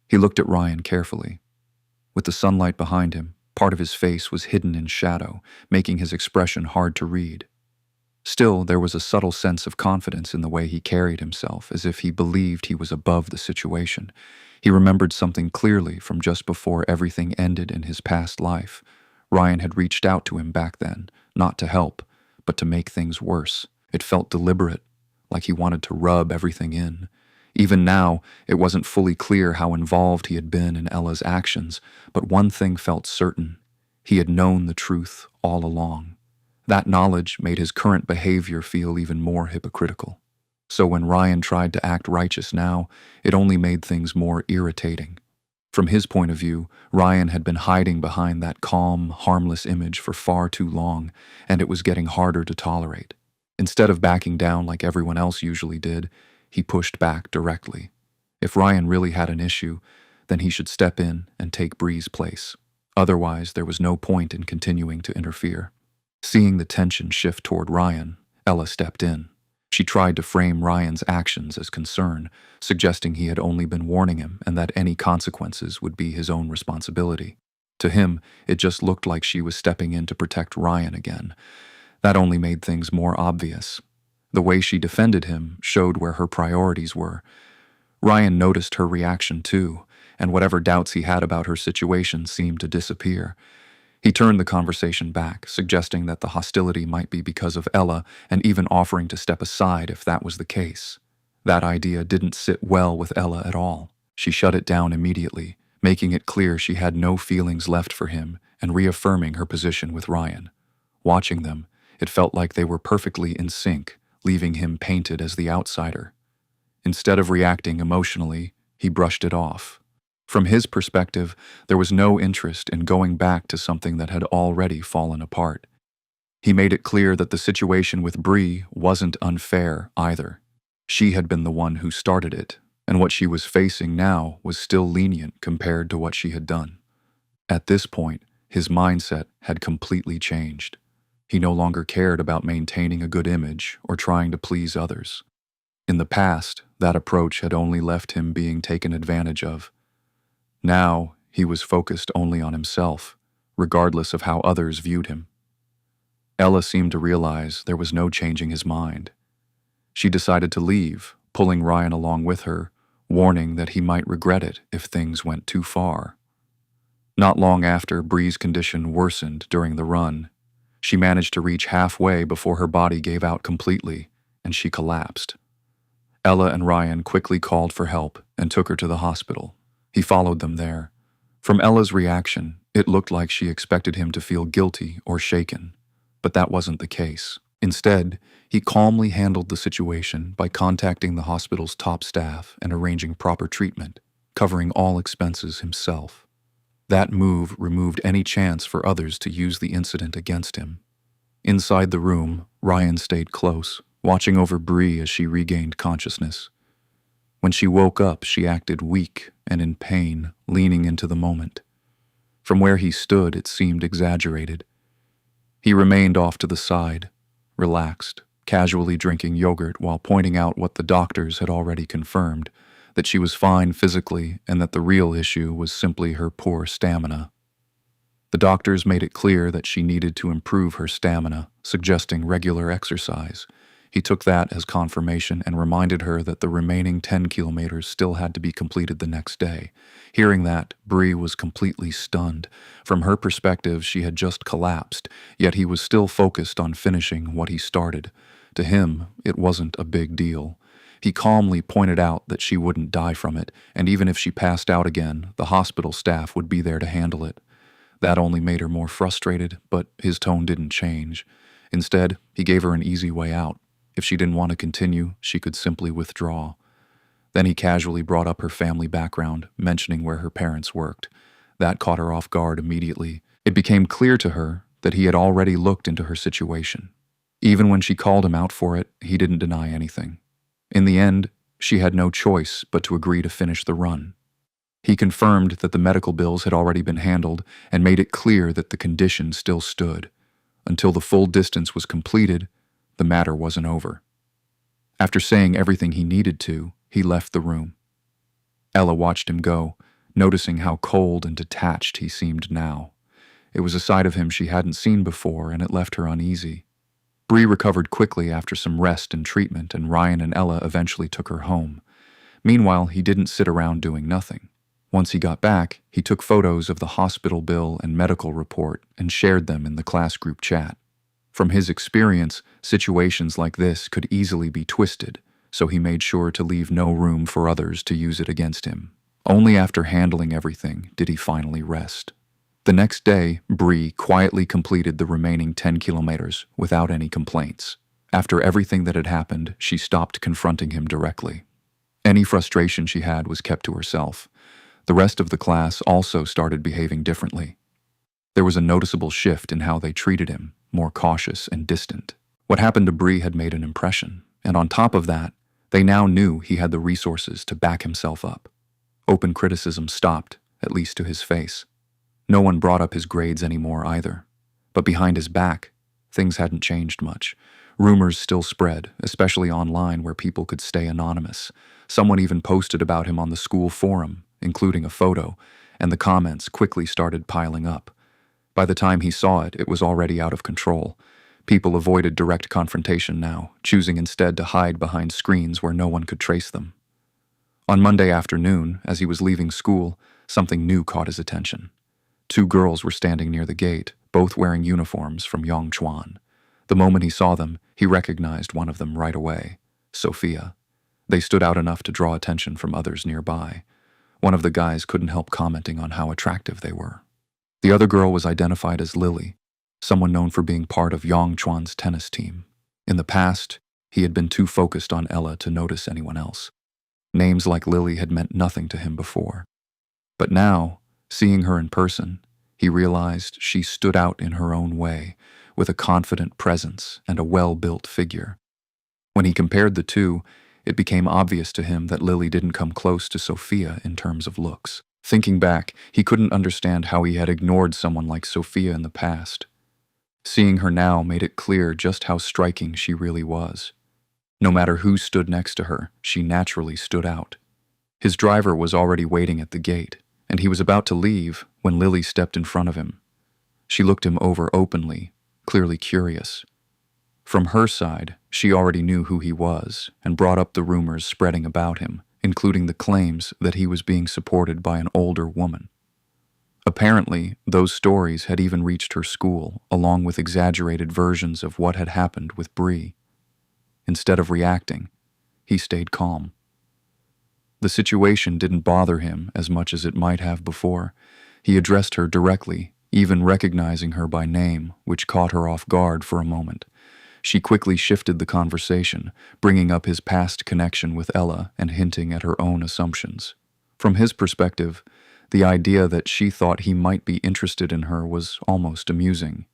He looked at Ryan carefully. With the sunlight behind him, part of his face was hidden in shadow, making his expression hard to read. Still, there was a subtle sense of confidence in the way he carried himself, as if he believed he was above the situation. He remembered something clearly from just before everything ended in his past life. Ryan had reached out to him back then, not to help, but to make things worse. It felt deliberate, like he wanted to rub everything in. Even now, it wasn't fully clear how involved he had been in Ella's actions, but one thing felt certain. He had known the truth all along. That knowledge made his current behavior feel even more hypocritical. So when Ryan tried to act righteous now, it only made things more irritating. From his point of view, Ryan had been hiding behind that calm, harmless image for far too long, and it was getting harder to tolerate. Instead of backing down like everyone else usually did, he pushed back directly. If Ryan really had an issue, then he should step in and take Bree's place. Otherwise, there was no point in continuing to interfere. Seeing the tension shift toward Ryan, Ella stepped in. She tried to frame Ryan's actions as concern, suggesting he had only been warning him and that any consequences would be his own responsibility. To him, it just looked like she was stepping in to protect Ryan again. That only made things more obvious. The way she defended him showed where her priorities were. Ryan noticed her reaction too, and whatever doubts he had about her situation seemed to disappear. He turned the conversation back, suggesting that the hostility might be because of Ella and even offering to step aside if that was the case. That idea didn't sit well with Ella at all. She shut it down immediately, making it clear she had no feelings left for him and reaffirming her position with Ryan. Watching them, it felt like they were perfectly in sync, leaving him painted as the outsider. Instead of reacting emotionally, he brushed it off. From his perspective, there was no interest in going back to something that had already fallen apart. He made it clear that the situation with Bree wasn't unfair either. She had been the one who started it, and what she was facing now was still lenient compared to what she had done. At this point, his mindset had completely changed. He no longer cared about maintaining a good image or trying to please others. In the past, that approach had only left him being taken advantage of. Now, he was focused only on himself, regardless of how others viewed him. Ella seemed to realize there was no changing his mind. She decided to leave, pulling Ryan along with her, warning that he might regret it if things went too far. Not long after, Bree's condition worsened during the run. She managed to reach halfway before her body gave out completely, and she collapsed. Ella and Ryan quickly called for help and took her to the hospital. He followed them there. From Ella's reaction, it looked like she expected him to feel guilty or shaken, but that wasn't the case. Instead, he calmly handled the situation by contacting the hospital's top staff and arranging proper treatment, covering all expenses himself. That move removed any chance for others to use the incident against him. Inside the room, Ryan stayed close, watching over Bree as she regained consciousness. When she woke up, she acted weak and in pain, leaning into the moment. From where he stood, it seemed exaggerated. He remained off to the side, relaxed, casually drinking yogurt while pointing out what the doctors had already confirmed, that she was fine physically and that the real issue was simply her poor stamina. The doctors made it clear that she needed to improve her stamina, suggesting regular exercise. He took that as confirmation and reminded her that the remaining 10 kilometers still had to be completed the next day. Hearing that, Bree was completely stunned. From her perspective, she had just collapsed, yet he was still focused on finishing what he started. To him, it wasn't a big deal. He calmly pointed out that she wouldn't die from it, and even if she passed out again, the hospital staff would be there to handle it. That only made her more frustrated, but his tone didn't change. Instead, he gave her an easy way out. If she didn't want to continue, she could simply withdraw. Then he casually brought up her family background, mentioning where her parents worked. That caught her off guard immediately. It became clear to her that he had already looked into her situation. Even when she called him out for it, he didn't deny anything. In the end, she had no choice but to agree to finish the run. He confirmed that the medical bills had already been handled and made it clear that the condition still stood. Until the full distance was completed, the matter wasn't over. After saying everything he needed to, he left the room. Ella watched him go, noticing how cold and detached he seemed now. It was a side of him she hadn't seen before, and it left her uneasy. Bree recovered quickly after some rest and treatment, and Ryan and Ella eventually took her home. Meanwhile, he didn't sit around doing nothing. Once he got back, he took photos of the hospital bill and medical report and shared them in the class group chat. From his experience, situations like this could easily be twisted, so he made sure to leave no room for others to use it against him. Only after handling everything did he finally rest. The next day, Bree quietly completed the remaining 10 kilometers without any complaints. After everything that had happened, she stopped confronting him directly. Any frustration she had was kept to herself. The rest of the class also started behaving differently. There was a noticeable shift in how they treated him, more cautious and distant. What happened to Bree had made an impression, and on top of that, they now knew he had the resources to back himself up. Open criticism stopped, at least to his face. No one brought up his grades anymore either. But behind his back, things hadn't changed much. Rumors still spread, especially online where people could stay anonymous. Someone even posted about him on the school forum, including a photo, and the comments quickly started piling up. By the time he saw it, it was already out of control. People avoided direct confrontation now, choosing instead to hide behind screens where no one could trace them. On Monday afternoon, as he was leaving school, something new caught his attention. 2 girls were standing near the gate, both wearing uniforms from Yongchuan. The moment he saw them, he recognized one of them right away, Sophia. They stood out enough to draw attention from others nearby. One of the guys couldn't help commenting on how attractive they were. The other girl was identified as Lily, someone known for being part of Yongchuan's tennis team. In the past, he had been too focused on Ella to notice anyone else. Names like Lily had meant nothing to him before. But now, seeing her in person, he realized she stood out in her own way, with a confident presence and a well-built figure. When he compared the two, it became obvious to him that Lily didn't come close to Sophia in terms of looks. Thinking back, he couldn't understand how he had ignored someone like Sophia in the past. Seeing her now made it clear just how striking she really was. No matter who stood next to her, she naturally stood out. His driver was already waiting at the gate, and he was about to leave when Lily stepped in front of him. She looked him over openly, clearly curious. From her side, she already knew who he was and brought up the rumors spreading about him, including the claims that he was being supported by an older woman. Apparently, those stories had even reached her school, along with exaggerated versions of what had happened with Bree. Instead of reacting, he stayed calm. The situation didn't bother him as much as it might have before. He addressed her directly, even recognizing her by name, which caught her off guard for a moment. She quickly shifted the conversation, bringing up his past connection with Ella and hinting at her own assumptions. From his perspective, the idea that she thought he might be interested in her was almost amusing.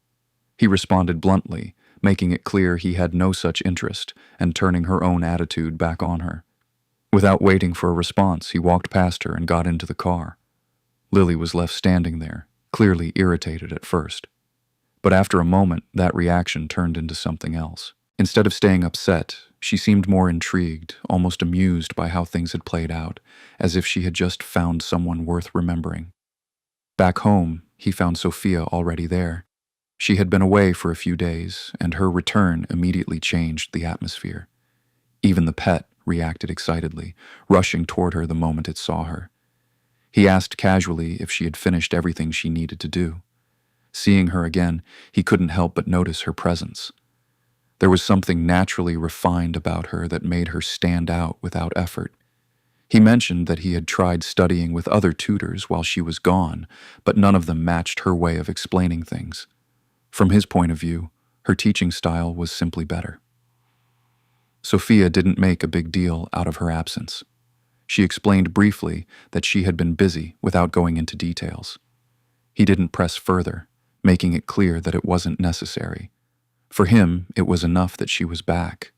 He responded bluntly, making it clear he had no such interest and turning her own attitude back on her. Without waiting for a response, he walked past her and got into the car. Lily was left standing there, clearly irritated at first. But after a moment, that reaction turned into something else. Instead of staying upset, she seemed more intrigued, almost amused by how things had played out, as if she had just found someone worth remembering. Back home, he found Sophia already there. She had been away for a few days, and her return immediately changed the atmosphere. Even the pet reacted excitedly, rushing toward her the moment it saw her. He asked casually if she had finished everything she needed to do. Seeing her again, he couldn't help but notice her presence. There was something naturally refined about her that made her stand out without effort. He mentioned that he had tried studying with other tutors while she was gone, but none of them matched her way of explaining things. From his point of view, her teaching style was simply better. Sophia didn't make a big deal out of her absence. She explained briefly that she had been busy without going into details. He didn't press further, making it clear that it wasn't necessary. For him, it was enough that she was back.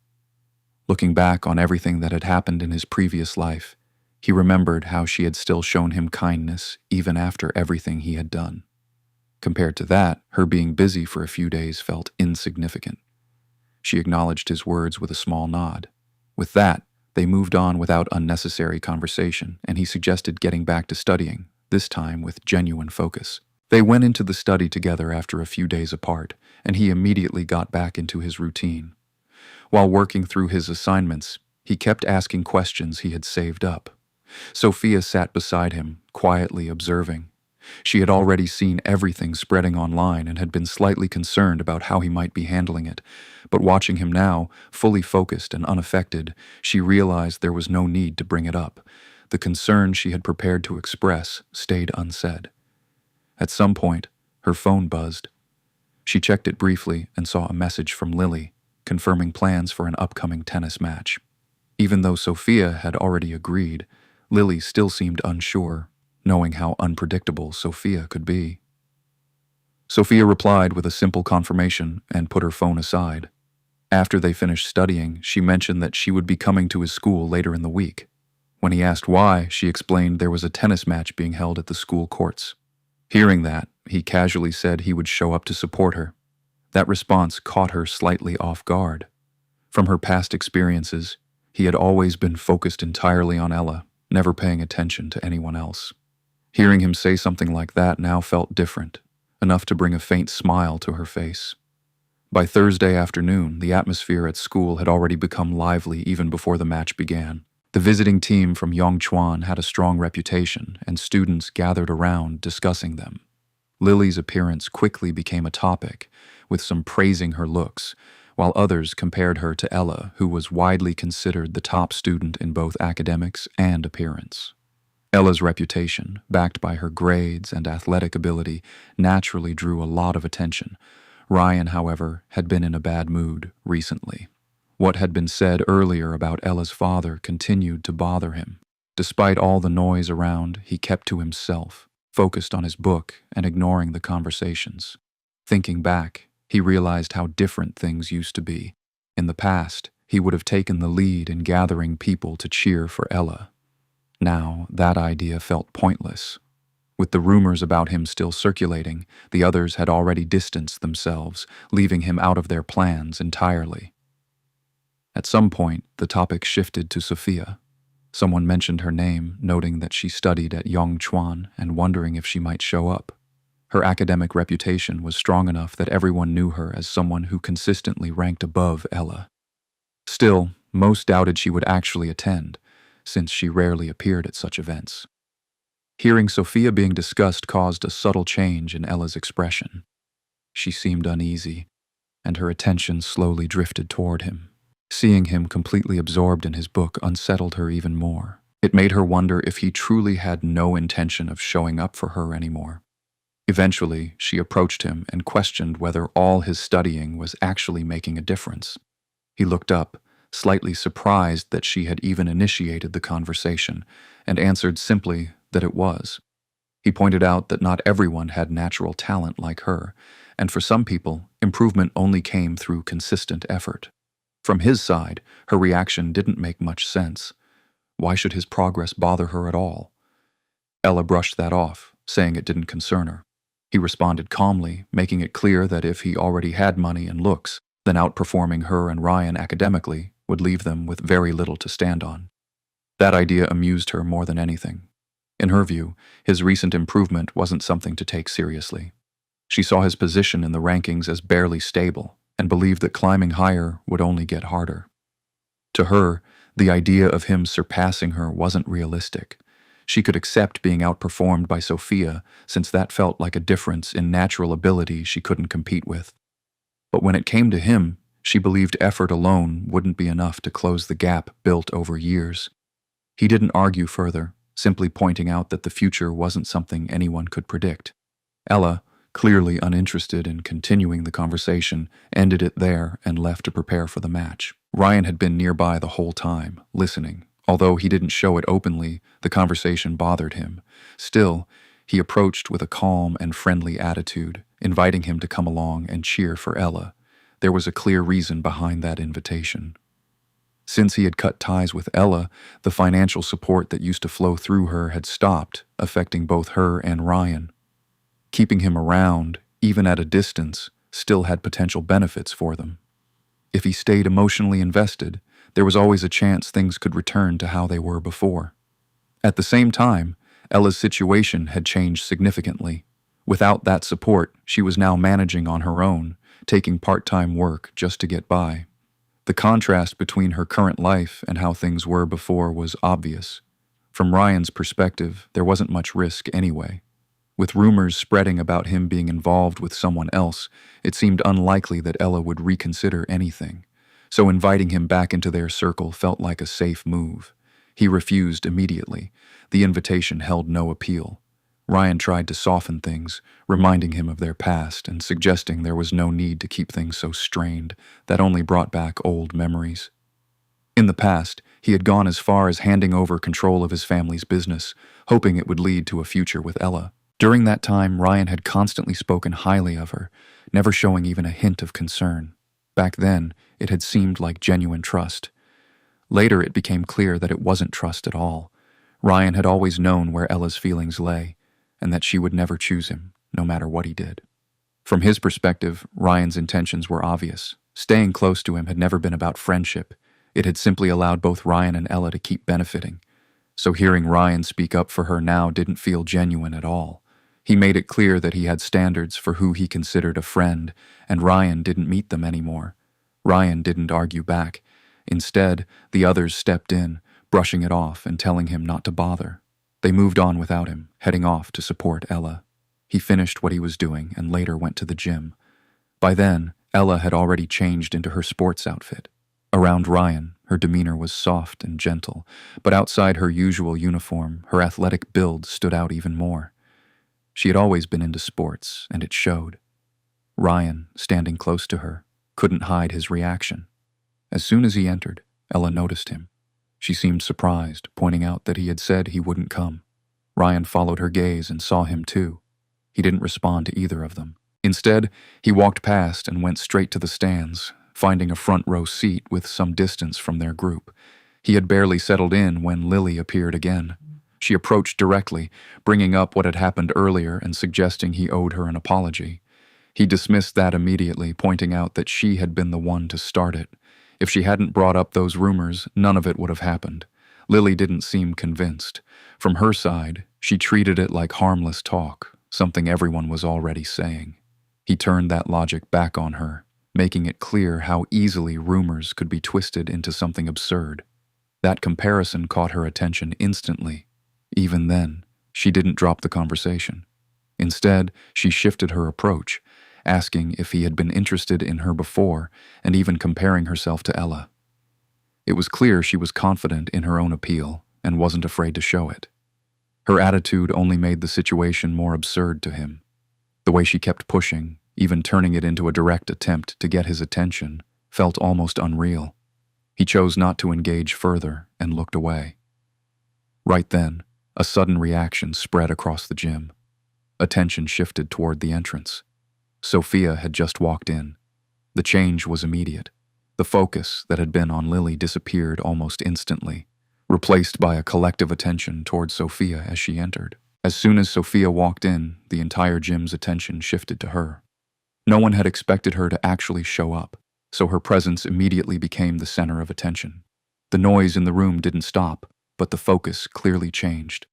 Looking back on everything that had happened in his previous life, he remembered how she had still shown him kindness even after everything he had done. Compared to that, her being busy for a few days felt insignificant. She acknowledged his words with a small nod. With that, they moved on without unnecessary conversation, and he suggested getting back to studying, this time with genuine focus. They went into the study together after a few days apart, and he immediately got back into his routine. While working through his assignments, he kept asking questions he had saved up. Sophia sat beside him, quietly observing. She had already seen everything spreading online and had been slightly concerned about how he might be handling it, but watching him now, fully focused and unaffected, she realized there was no need to bring it up. The concern she had prepared to express stayed unsaid. At some point, her phone buzzed. She checked it briefly and saw a message from Lily, confirming plans for an upcoming tennis match. Even though Sophia had already agreed, Lily still seemed unsure, knowing how unpredictable Sophia could be. Sophia replied with a simple confirmation and put her phone aside. After they finished studying, she mentioned that she would be coming to his school later in the week. When he asked why, she explained there was a tennis match being held at the school courts. Hearing that, he casually said he would show up to support her. That response caught her slightly off guard. From her past experiences, he had always been focused entirely on Ella, never paying attention to anyone else. Hearing him say something like that now felt different, enough to bring a faint smile to her face. By Thursday afternoon, the atmosphere at school had already become lively even before the match began. The visiting team from Yongchuan had a strong reputation, and students gathered around discussing them. Lily's appearance quickly became a topic, with some praising her looks, while others compared her to Ella, who was widely considered the top student in both academics and appearance. Ella's reputation, backed by her grades and athletic ability, naturally drew a lot of attention. Ryan, however, had been in a bad mood recently. What had been said earlier about Ella's father continued to bother him. Despite all the noise around, he kept to himself, focused on his book and ignoring the conversations. Thinking back, he realized how different things used to be. In the past, he would have taken the lead in gathering people to cheer for Ella. Now, that idea felt pointless. With the rumors about him still circulating, the others had already distanced themselves, leaving him out of their plans entirely. At some point, the topic shifted to Sophia. Someone mentioned her name, noting that she studied at Yongchuan and wondering if she might show up. Her academic reputation was strong enough that everyone knew her as someone who consistently ranked above Ella. Still, most doubted she would actually attend, since she rarely appeared at such events. Hearing Sophia being discussed caused a subtle change in Ella's expression. She seemed uneasy, and her attention slowly drifted toward him. Seeing him completely absorbed in his book unsettled her even more. It made her wonder if he truly had no intention of showing up for her anymore. Eventually, she approached him and questioned whether all his studying was actually making a difference. He looked up, slightly surprised that she had even initiated the conversation, and answered simply that it was. He pointed out that not everyone had natural talent like her, and for some people, improvement only came through consistent effort. From his side, her reaction didn't make much sense. Why should his progress bother her at all? Ella brushed that off, saying it didn't concern her. He responded calmly, making it clear that if he already had money and looks, then outperforming her and Ryan academically would leave them with very little to stand on. That idea amused her more than anything. In her view, his recent improvement wasn't something to take seriously. She saw his position in the rankings as barely stable and believed that climbing higher would only get harder. To her, the idea of him surpassing her wasn't realistic. She could accept being outperformed by Sophia, since that felt like a difference in natural ability she couldn't compete with. But when it came to him, she believed effort alone wouldn't be enough to close the gap built over years. He didn't argue further, simply pointing out that the future wasn't something anyone could predict. Ella, clearly uninterested in continuing the conversation, ended it there and left to prepare for the match. Ryan had been nearby the whole time, listening. Although he didn't show it openly, the conversation bothered him. Still, he approached with a calm and friendly attitude, inviting him to come along and cheer for Ella. There was a clear reason behind that invitation. Since he had cut ties with Ella, the financial support that used to flow through her had stopped, affecting both her and Ryan. Keeping him around, even at a distance, still had potential benefits for them. If he stayed emotionally invested, there was always a chance things could return to how they were before. At the same time, Ella's situation had changed significantly. Without that support, she was now managing on her own, taking part-time work just to get by. The contrast between her current life and how things were before was obvious. From Ryan's perspective, there wasn't much risk anyway. With rumors spreading about him being involved with someone else, it seemed unlikely that Ella would reconsider anything. So inviting him back into their circle felt like a safe move. He refused immediately. The invitation held no appeal. Ryan tried to soften things, reminding him of their past and suggesting there was no need to keep things so strained. That only brought back old memories. In the past, he had gone as far as handing over control of his family's business, hoping it would lead to a future with Ella. During that time, Ryan had constantly spoken highly of her, never showing even a hint of concern. Back then, it had seemed like genuine trust. Later, it became clear that it wasn't trust at all. Ryan had always known where Ella's feelings lay, and that she would never choose him, no matter what he did. From his perspective, Ryan's intentions were obvious. Staying close to him had never been about friendship. It had simply allowed both Ryan and Ella to keep benefiting. So hearing Ryan speak up for her now didn't feel genuine at all. He made it clear that he had standards for who he considered a friend, and Ryan didn't meet them anymore. Ryan didn't argue back. Instead, the others stepped in, brushing it off and telling him not to bother. They moved on without him, heading off to support Ella. He finished what he was doing and later went to the gym. By then, Ella had already changed into her sports outfit. Around Ryan, her demeanor was soft and gentle, but outside her usual uniform, her athletic build stood out even more. She had always been into sports, and it showed. Ryan, standing close to her, couldn't hide his reaction. As soon as he entered, Ella noticed him. She seemed surprised, pointing out that he had said he wouldn't come. Ryan followed her gaze and saw him too. He didn't respond to either of them. Instead, he walked past and went straight to the stands, finding a front row seat with some distance from their group. He had barely settled in when Lily appeared again. She approached directly, bringing up what had happened earlier and suggesting he owed her an apology. He dismissed that immediately, pointing out that she had been the one to start it. If she hadn't brought up those rumors, none of it would have happened. Lily didn't seem convinced. From her side, she treated it like harmless talk, something everyone was already saying. He turned that logic back on her, making it clear how easily rumors could be twisted into something absurd. That comparison caught her attention instantly. Even then, she didn't drop the conversation. Instead, she shifted her approach, asking if he had been interested in her before and even comparing herself to Ella. It was clear she was confident in her own appeal and wasn't afraid to show it. Her attitude only made the situation more absurd to him. The way she kept pushing, even turning it into a direct attempt to get his attention, felt almost unreal. He chose not to engage further and looked away. Right then, a sudden reaction spread across the gym. Attention shifted toward the entrance. Sophia had just walked in. The change was immediate. The focus that had been on Lily disappeared almost instantly, replaced by a collective attention toward Sophia as she entered. As soon as Sophia walked in, the entire gym's attention shifted to her. No one had expected her to actually show up, so her presence immediately became the center of attention. The noise in the room didn't stop, but the focus clearly changed.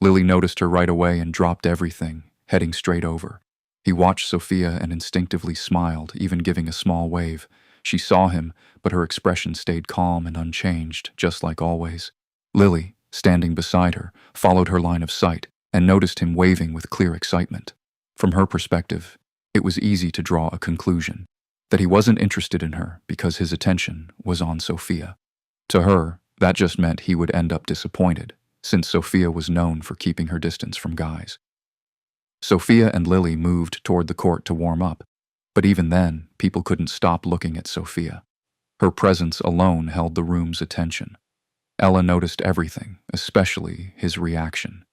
Lily noticed her right away and dropped everything, heading straight over. He watched Sophia and instinctively smiled, even giving a small wave. She saw him, but her expression stayed calm and unchanged, just like always. Lily, standing beside her, followed her line of sight and noticed him waving with clear excitement. From her perspective, it was easy to draw a conclusion that he wasn't interested in her because his attention was on Sophia. To her, that just meant he would end up disappointed, since Sophia was known for keeping her distance from guys. Sophia and Lily moved toward the court to warm up, but even then, people couldn't stop looking at Sophia. Her presence alone held the room's attention. Ella noticed everything, especially his reaction.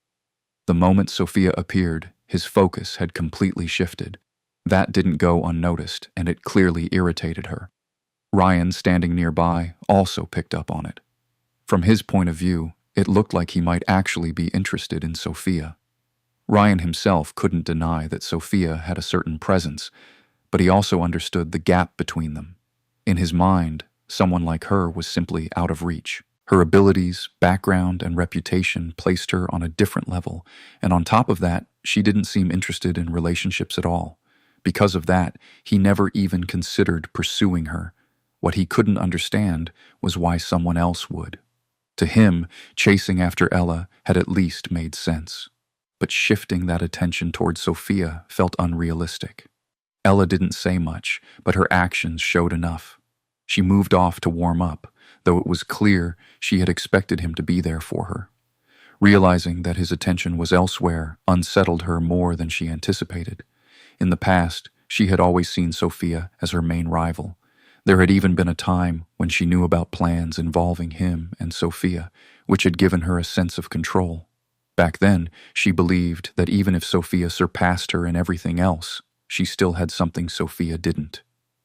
The moment Sophia appeared, his focus had completely shifted. That didn't go unnoticed, and it clearly irritated her. Ryan, standing nearby, also picked up on it. From his point of view, it looked like he might actually be interested in Sophia. Ryan himself couldn't deny that Sophia had a certain presence, but he also understood the gap between them. In his mind, someone like her was simply out of reach. Her abilities, background, and reputation placed her on a different level, and on top of that, she didn't seem interested in relationships at all. Because of that, he never even considered pursuing her. What he couldn't understand was why someone else would. To him, chasing after Ella had at least made sense. But shifting that attention toward Sophia felt unrealistic. Ella didn't say much, but her actions showed enough. She moved off to warm up, though it was clear she had expected him to be there for her. Realizing that his attention was elsewhere unsettled her more than she anticipated. In the past, she had always seen Sophia as her main rival. There had even been a time when she knew about plans involving him and Sophia, which had given her a sense of control. Back then, she believed that even if Sophia surpassed her in everything else, she still had something Sophia didn't: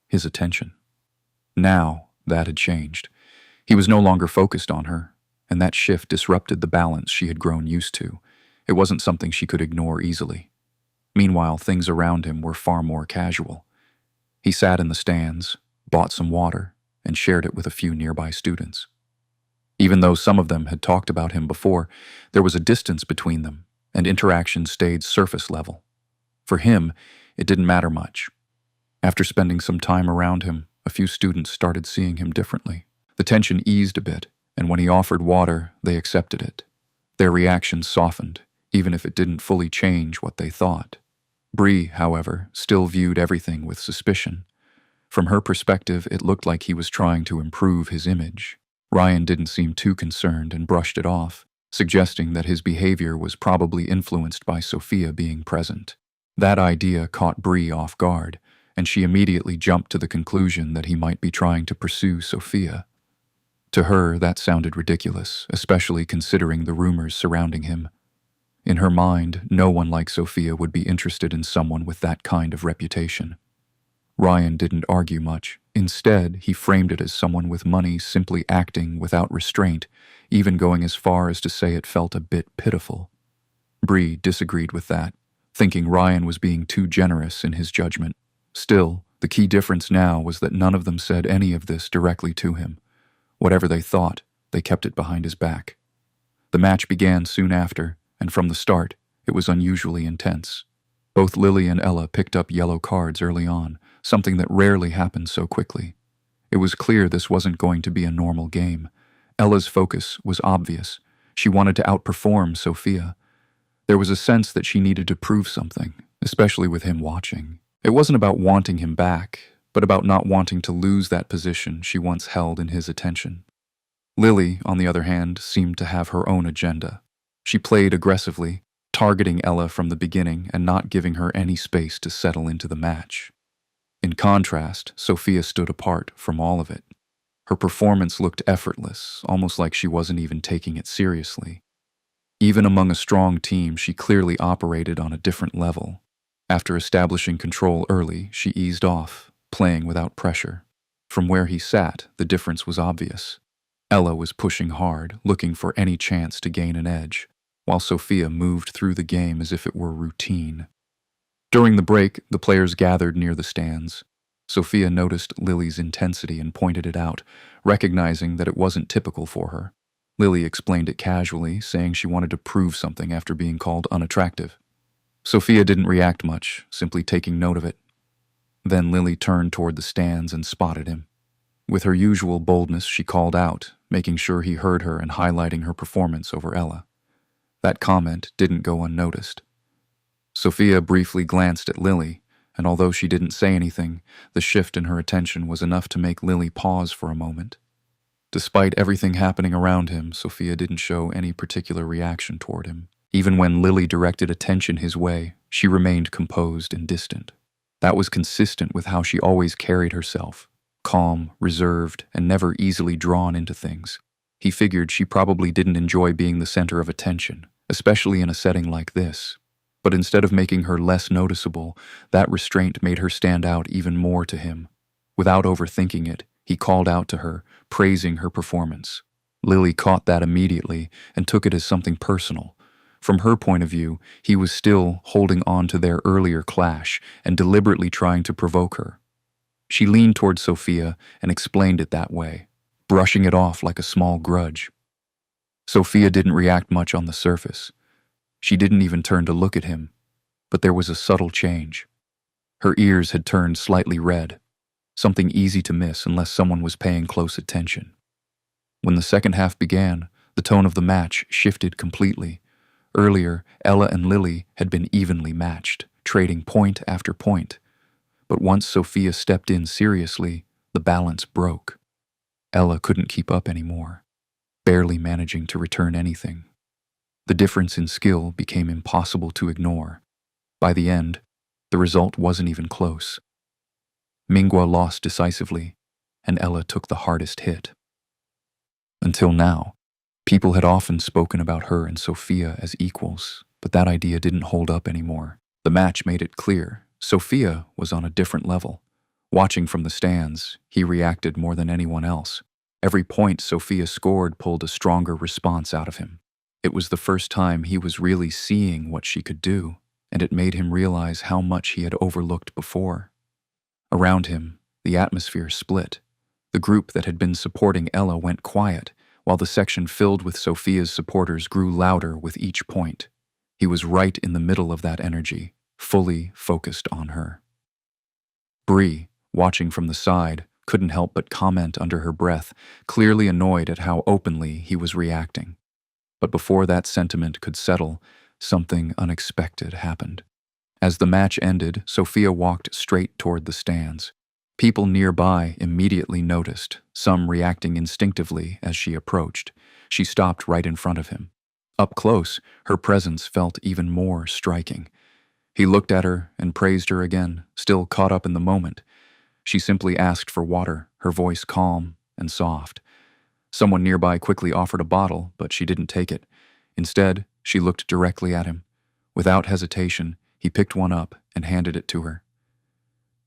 his attention. Now, that had changed. He was no longer focused on her, and that shift disrupted the balance she had grown used to. It wasn't something she could ignore easily. Meanwhile, things around him were far more casual. He sat in the stands, bought some water, and shared it with a few nearby students. Even though some of them had talked about him before, there was a distance between them, and interaction stayed surface level. For him, it didn't matter much. After spending some time around him, a few students started seeing him differently. The tension eased a bit, and when he offered water, they accepted it. Their reactions softened, even if it didn't fully change what they thought. Bree, however, still viewed everything with suspicion. From her perspective, it looked like he was trying to improve his image. Ryan didn't seem too concerned and brushed it off, suggesting that his behavior was probably influenced by Sophia being present. That idea caught Bree off guard, and she immediately jumped to the conclusion that he might be trying to pursue Sophia. To her, that sounded ridiculous, especially considering the rumors surrounding him. In her mind, no one like Sophia would be interested in someone with that kind of reputation. Ryan didn't argue much. Instead, he framed it as someone with money simply acting without restraint, even going as far as to say it felt a bit pitiful. Bree disagreed with that, thinking Ryan was being too generous in his judgment. Still, the key difference now was that none of them said any of this directly to him. Whatever they thought, they kept it behind his back. The match began soon after, and from the start, it was unusually intense. Both Lily and Ella picked up yellow cards early on, something that rarely happened so quickly. It was clear this wasn't going to be a normal game. Ella's focus was obvious. She wanted to outperform Sophia. There was a sense that she needed to prove something, especially with him watching. It wasn't about wanting him back, but about not wanting to lose that position she once held in his attention. Lily, on the other hand, seemed to have her own agenda. She played aggressively, targeting Ella from the beginning and not giving her any space to settle into the match. In contrast, Sophia stood apart from all of it. Her performance looked effortless, almost like she wasn't even taking it seriously. Even among a strong team, she clearly operated on a different level. After establishing control early, she eased off, playing without pressure. From where he sat, the difference was obvious. Ella was pushing hard, looking for any chance to gain an edge, while Sophia moved through the game as if it were routine. During the break, the players gathered near the stands. Sophia noticed Lily's intensity and pointed it out, recognizing that it wasn't typical for her. Lily explained it casually, saying she wanted to prove something after being called unattractive. Sophia didn't react much, simply taking note of it. Then Lily turned toward the stands and spotted him. With her usual boldness, she called out, making sure he heard her and highlighting her performance over Ella. That comment didn't go unnoticed. Sophia briefly glanced at Lily, and although she didn't say anything, the shift in her attention was enough to make Lily pause for a moment. Despite everything happening around him, Sophia didn't show any particular reaction toward him. Even when Lily directed attention his way, she remained composed and distant. That was consistent with how she always carried herself, calm, reserved, and never easily drawn into things. He figured she probably didn't enjoy being the center of attention, especially in a setting like this. But instead of making her less noticeable, that restraint made her stand out even more to him. Without overthinking it, he called out to her, praising her performance. Lily caught that immediately and took it as something personal. From her point of view, he was still holding on to their earlier clash and deliberately trying to provoke her. She leaned toward Sophia and explained it that way, brushing it off like a small grudge. Sophia didn't react much on the surface. She didn't even turn to look at him, but there was a subtle change. Her ears had turned slightly red, something easy to miss unless someone was paying close attention. When the second half began, the tone of the match shifted completely. Earlier, Ella and Lily had been evenly matched, trading point after point. But once Sophia stepped in seriously, the balance broke. Ella couldn't keep up anymore, barely managing to return anything. The difference in skill became impossible to ignore. By the end, the result wasn't even close. Mingwa lost decisively, and Ella took the hardest hit. Until now, people had often spoken about her and Sophia as equals, but that idea didn't hold up anymore. The match made it clear. Sophia was on a different level. Watching from the stands, he reacted more than anyone else. Every point Sophia scored pulled a stronger response out of him. It was the first time he was really seeing what she could do, and it made him realize how much he had overlooked before. Around him, the atmosphere split. The group that had been supporting Ella went quiet, while the section filled with Sophia's supporters grew louder with each point. He was right in the middle of that energy, fully focused on her. Bree, watching from the side, couldn't help but comment under her breath, clearly annoyed at how openly he was reacting. But before that sentiment could settle, something unexpected happened. As the match ended, Sophia walked straight toward the stands. People nearby immediately noticed, some reacting instinctively as she approached. She stopped right in front of him. Up close, her presence felt even more striking. He looked at her and praised her again, still caught up in the moment. She simply asked for water, her voice calm and soft. Someone nearby quickly offered a bottle, but she didn't take it. Instead, she looked directly at him. Without hesitation, he picked one up and handed it to her.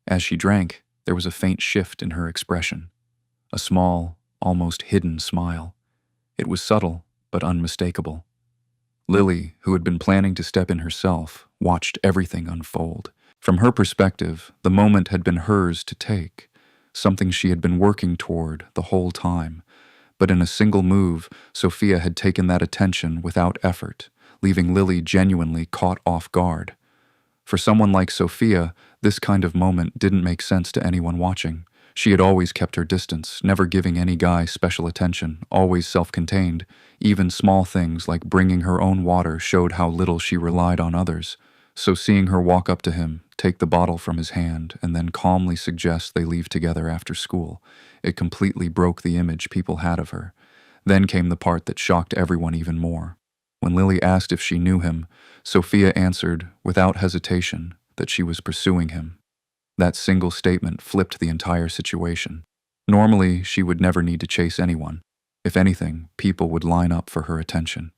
As she drank, there was a faint shift in her expression, a small, almost hidden smile. It was subtle, but unmistakable. Lily, who had been planning to step in herself, watched everything unfold. From her perspective, the moment had been hers to take, something she had been working toward the whole time. But in a single move, Sophia had taken that attention without effort, leaving Lily genuinely caught off guard. For someone like Sophia, this kind of moment didn't make sense to anyone watching. She had always kept her distance, never giving any guy special attention, always self-contained. Even small things like bringing her own water showed how little she relied on others. So seeing her walk up to him, take the bottle from his hand, and then calmly suggest they leave together after school, it completely broke the image people had of her. Then came the part that shocked everyone even more. When Lily asked if she knew him, Sophia answered, without hesitation, that she was pursuing him. That single statement flipped the entire situation. Normally, she would never need to chase anyone. If anything, people would line up for her attention.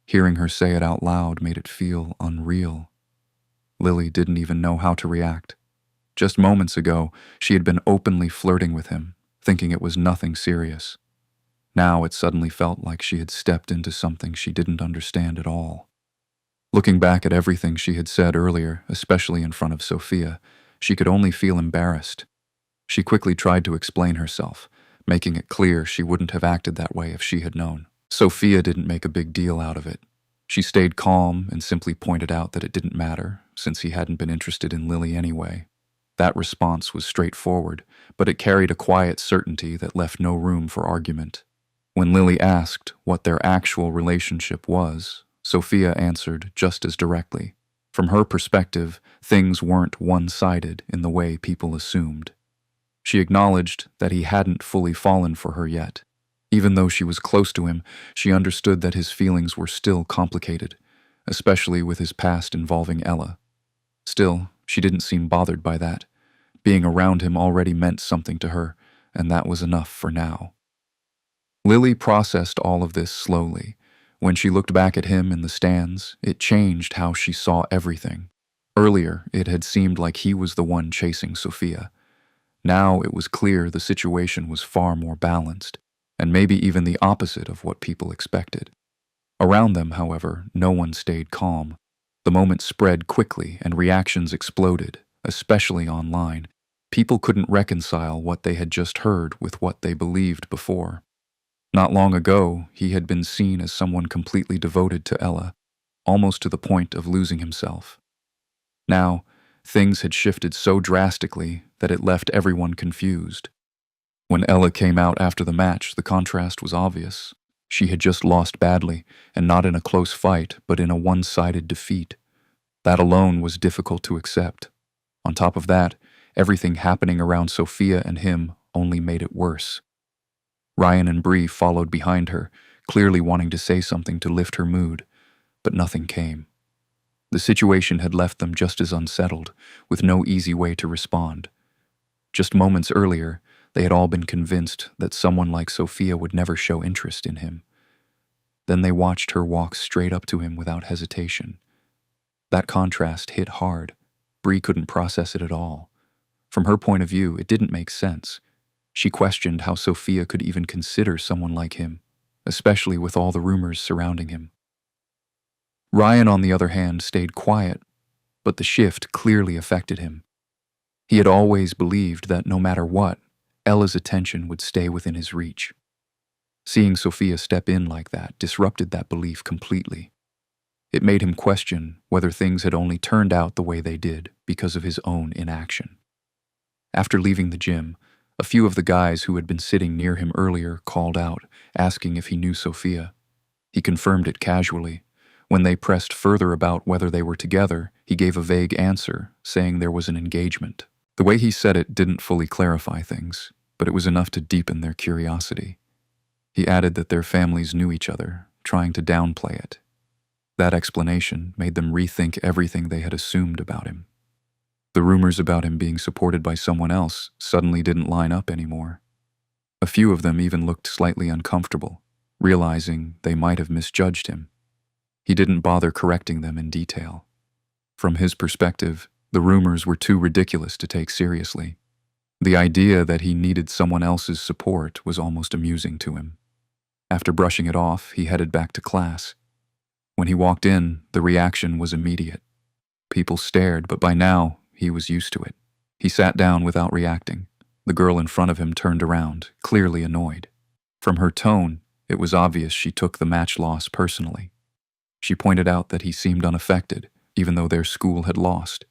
Hearing her say it out loud made it feel unreal. Lily didn't even know how to react. Just moments ago, she had been openly flirting with him, thinking it was nothing serious. Now it suddenly felt like she had stepped into something she didn't understand at all. Looking back at everything she had said earlier, especially in front of Sophia, she could only feel embarrassed. She quickly tried to explain herself, making it clear she wouldn't have acted that way if she had known. Sophia didn't make a big deal out of it. She stayed calm and simply pointed out that it didn't matter, since he hadn't been interested in Lily anyway. That response was straightforward, but it carried a quiet certainty that left no room for argument. When Lily asked what their actual relationship was, Sophia answered just as directly. From her perspective, things weren't one-sided in the way people assumed. She acknowledged that he hadn't fully fallen for her yet. Even though she was close to him, she understood that his feelings were still complicated, especially with his past involving Ella. Still, she didn't seem bothered by that. Being around him already meant something to her, and that was enough for now. Lily processed all of this slowly. When she looked back at him in the stands, it changed how she saw everything. Earlier, it had seemed like he was the one chasing Sophia. Now it was clear the situation was far more balanced, and maybe even the opposite of what people expected. Around them, however, no one stayed calm. The moment spread quickly and reactions exploded, especially online. People couldn't reconcile what they had just heard with what they believed before. Not long ago, he had been seen as someone completely devoted to Ella, almost to the point of losing himself. Now, things had shifted so drastically that it left everyone confused. When Ella came out after the match, the contrast was obvious. She had just lost badly, and not in a close fight, but in a one-sided defeat. That alone was difficult to accept. On top of that, everything happening around Sophia and him only made it worse. Ryan and Bree followed behind her, clearly wanting to say something to lift her mood, but nothing came. The situation had left them just as unsettled, with no easy way to respond. Just moments earlier, they had all been convinced that someone like Sophia would never show interest in him. Then they watched her walk straight up to him without hesitation. That contrast hit hard. Bree couldn't process it at all. From her point of view, it didn't make sense. She questioned how Sophia could even consider someone like him, especially with all the rumors surrounding him. Ryan, on the other hand, stayed quiet, but the shift clearly affected him. He had always believed that no matter what, Ella's attention would stay within his reach. Seeing Sophia step in like that disrupted that belief completely. It made him question whether things had only turned out the way they did because of his own inaction. After leaving the gym, a few of the guys who had been sitting near him earlier called out, asking if he knew Sophia. He confirmed it casually. When they pressed further about whether they were together, he gave a vague answer, saying there was an engagement. The way he said it didn't fully clarify things, but it was enough to deepen their curiosity. He added that their families knew each other, trying to downplay it. That explanation made them rethink everything they had assumed about him. The rumors about him being supported by someone else suddenly didn't line up anymore. A few of them even looked slightly uncomfortable, realizing they might have misjudged him. He didn't bother correcting them in detail. From his perspective, the rumors were too ridiculous to take seriously. The idea that he needed someone else's support was almost amusing to him. After brushing it off, he headed back to class. When he walked in, the reaction was immediate. People stared, but by now, he was used to it. He sat down without reacting. The girl in front of him turned around, clearly annoyed. From her tone, it was obvious she took the match loss personally. She pointed out that he seemed unaffected, even though their school had lost.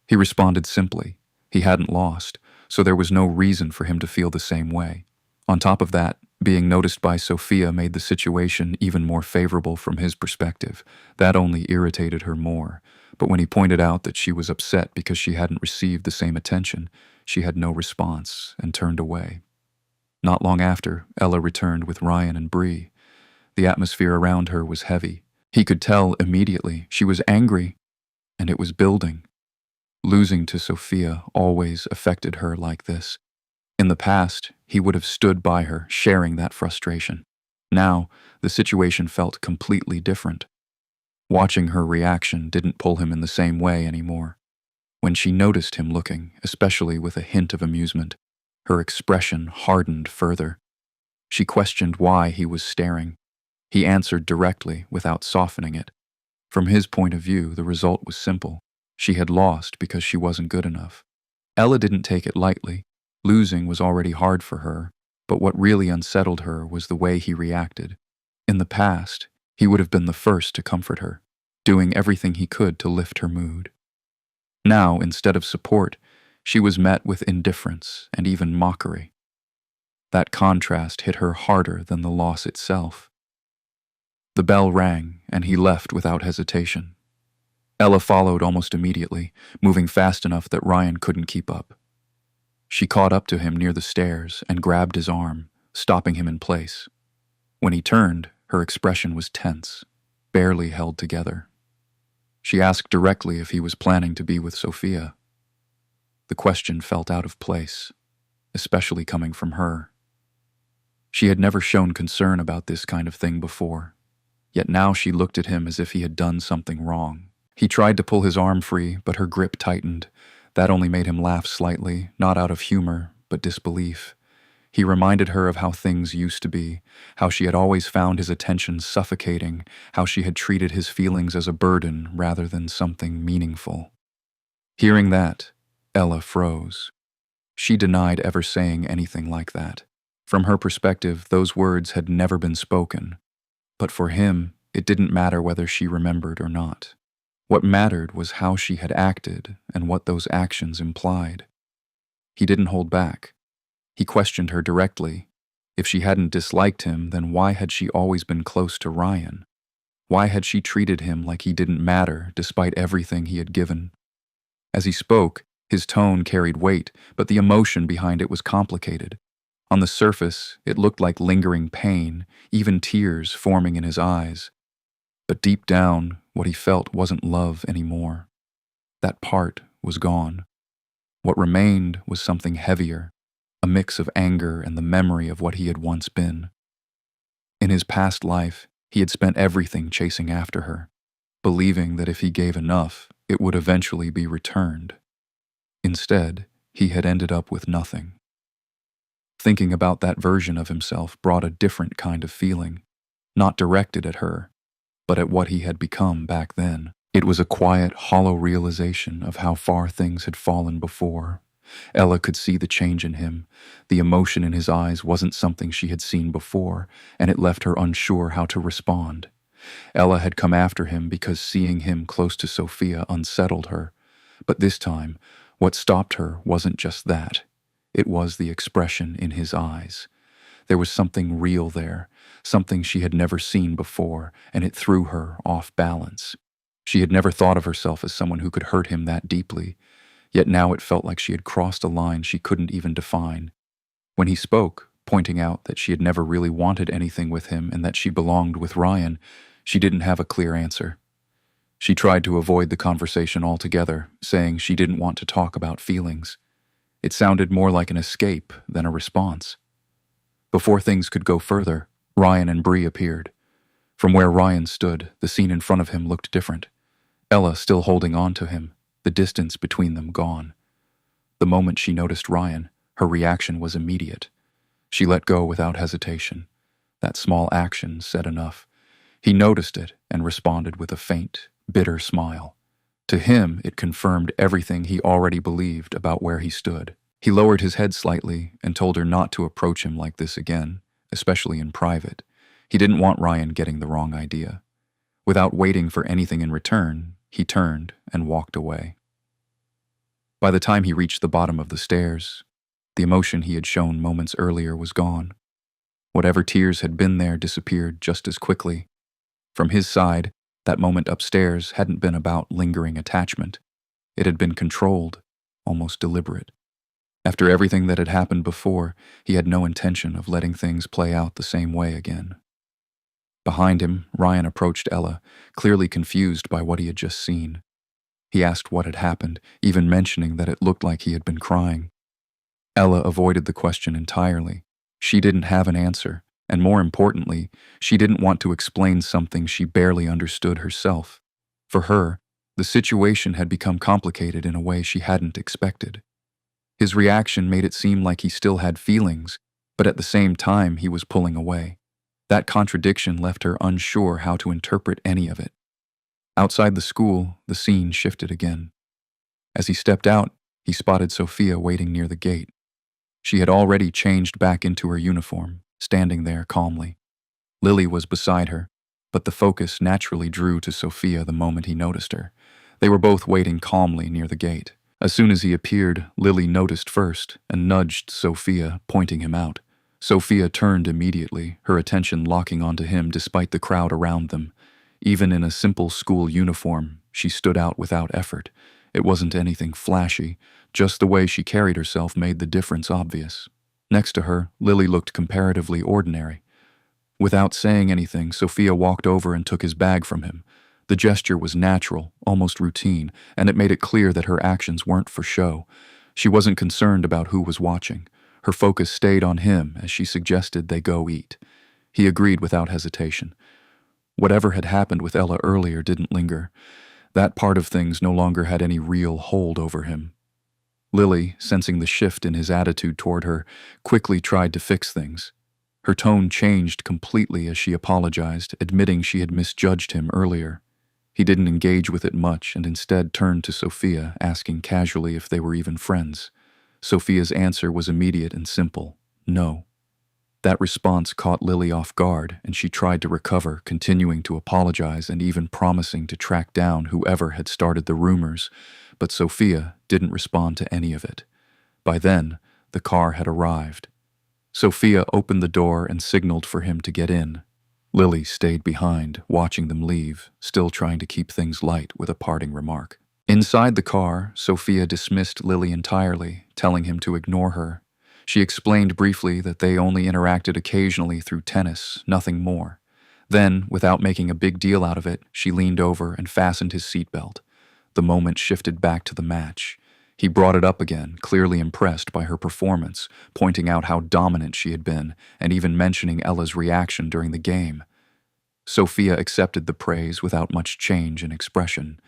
He responded simply. He hadn't lost, so there was no reason for him to feel the same way. On top of that, being noticed by Sophia made the situation even more favorable from his perspective. That only irritated her more. But when he pointed out that she was upset because she hadn't received the same attention, she had no response and turned away. Not long after, Ella returned with Ryan and Bree. The atmosphere around her was heavy. He could tell immediately she was angry, and it was building. Losing to Sophia always affected her like this. In the past, he would have stood by her, sharing that frustration. Now, the situation felt completely different. Watching her reaction didn't pull him in the same way anymore. When she noticed him looking, especially with a hint of amusement, her expression hardened further. She questioned why he was staring. He answered directly, without softening it. From his point of view, the result was simple. She had lost because she wasn't good enough. Ella didn't take it lightly. Losing was already hard for her, but what really unsettled her was the way he reacted. In the past, he would have been the first to comfort her, doing everything he could to lift her mood. Now, instead of support, she was met with indifference and even mockery. That contrast hit her harder than the loss itself. The bell rang, and he left without hesitation. Ella followed almost immediately, moving fast enough that Ryan couldn't keep up. She caught up to him near the stairs and grabbed his arm, stopping him in place. When he turned, her expression was tense, barely held together. She asked directly if he was planning to be with Sophia. The question felt out of place, especially coming from her. She had never shown concern about this kind of thing before, yet now she looked at him as if he had done something wrong. He tried to pull his arm free, but her grip tightened. That only made him laugh slightly, not out of humor, but disbelief. He reminded her of how things used to be, how she had always found his attention suffocating, how she had treated his feelings as a burden rather than something meaningful. Hearing that, Ella froze. She denied ever saying anything like that. From her perspective, those words had never been spoken. But for him, it didn't matter whether she remembered or not. What mattered was how she had acted and what those actions implied. He didn't hold back. He questioned her directly. If she hadn't disliked him, then why had she always been close to Ryan? Why had she treated him like he didn't matter, despite everything he had given? As he spoke, his tone carried weight, but the emotion behind it was complicated. On the surface, it looked like lingering pain, even tears forming in his eyes. But deep down, what he felt wasn't love anymore. That part was gone. What remained was something heavier, a mix of anger and the memory of what he had once been. In his past life, he had spent everything chasing after her, believing that if he gave enough, it would eventually be returned. Instead, he had ended up with nothing. Thinking about that version of himself brought a different kind of feeling, not directed at her, but at what he had become back then. It was a quiet, hollow realization of how far things had fallen before. Ella could see the change in him. The emotion in his eyes wasn't something she had seen before, and it left her unsure how to respond. Ella had come after him because seeing him close to Sophia unsettled her. But this time, what stopped her wasn't just that. It was the expression in his eyes. There was something real there, something she had never seen before, and it threw her off balance. She had never thought of herself as someone who could hurt him that deeply, yet now it felt like she had crossed a line she couldn't even define. When he spoke, pointing out that she had never really wanted anything with him and that she belonged with Ryan, she didn't have a clear answer. She tried to avoid the conversation altogether, saying she didn't want to talk about feelings. It sounded more like an escape than a response. Before things could go further, Ryan and Bree appeared. From where Ryan stood, the scene in front of him looked different. Ella still holding on to him, the distance between them gone. The moment she noticed Ryan, her reaction was immediate. She let go without hesitation. That small action said enough. He noticed it and responded with a faint, bitter smile. To him, it confirmed everything he already believed about where he stood. He lowered his head slightly and told her not to approach him like this again, especially in private. He didn't want Ryan getting the wrong idea. Without waiting for anything in return, he turned and walked away. By the time he reached the bottom of the stairs, the emotion he had shown moments earlier was gone. Whatever tears had been there disappeared just as quickly. From his side, that moment upstairs hadn't been about lingering attachment. It had been controlled, almost deliberate. After everything that had happened before, he had no intention of letting things play out the same way again. Behind him, Ryan approached Ella, clearly confused by what he had just seen. He asked what had happened, even mentioning that it looked like he had been crying. Ella avoided the question entirely. She didn't have an answer, and more importantly, she didn't want to explain something she barely understood herself. For her, the situation had become complicated in a way she hadn't expected. His reaction made it seem like he still had feelings, but at the same time he was pulling away. That contradiction left her unsure how to interpret any of it. Outside the school, the scene shifted again. As he stepped out, he spotted Sophia waiting near the gate. She had already changed back into her uniform, standing there calmly. Lily was beside her, but the focus naturally drew to Sophia the moment he noticed her. They were both waiting calmly near the gate. As soon as he appeared, Lily noticed first and nudged Sophia, pointing him out. Sophia turned immediately, her attention locking onto him despite the crowd around them. Even in a simple school uniform, she stood out without effort. It wasn't anything flashy, just the way she carried herself made the difference obvious. Next to her, Lily looked comparatively ordinary. Without saying anything, Sophia walked over and took his bag from him. The gesture was natural, almost routine, and it made it clear that her actions weren't for show. She wasn't concerned about who was watching. Her focus stayed on him as she suggested they go eat. He agreed without hesitation. Whatever had happened with Ella earlier didn't linger. That part of things no longer had any real hold over him. Lily, sensing the shift in his attitude toward her, quickly tried to fix things. Her tone changed completely as she apologized, admitting she had misjudged him earlier. He didn't engage with it much and instead turned to Sophia, asking casually if they were even friends. Sophia's answer was immediate and simple, no. That response caught Lily off guard, and she tried to recover, continuing to apologize and even promising to track down whoever had started the rumors, but Sophia didn't respond to any of it. By then, the car had arrived. Sophia opened the door and signaled for him to get in. Lily stayed behind, watching them leave, still trying to keep things light with a parting remark. Inside the car, Sophia dismissed Lily entirely, telling him to ignore her. She explained briefly that they only interacted occasionally through tennis, nothing more. Then, without making a big deal out of it, she leaned over and fastened his seatbelt. The moment shifted back to the match. He brought it up again, clearly impressed by her performance, pointing out how dominant she had been, and even mentioning Ella's reaction during the game. Sophia accepted the praise without much change in expression.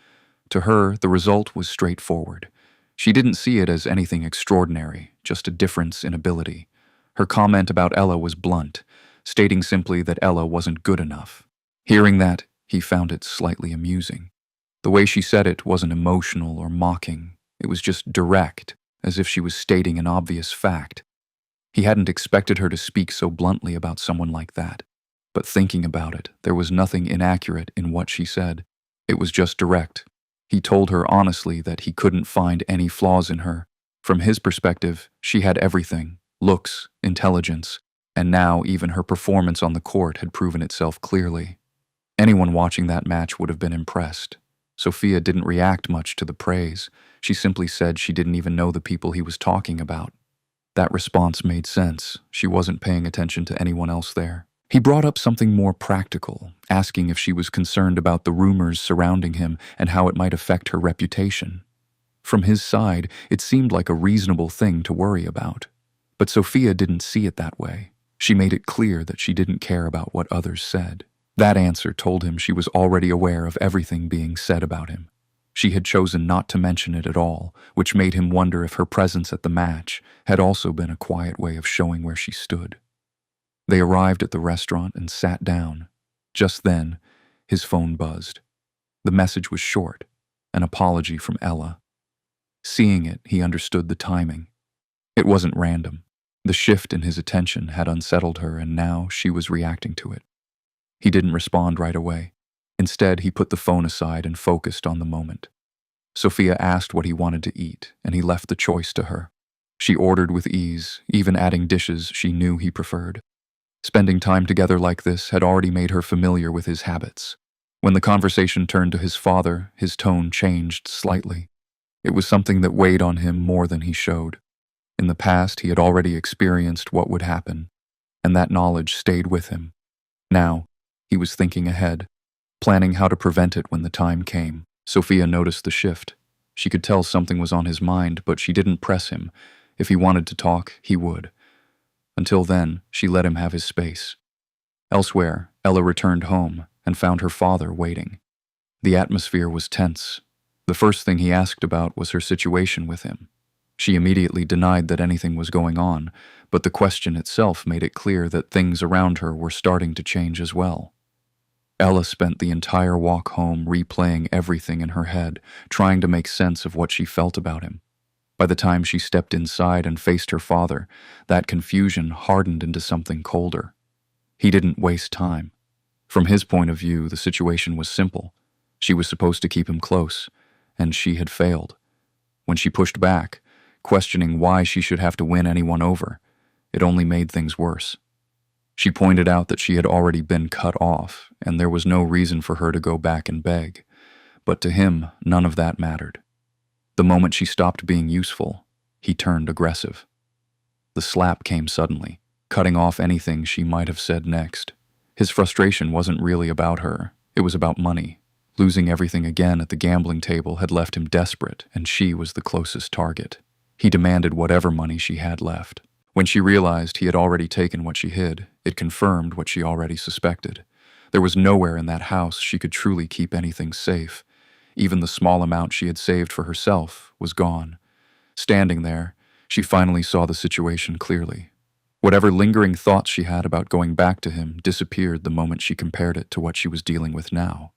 To her, the result was straightforward. She didn't see it as anything extraordinary, just a difference in ability. Her comment about Ella was blunt, stating simply that Ella wasn't good enough. Hearing that, he found it slightly amusing. The way she said it wasn't emotional or mocking. It was just direct, as if she was stating an obvious fact. He hadn't expected her to speak so bluntly about someone like that. But thinking about it, there was nothing inaccurate in what she said. It was just direct. He told her honestly that he couldn't find any flaws in her. From his perspective, she had everything: looks, intelligence, and now even her performance on the court had proven itself clearly. Anyone watching that match would have been impressed. Sophia didn't react much to the praise. She simply said she didn't even know the people he was talking about. That response made sense. She wasn't paying attention to anyone else there. He brought up something more practical, asking if she was concerned about the rumors surrounding him and how it might affect her reputation. From his side, it seemed like a reasonable thing to worry about. But Sophia didn't see it that way. She made it clear that she didn't care about what others said. That answer told him she was already aware of everything being said about him. She had chosen not to mention it at all, which made him wonder if her presence at the match had also been a quiet way of showing where she stood. They arrived at the restaurant and sat down. Just then, his phone buzzed. The message was short, an apology from Ella. Seeing it, he understood the timing. It wasn't random. The shift in his attention had unsettled her, and now she was reacting to it. He didn't respond right away. Instead, he put the phone aside and focused on the moment. Sophia asked what he wanted to eat, and he left the choice to her. She ordered with ease, even adding dishes she knew he preferred. Spending time together like this had already made her familiar with his habits. When the conversation turned to his father, his tone changed slightly. It was something that weighed on him more than he showed. In the past, he had already experienced what would happen, and that knowledge stayed with him. Now, he was thinking ahead, planning how to prevent it when the time came. Sophia noticed the shift. She could tell something was on his mind, but she didn't press him. If he wanted to talk, he would. Until then, she let him have his space. Elsewhere, Ella returned home and found her father waiting. The atmosphere was tense. The first thing he asked about was her situation with him. She immediately denied that anything was going on, but the question itself made it clear that things around her were starting to change as well. Ella spent the entire walk home replaying everything in her head, trying to make sense of what she felt about him. By the time she stepped inside and faced her father, that confusion hardened into something colder. He didn't waste time. From his point of view, the situation was simple. She was supposed to keep him close, and she had failed. When she pushed back, questioning why she should have to win anyone over, it only made things worse. She pointed out that she had already been cut off, and there was no reason for her to go back and beg. But to him, none of that mattered. The moment she stopped being useful, he turned aggressive. The slap came suddenly, cutting off anything she might have said next. His frustration wasn't really about her, it was about money. Losing everything again at the gambling table had left him desperate, and she was the closest target. He demanded whatever money she had left. When she realized he had already taken what she hid, it confirmed what she already suspected. There was nowhere in that house she could truly keep anything safe. Even the small amount she had saved for herself was gone. Standing there, she finally saw the situation clearly. Whatever lingering thoughts she had about going back to him disappeared the moment she compared it to what she was dealing with now.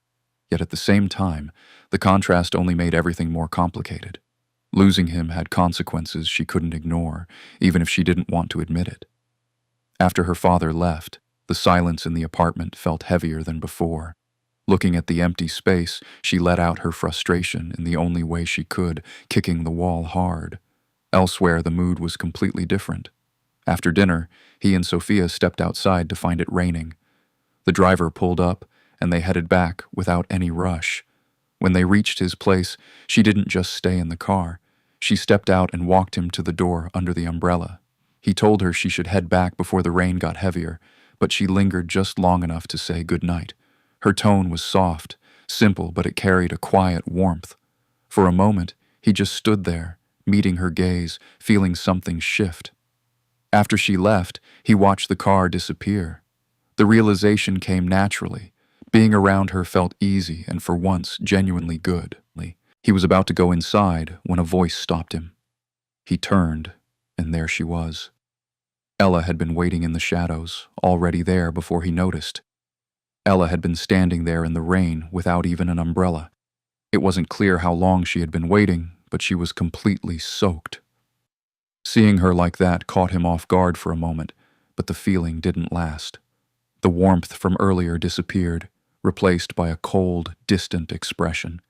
Yet at the same time, the contrast only made everything more complicated. Losing him had consequences she couldn't ignore, even if she didn't want to admit it. After her father left, the silence in the apartment felt heavier than before. Looking at the empty space, she let out her frustration in the only way she could, kicking the wall hard. Elsewhere, the mood was completely different. After dinner, he and Sophia stepped outside to find it raining. The driver pulled up, and they headed back without any rush. When they reached his place, she didn't just stay in the car. She stepped out and walked him to the door under the umbrella. He told her she should head back before the rain got heavier, but she lingered just long enough to say goodnight. Her tone was soft, simple, but it carried a quiet warmth. For a moment, he just stood there, meeting her gaze, feeling something shift. After she left, he watched the car disappear. The realization came naturally. Being around her felt easy and for once genuinely good. He was about to go inside when a voice stopped him. He turned, and there she was. Ella had been waiting in the shadows, already there before he noticed. Ella had been standing there in the rain without even an umbrella. It wasn't clear how long she had been waiting, but she was completely soaked. Seeing her like that caught him off guard for a moment, but the feeling didn't last. The warmth from earlier disappeared, replaced by a cold, distant expression.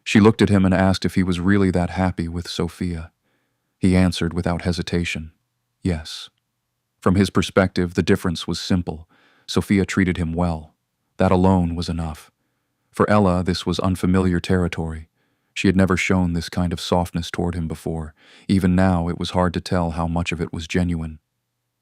She looked at him and asked if he was really that happy with Sophia. He answered without hesitation, yes. From his perspective, the difference was simple. Sophia treated him well. That alone was enough. For Ella, this was unfamiliar territory. She had never shown this kind of softness toward him before. Even now, it was hard to tell how much of it was genuine.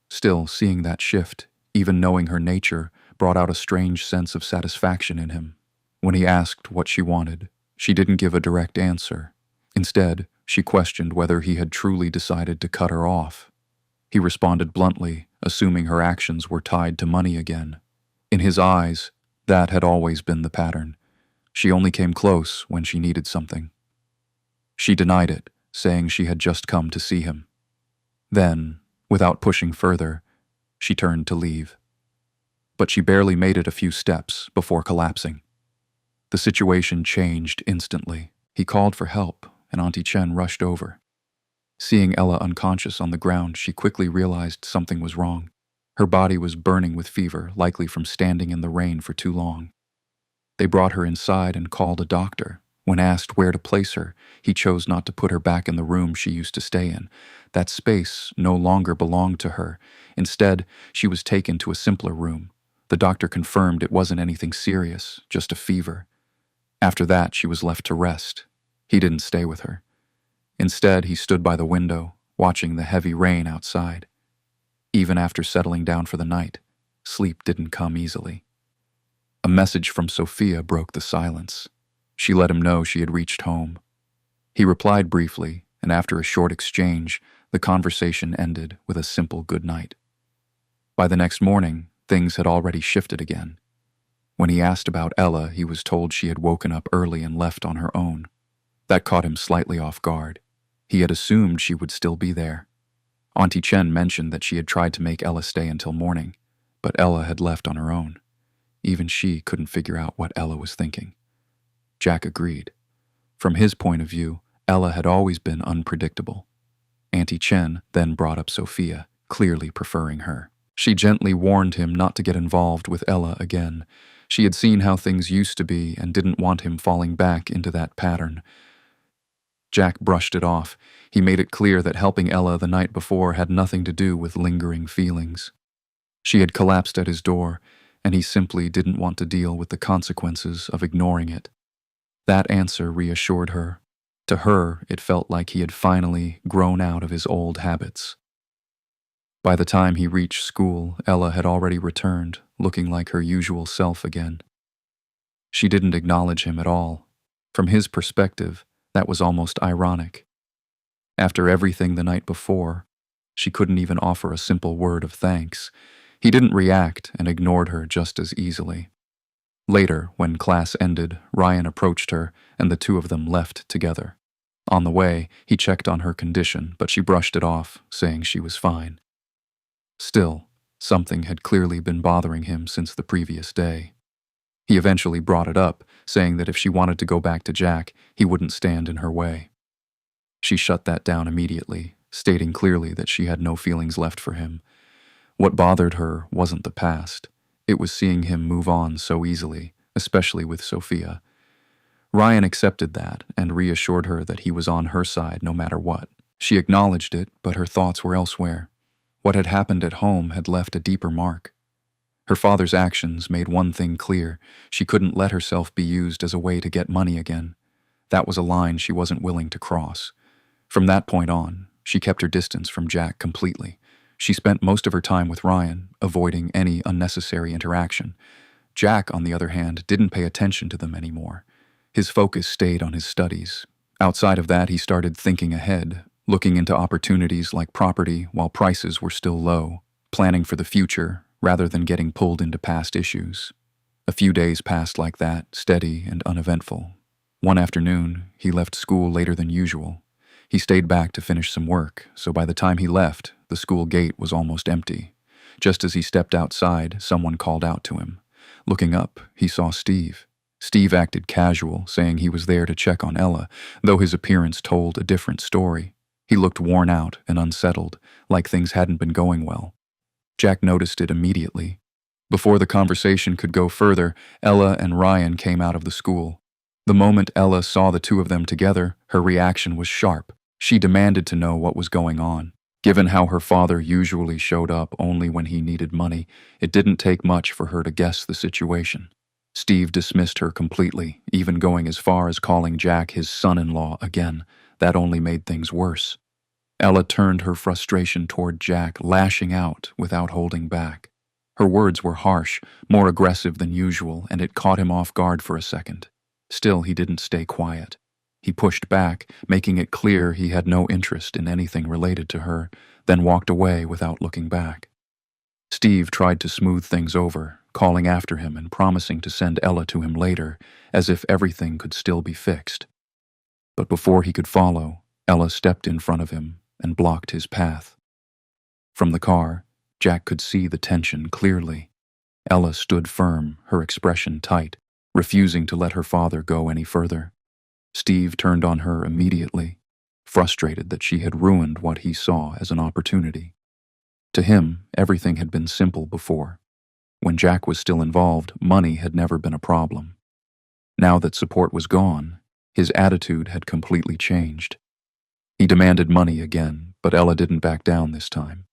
Still, seeing that shift, even knowing her nature, brought out a strange sense of satisfaction in him. When he asked what she wanted, she didn't give a direct answer. Instead, she questioned whether he had truly decided to cut her off. He responded bluntly, assuming her actions were tied to money again. In his eyes, that had always been the pattern. She only came close when she needed something. She denied it, saying she had just come to see him. Then, without pushing further, she turned to leave. But she barely made it a few steps before collapsing. The situation changed instantly. He called for help, and Auntie Chen rushed over. Seeing Ella unconscious on the ground, she quickly realized something was wrong. Her body was burning with fever, likely from standing in the rain for too long. They brought her inside and called a doctor. When asked where to place her, he chose not to put her back in the room she used to stay in. That space no longer belonged to her. Instead, she was taken to a simpler room. The doctor confirmed it wasn't anything serious, just a fever. After that, she was left to rest. He didn't stay with her. Instead, he stood by the window, watching the heavy rain outside. Even after settling down for the night, sleep didn't come easily. A message from Sophia broke the silence. She let him know she had reached home. He replied briefly, and after a short exchange, the conversation ended with a simple good night. By the next morning, things had already shifted again. When he asked about Ella, he was told she had woken up early and left on her own. That caught him slightly off guard. He had assumed she would still be there. Auntie Chen mentioned that she had tried to make Ella stay until morning, but Ella had left on her own. Even she couldn't figure out what Ella was thinking. Jack agreed. From his point of view, Ella had always been unpredictable. Auntie Chen then brought up Sophia, clearly preferring her. She gently warned him not to get involved with Ella again. She had seen how things used to be and didn't want him falling back into that pattern. Jack brushed it off. He made it clear that helping Ella the night before had nothing to do with lingering feelings. She had collapsed at his door, and he simply didn't want to deal with the consequences of ignoring it. That answer reassured her. To her, it felt like he had finally grown out of his old habits. By the time he reached school, Ella had already returned, looking like her usual self again. She didn't acknowledge him at all. From his perspective, that was almost ironic. After everything the night before, she couldn't even offer a simple word of thanks. He didn't react and ignored her just as easily. Later, when class ended, Ryan approached her, and the two of them left together. On the way, he checked on her condition, but she brushed it off, saying she was fine. Still, something had clearly been bothering him since the previous day. He eventually brought it up, saying that if she wanted to go back to Jack, he wouldn't stand in her way. She shut that down immediately, stating clearly that she had no feelings left for him. What bothered her wasn't the past. It was seeing him move on so easily, especially with Sophia. Ryan accepted that and reassured her that he was on her side no matter what. She acknowledged it, but her thoughts were elsewhere. What had happened at home had left a deeper mark. Her father's actions made one thing clear: she couldn't let herself be used as a way to get money again. That was a line she wasn't willing to cross. From that point on, she kept her distance from Jack completely. She spent most of her time with Ryan, avoiding any unnecessary interaction. Jack, on the other hand, didn't pay attention to them anymore. His focus stayed on his studies. Outside of that, he started thinking ahead, looking into opportunities like property while prices were still low, planning for the future rather than getting pulled into past issues. A few days passed like that, steady and uneventful. One afternoon, he left school later than usual. He stayed back to finish some work, so by the time he left, the school gate was almost empty. Just as he stepped outside, someone called out to him. Looking up, he saw Steve. Steve acted casual, saying he was there to check on Ella, though his appearance told a different story. He looked worn out and unsettled, like things hadn't been going well. Jack noticed it immediately. Before the conversation could go further, Ella and Ryan came out of the school. The moment Ella saw the two of them together, her reaction was sharp. She demanded to know what was going on. Given how her father usually showed up only when he needed money, it didn't take much for her to guess the situation. Steve dismissed her completely, even going as far as calling Jack his son-in-law again. That only made things worse. Ella turned her frustration toward Jack, lashing out without holding back. Her words were harsh, more aggressive than usual, and it caught him off guard for a second. Still, he didn't stay quiet. He pushed back, making it clear he had no interest in anything related to her, then walked away without looking back. Steve tried to smooth things over, calling after him and promising to send Ella to him later, as if everything could still be fixed. But before he could follow, Ella stepped in front of him and blocked his path. From the car, Jack could see the tension clearly. Ella stood firm, her expression tight, refusing to let her father go any further. Steve turned on her immediately, frustrated that she had ruined what he saw as an opportunity. To him, everything had been simple before. When Jack was still involved, money had never been a problem. Now that support was gone, his attitude had completely changed. He demanded money again, but Ella didn't back down this time.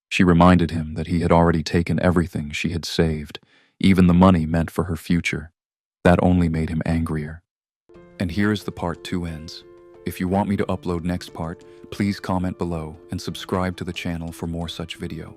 She reminded him that he had already taken everything she had saved, even the money meant for her future. That only made him angrier. And here is the part 2 ends. If you want me to upload next part, please comment below and subscribe to the channel for more such video.